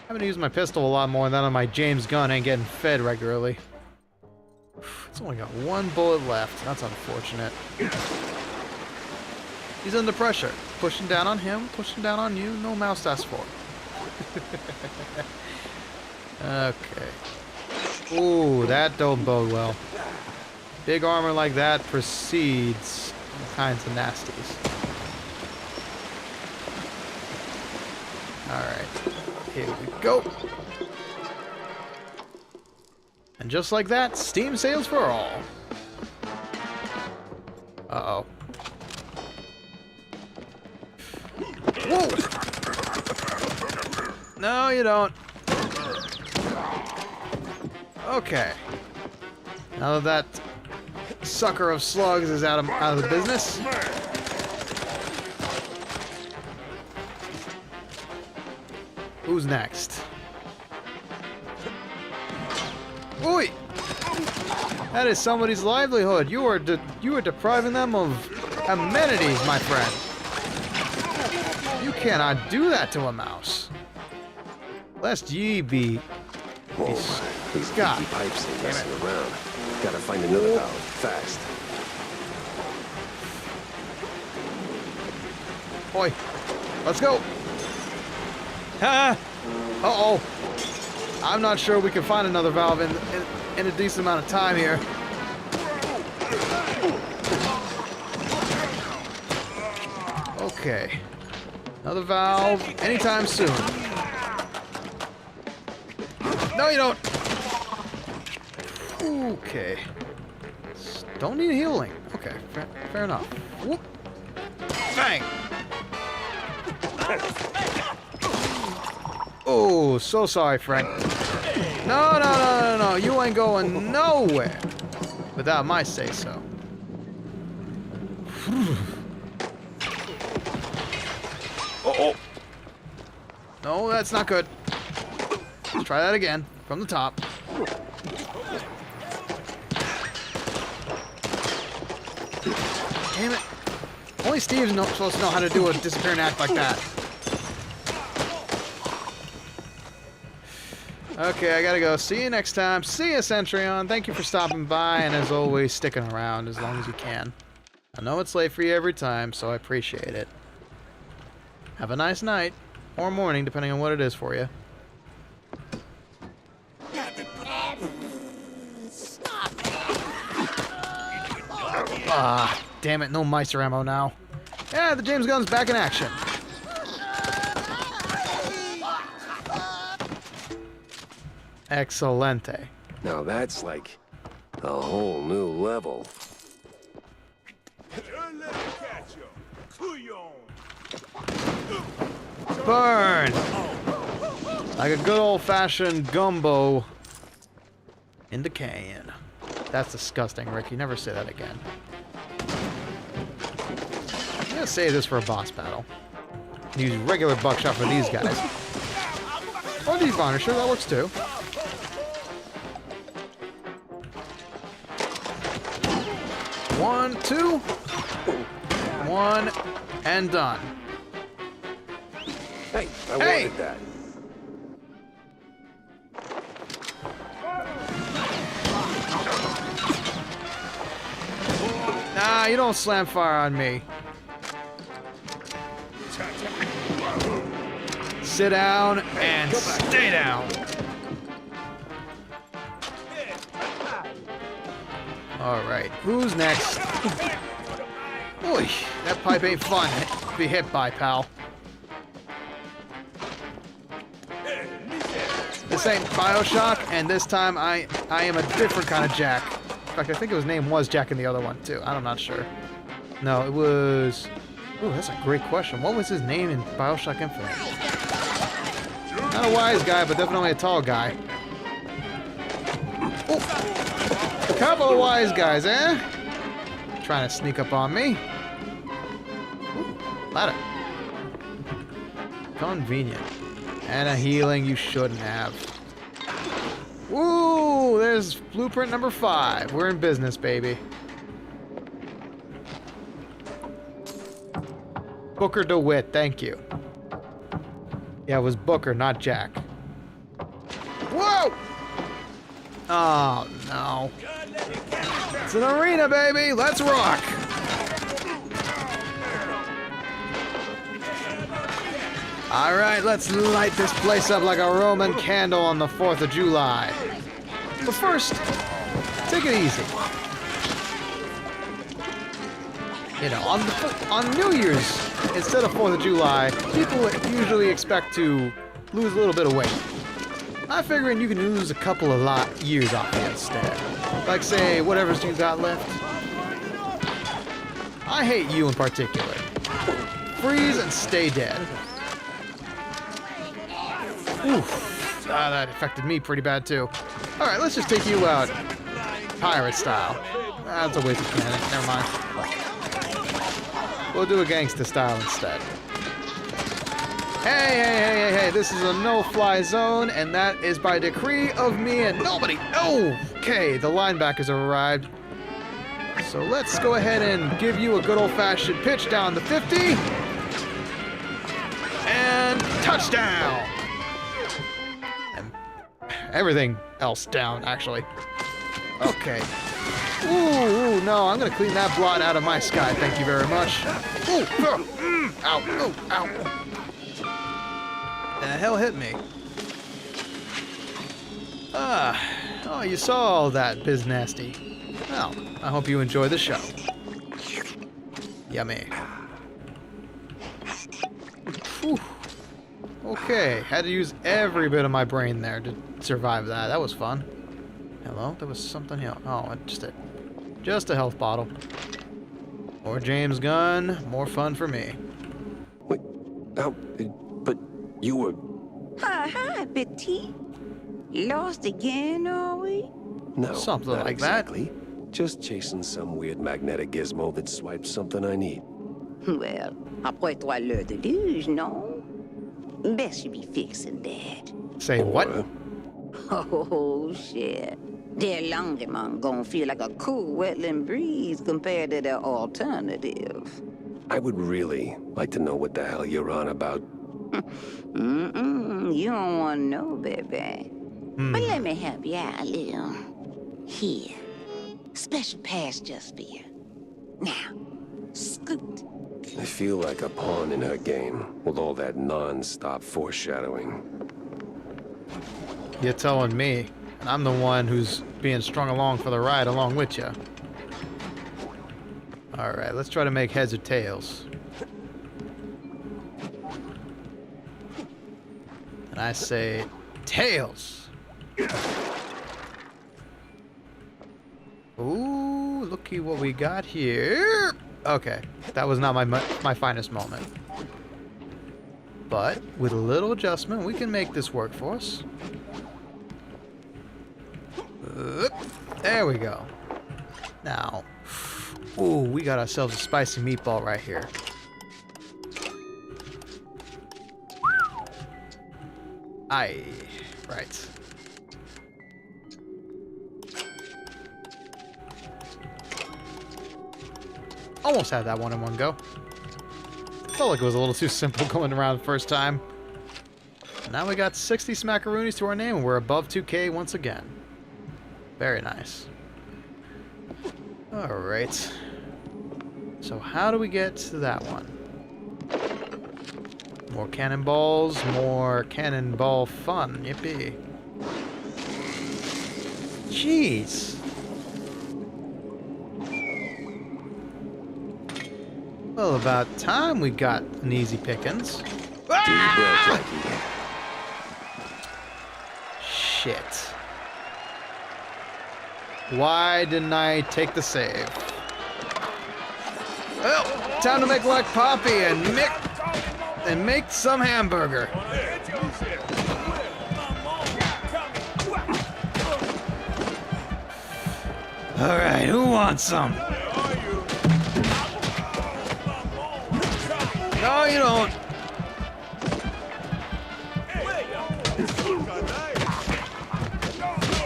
I'm gonna use my pistol a lot more than on my James gun ain't getting fed regularly. It's only got one bullet left. That's unfortunate. He's under pressure. Pushing down on him, pushing down on you. No mouse S4. Okay. Ooh, that don't bode well. Big armor like that precedes all kinds of nasties. Alright, here we go. And just like that, Steam sales for all. Uh-oh. Whoa! No, you don't. Okay. Now that sucker of slugs is out of the business. Who's next? Oi! That is somebody's livelihood. You are depriving them of amenities, my friend. You cannot do that to a mouse. Lest ye be... Whoa, these Scott. leaky pipes ain't messing around. Gotta find another valve, fast. Oi, let's go. Ah! Uh-oh. I'm not sure we can find another valve in a decent amount of time here. Okay. Another valve anytime soon. No, you don't. Okay. Don't need healing. Okay, fair enough. Whoop. Bang. Oh, so sorry, Frank. No. You ain't going nowhere without my say-so. Oh. No, that's not good. Let's try that again from the top. Damn it. Only Steve's supposed to know how to do a disappearing act like that. Okay, I gotta go. See you next time. See you, Centurion. Thank you for stopping by, and as always, sticking around as long as you can. I know it's late for you every time, so I appreciate it. Have a nice night, or morning, depending on what it is for you. Ah, damn it, no Meister ammo now. Yeah, the James gun's back in action. Excelente. Now that's like a whole new level. Burn! Like a good old-fashioned gumbo in the can. That's disgusting, Rick. You never say that again. I'm gonna save this for a boss battle. Use regular buckshot for these guys. Or these Varnisher, that works too. One, two. One, and done. Hey, I wanted that. Nah, you don't slam fire on me. Sit down and stay down. Alright, who's next? Oy, that pipe ain't fun to be hit by, pal. This ain't Bioshock, and this time I am a different kind of Jack. In fact, I think his name was Jack in the other one, too. I'm not sure. No, it was... Ooh, that's a great question. What was his name in Bioshock Infinite? Not a wise guy, but definitely a tall guy. Oh, a couple of wise guys, eh? Trying to sneak up on me. Ooh, ladder. Convenient. And a healing you shouldn't have. Woo! There's blueprint number 5. We're in business, baby. Booker DeWitt, thank you. Yeah, it was Booker, not Jack. Whoa! Oh, no. It's an arena, baby! Let's rock! Alright, let's light this place up like a Roman candle on the 4th of July. But first, take it easy. You know, on New Year's, instead of 4th of July, people usually expect to lose a little bit of weight. I'm figuring you can lose a couple of years off it instead. Like, say, whatever's you got left. I hate you in particular. Freeze and stay dead. Oof. That affected me pretty bad, too. Alright, let's just take you out. Pirate style. That's a waste of cannon. Never mind. We'll do a gangsta style instead. Hey, this is a no-fly zone, and that is by decree of me and nobody. Oh! Okay, the linebackers have arrived. So let's go ahead and give you a good old-fashioned pitch down the 50. And touchdown! And everything else down, actually. Okay. Ooh, no, I'm gonna clean that blot out of my sky, thank you very much. Ooh, ow, ooh, ow. The hell hit me? Oh, you saw all that, Biz Nasty. Well, I hope you enjoy the show. Yummy. Whew. Okay, had to use every bit of my brain there to survive that. That was fun. Hello? There was something here. Oh, just a health bottle. More James gun, more fun for me. Wait, how? But you were... Hi, Betty. Lost again, are we? No, something not like exactly. that. Just chasing some weird magnetic gizmo that swipes something I need. Well, après 3 l'heure de luge, non? Best you be fixing that. Say what? Oh, shit. Their laundryman gonna feel like a cool wetland breeze compared to their alternative. I would really like to know what the hell you're on about. You don't want to know, baby. But let me help you out a little. Here. Special pass just for you. Now, scoot. I feel like a pawn in her game, with all that non-stop foreshadowing. You're telling me, and I'm the one who's being strung along for the ride along with you. Alright, let's try to make heads or tails. And I say, tails! Ooh, looky what we got here. Okay, that was not my finest moment. But with a little adjustment, we can make this work for us. There we go. Now, ooh, we got ourselves a spicy meatball right here. Aye, right. Almost had that one in one go. Felt like it was a little too simple going around the first time. Now we got 60 smackaroonies to our name and we're above 2K once again. Very nice. Alright. So how do we get to that one? More cannonballs, more cannonball fun. Yippee. Jeez. Well, about time we got an easy pickings. Ah! Shit. Why didn't I take the save? Well, time to make like Poppy and make some hamburger. All right, who wants some? No, you don't.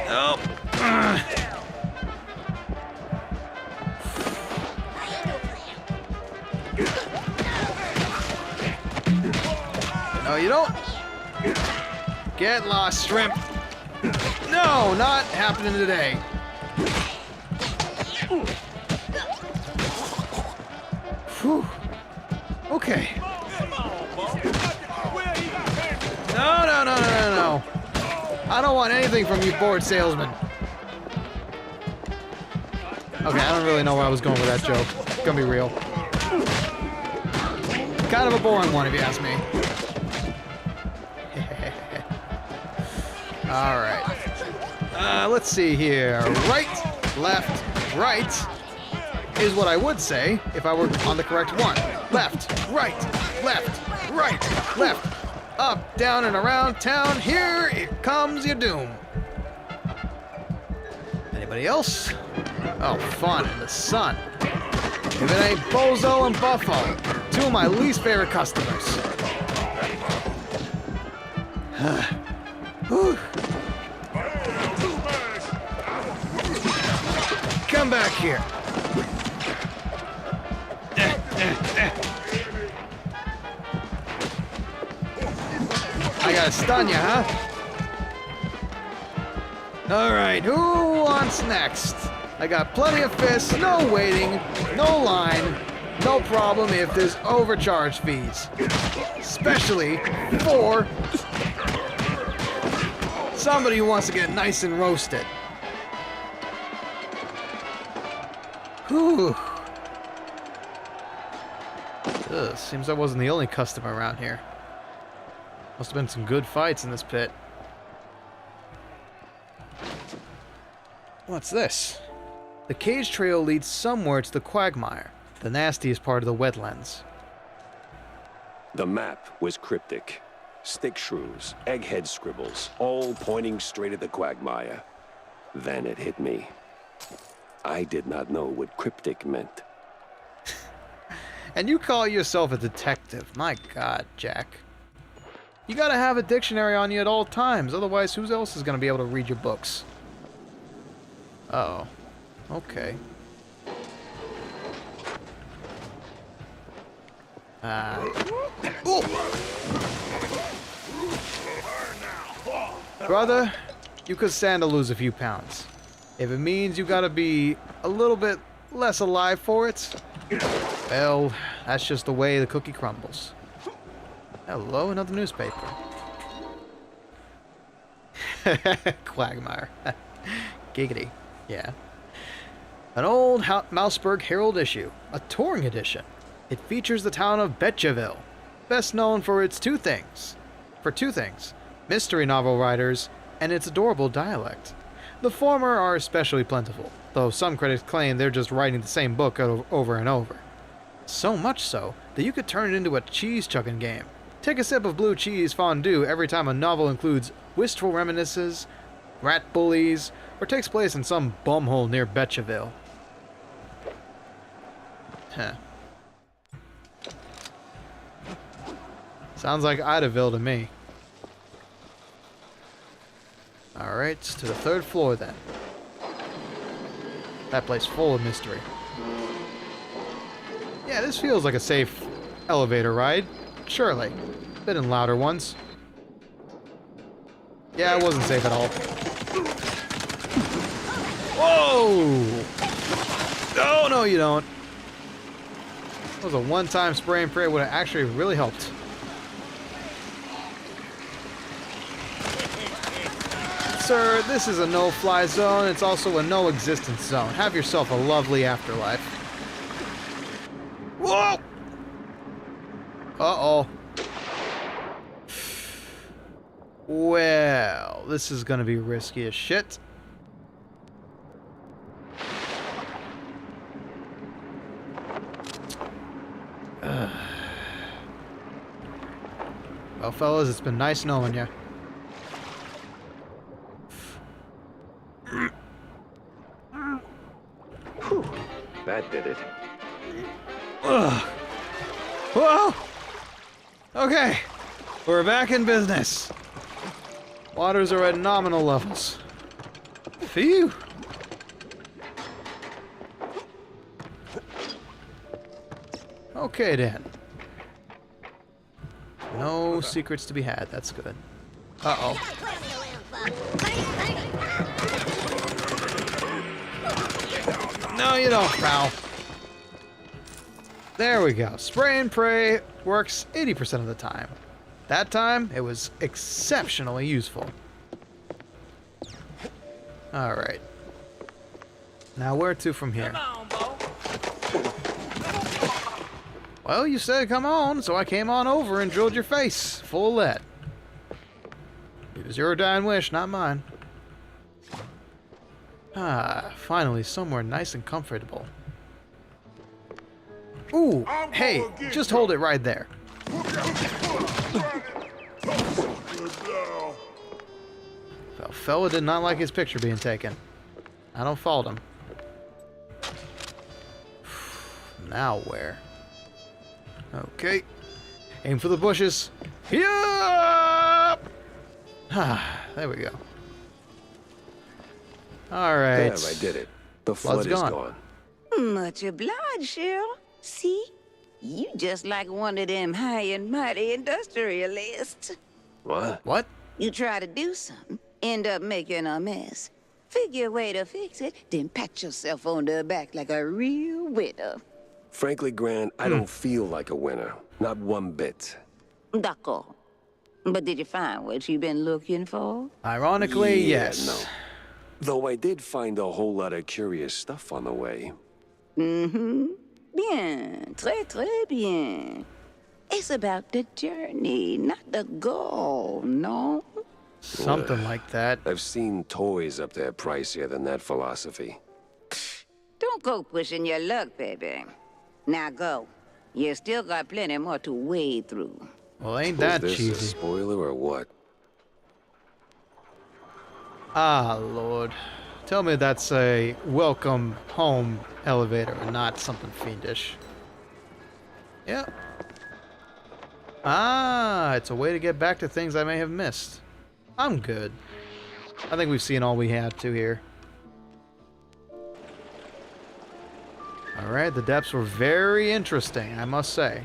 Nope. No, you don't. Get lost, shrimp. No, not happening today. Whew. Okay. No. I don't want anything from you bored salesman. Okay, I don't really know where I was going with that joke. It's gonna be real. Kind of a boring one if you ask me. Alright. Let's see here. Right, left, right is what I would say if I were on the correct one. Left, right, left, right, left. Up, down, and around town. Here it comes your doom. Anybody else? Oh, fun in the sun. If it ain't Bozo and Buffo, two of my least favorite customers. him back here. I gotta stun you, huh? Alright, who wants next? I got plenty of fists, no waiting, no line, no problem if there's overcharge fees. Especially for somebody who wants to get nice and roasted. Whew. Ugh, seems I wasn't the only customer around here. Must have been some good fights in this pit. What's this? The cage trail leads somewhere to the quagmire, the nastiest part of the wetlands. The map was cryptic. Stick shrews, egghead scribbles, all pointing straight at the quagmire. Then it hit me. I did not know what cryptic meant. And you call yourself a detective. My God, Jack. You gotta have a dictionary on you at all times, otherwise who else is gonna be able to read your books? Uh-oh. Okay. Brother, you could stand to lose a few pounds. If it means you gotta be a little bit less alive for it, well, that's just the way the cookie crumbles. Hello, another newspaper. Quagmire. Giggity. Yeah. An old Mouseburg Herald issue, a touring edition. It features the town of Betcheville, best known for two things. Mystery novel writers and its adorable dialect. The former are especially plentiful, though some critics claim they're just writing the same book over and over. So much so that you could turn it into a cheese-chucking game. Take a sip of blue cheese fondue every time a novel includes wistful reminiscences, rat bullies, or takes place in some bumhole near Betcheville. Huh. Sounds like Idaville to me. Alright, to the 3rd floor then. That place full of mystery. Yeah, this feels like a safe elevator ride. Surely. Been in louder ones. Yeah, it wasn't safe at all. Whoa! Oh, no, you don't. That was a one-time spray and pray would have actually really helped. Sir, this is a no-fly zone. It's also a no-existence zone. Have yourself a lovely afterlife. Whoa! Uh-oh. Well, this is gonna be risky as shit. Well, fellas, it's been nice knowing you. Whew, that did it. Ugh. Whoa! Okay, we're back in business. Waters are at nominal levels. Phew! Okay then. No secrets to be had, that's good. Uh-oh. No, you don't, pal. There we go. Spray and pray works 80% of the time. That time, it was exceptionally useful. Alright. Now where to from here? Well, you said come on, so I came on over and drilled your face full of lead. It was your dying wish, not mine. Ah, finally somewhere nice and comfortable. Ooh, hey, just hold it right there. Well, fella did not like his picture being taken. I don't fault him. Now where? Okay. Aim for the bushes. Yup! Ah, there we go. Alright. There, I did it. The flood is gone. Much obliged, Cheryl. See? You just like one of them high and mighty industrialists. What? What? You try to do something, end up making a mess. Figure a way to fix it, then pat yourself on the back like a real winner. Frankly, Grant, I don't feel like a winner. Not one bit. D'accord. But did you find what you've been looking for? Ironically, yes. No. Though I did find a whole lot of curious stuff on the way. Mm-hmm. Bien. Très bien. It's about the journey, not the goal, no? Something like that. I've seen toys up there pricier than that philosophy. Don't go pushing your luck, baby. Now go. You still got plenty more to wade through. Well, ain't Was that this cheesy? a spoiler or what? Ah, Lord. Tell me that's a welcome home elevator and not something fiendish. Yep. Ah, it's a way to get back to things I may have missed. I'm good. I think we've seen all we had to here. Alright, the depths were very interesting, I must say.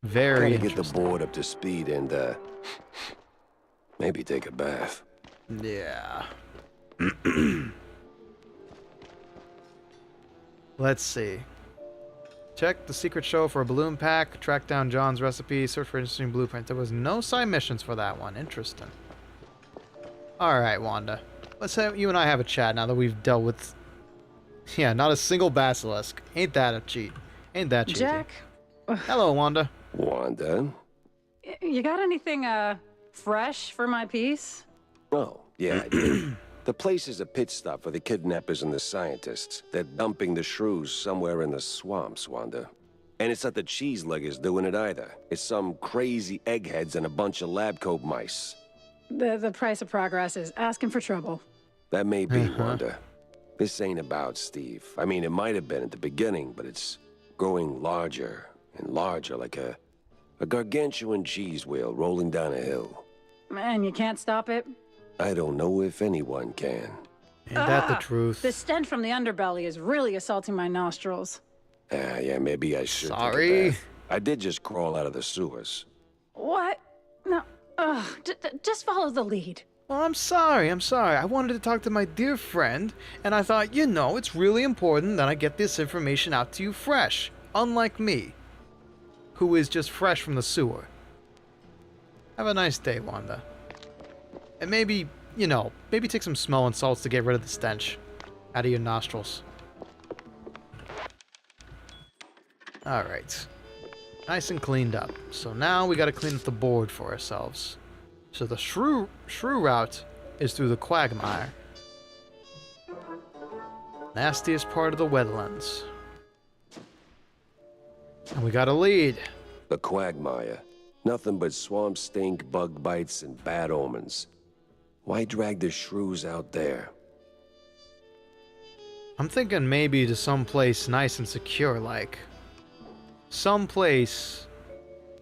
Very Gotta get the interesting. board up to speed and, maybe take a bath. Yeah. Let's see. Check the secret show for a balloon pack, track down John's recipe, search for interesting blueprint. There was no side missions for that one. Interesting. Alright, Wanda. Let's have you and I have a chat now that we've dealt with... Yeah, not a single basilisk. Ain't that a cheat? Ain't that cheating? Jack? Hello, Wanda. Wanda? You got anything, fresh for my piece? Oh, yeah, I did. The place is a pit stop for the kidnappers and the scientists. They're dumping the shrews somewhere in the swamps, Wanda. And it's not the cheese leggers doing it either. It's some crazy eggheads and a bunch of lab coat mice. The price of progress is asking for trouble. That may be, Wanda. This ain't about Steve. I mean, it might have been at the beginning, but it's growing larger and larger, like a gargantuan cheese wheel rolling down a hill. And you can't stop it? I don't know if anyone can. Ain't that the truth? The stench from the underbelly is really assaulting my nostrils. Yeah, maybe I should take a Sorry. bath. I did just crawl out of the sewers. What? No. Just follow the lead. Well, I'm sorry. I wanted to talk to my dear friend, and I thought, you know, it's really important that I get this information out to you fresh, unlike me, who is just fresh from the sewer. Have a nice day, Wanda. And maybe, you know, maybe take some smelling salts to get rid of the stench out of your nostrils. Alright. Nice and cleaned up. So now we gotta clean up the board for ourselves. So the shrew route is through the quagmire. Nastiest part of the wetlands. And we got a lead. The quagmire. Nothing but swamp stink, bug bites, and bad omens. Why drag the shrews out there? I'm thinking maybe to some place nice and secure, like some place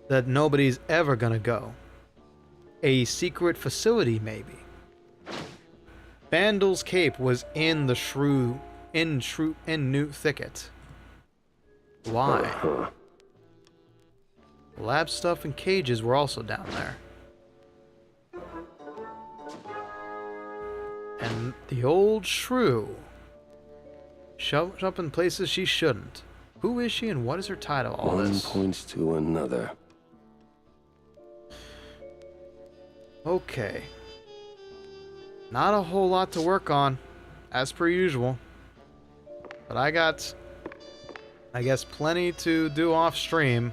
that nobody's ever gonna go. A secret facility, maybe. Bandle's Cape was in the Newt Thicket. Why? Lab stuff and cages were also down there. And the old shrew. Shoved up in places she shouldn't. Who is she and what is her tie to all One this? points to another. Okay. Not a whole lot to work on, as per usual. But I got, I guess, plenty to do off stream.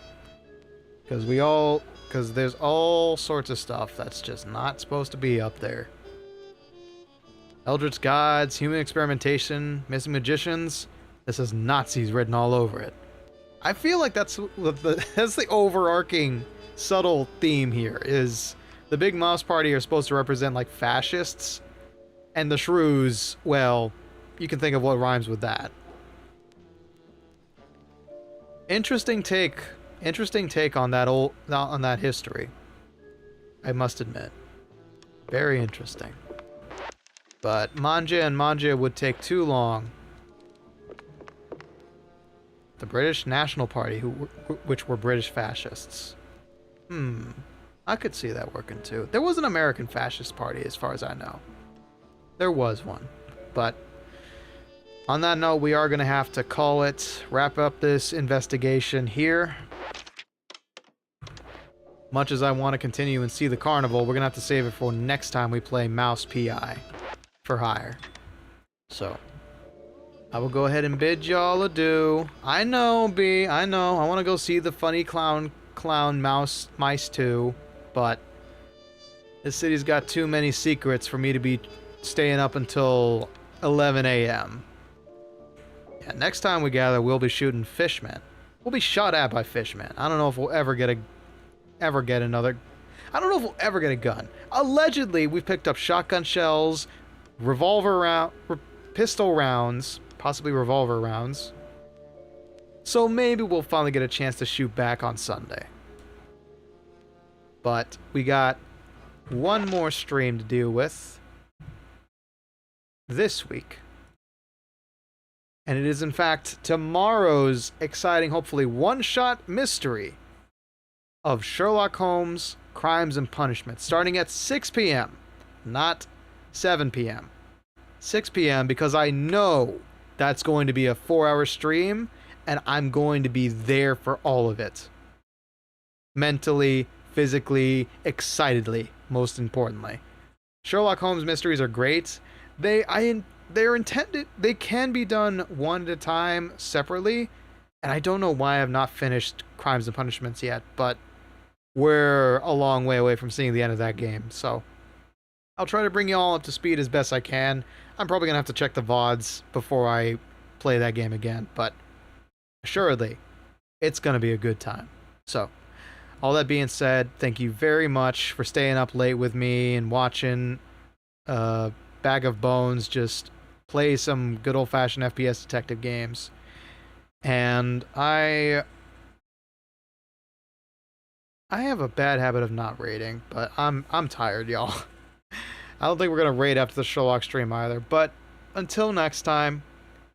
Because there's all sorts of stuff that's just not supposed to be up there. Eldritch gods, human experimentation, missing magicians. This has Nazis written all over it. I feel like that's the overarching subtle theme here is the Big Mouse Party are supposed to represent like fascists, and the shrews, well, you can think of what rhymes with that. Interesting take on that history. I must admit. Very interesting. But Manja and Manja would take too long. The British National Party, which were British fascists. I could see that working too. There was an American Fascist Party, as far as I know. There was one. But on that note, we are going to have to call it, wrap up this investigation here. Much as I want to continue and see the carnival, we're going to have to save it for next time we play Mouse PI for hire. So, I will go ahead and bid y'all adieu. I know, B, I know. I want to go see the funny clown mice too, but this city's got too many secrets for me to be staying up until 11 a.m. Yeah, next time we gather, we'll be shooting fishmen. We'll be shot at by fishmen. I don't know if we'll ever get another. I don't know if we'll ever get a gun. Allegedly, we've picked up shotgun shells, pistol rounds, possibly revolver rounds. So maybe we'll finally get a chance to shoot back on Sunday. But we got one more stream to deal with this week. And it is in fact tomorrow's exciting, hopefully one-shot mystery of Sherlock Holmes Crimes and Punishment, starting at 6 p.m. Not 7 p.m. 6 p.m. because I know that's going to be a 4-hour stream and I'm going to be there for all of it. Mentally, physically, excitedly, most importantly. Sherlock Holmes mysteries are great. They're intended, they can be done one at a time separately, and I don't know why I've not finished Crimes and Punishments yet, but we're a long way away from seeing the end of that game, so I'll try to bring you all up to speed as best I can. I'm probably going to have to check the VODs before I play that game again, but assuredly, it's going to be a good time. So, all that being said, thank you very much for staying up late with me and watching Bag of Bones just play some good old-fashioned FPS detective games. And I have a bad habit of not raiding, but I'm tired, y'all. I don't think we're going to raid after the Sherlock stream either, but until next time,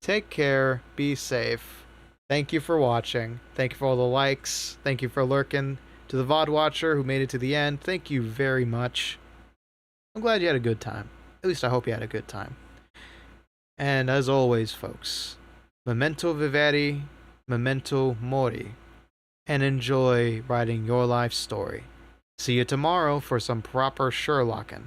take care, be safe. Thank you for watching. Thank you for all the likes. Thank you for lurking. To the VOD watcher who made it to the end, thank you very much. I'm glad you had a good time. At least I hope you had a good time. And as always, folks, memento vivere, memento mori, and enjoy writing your life story. See you tomorrow for some proper Sherlocking.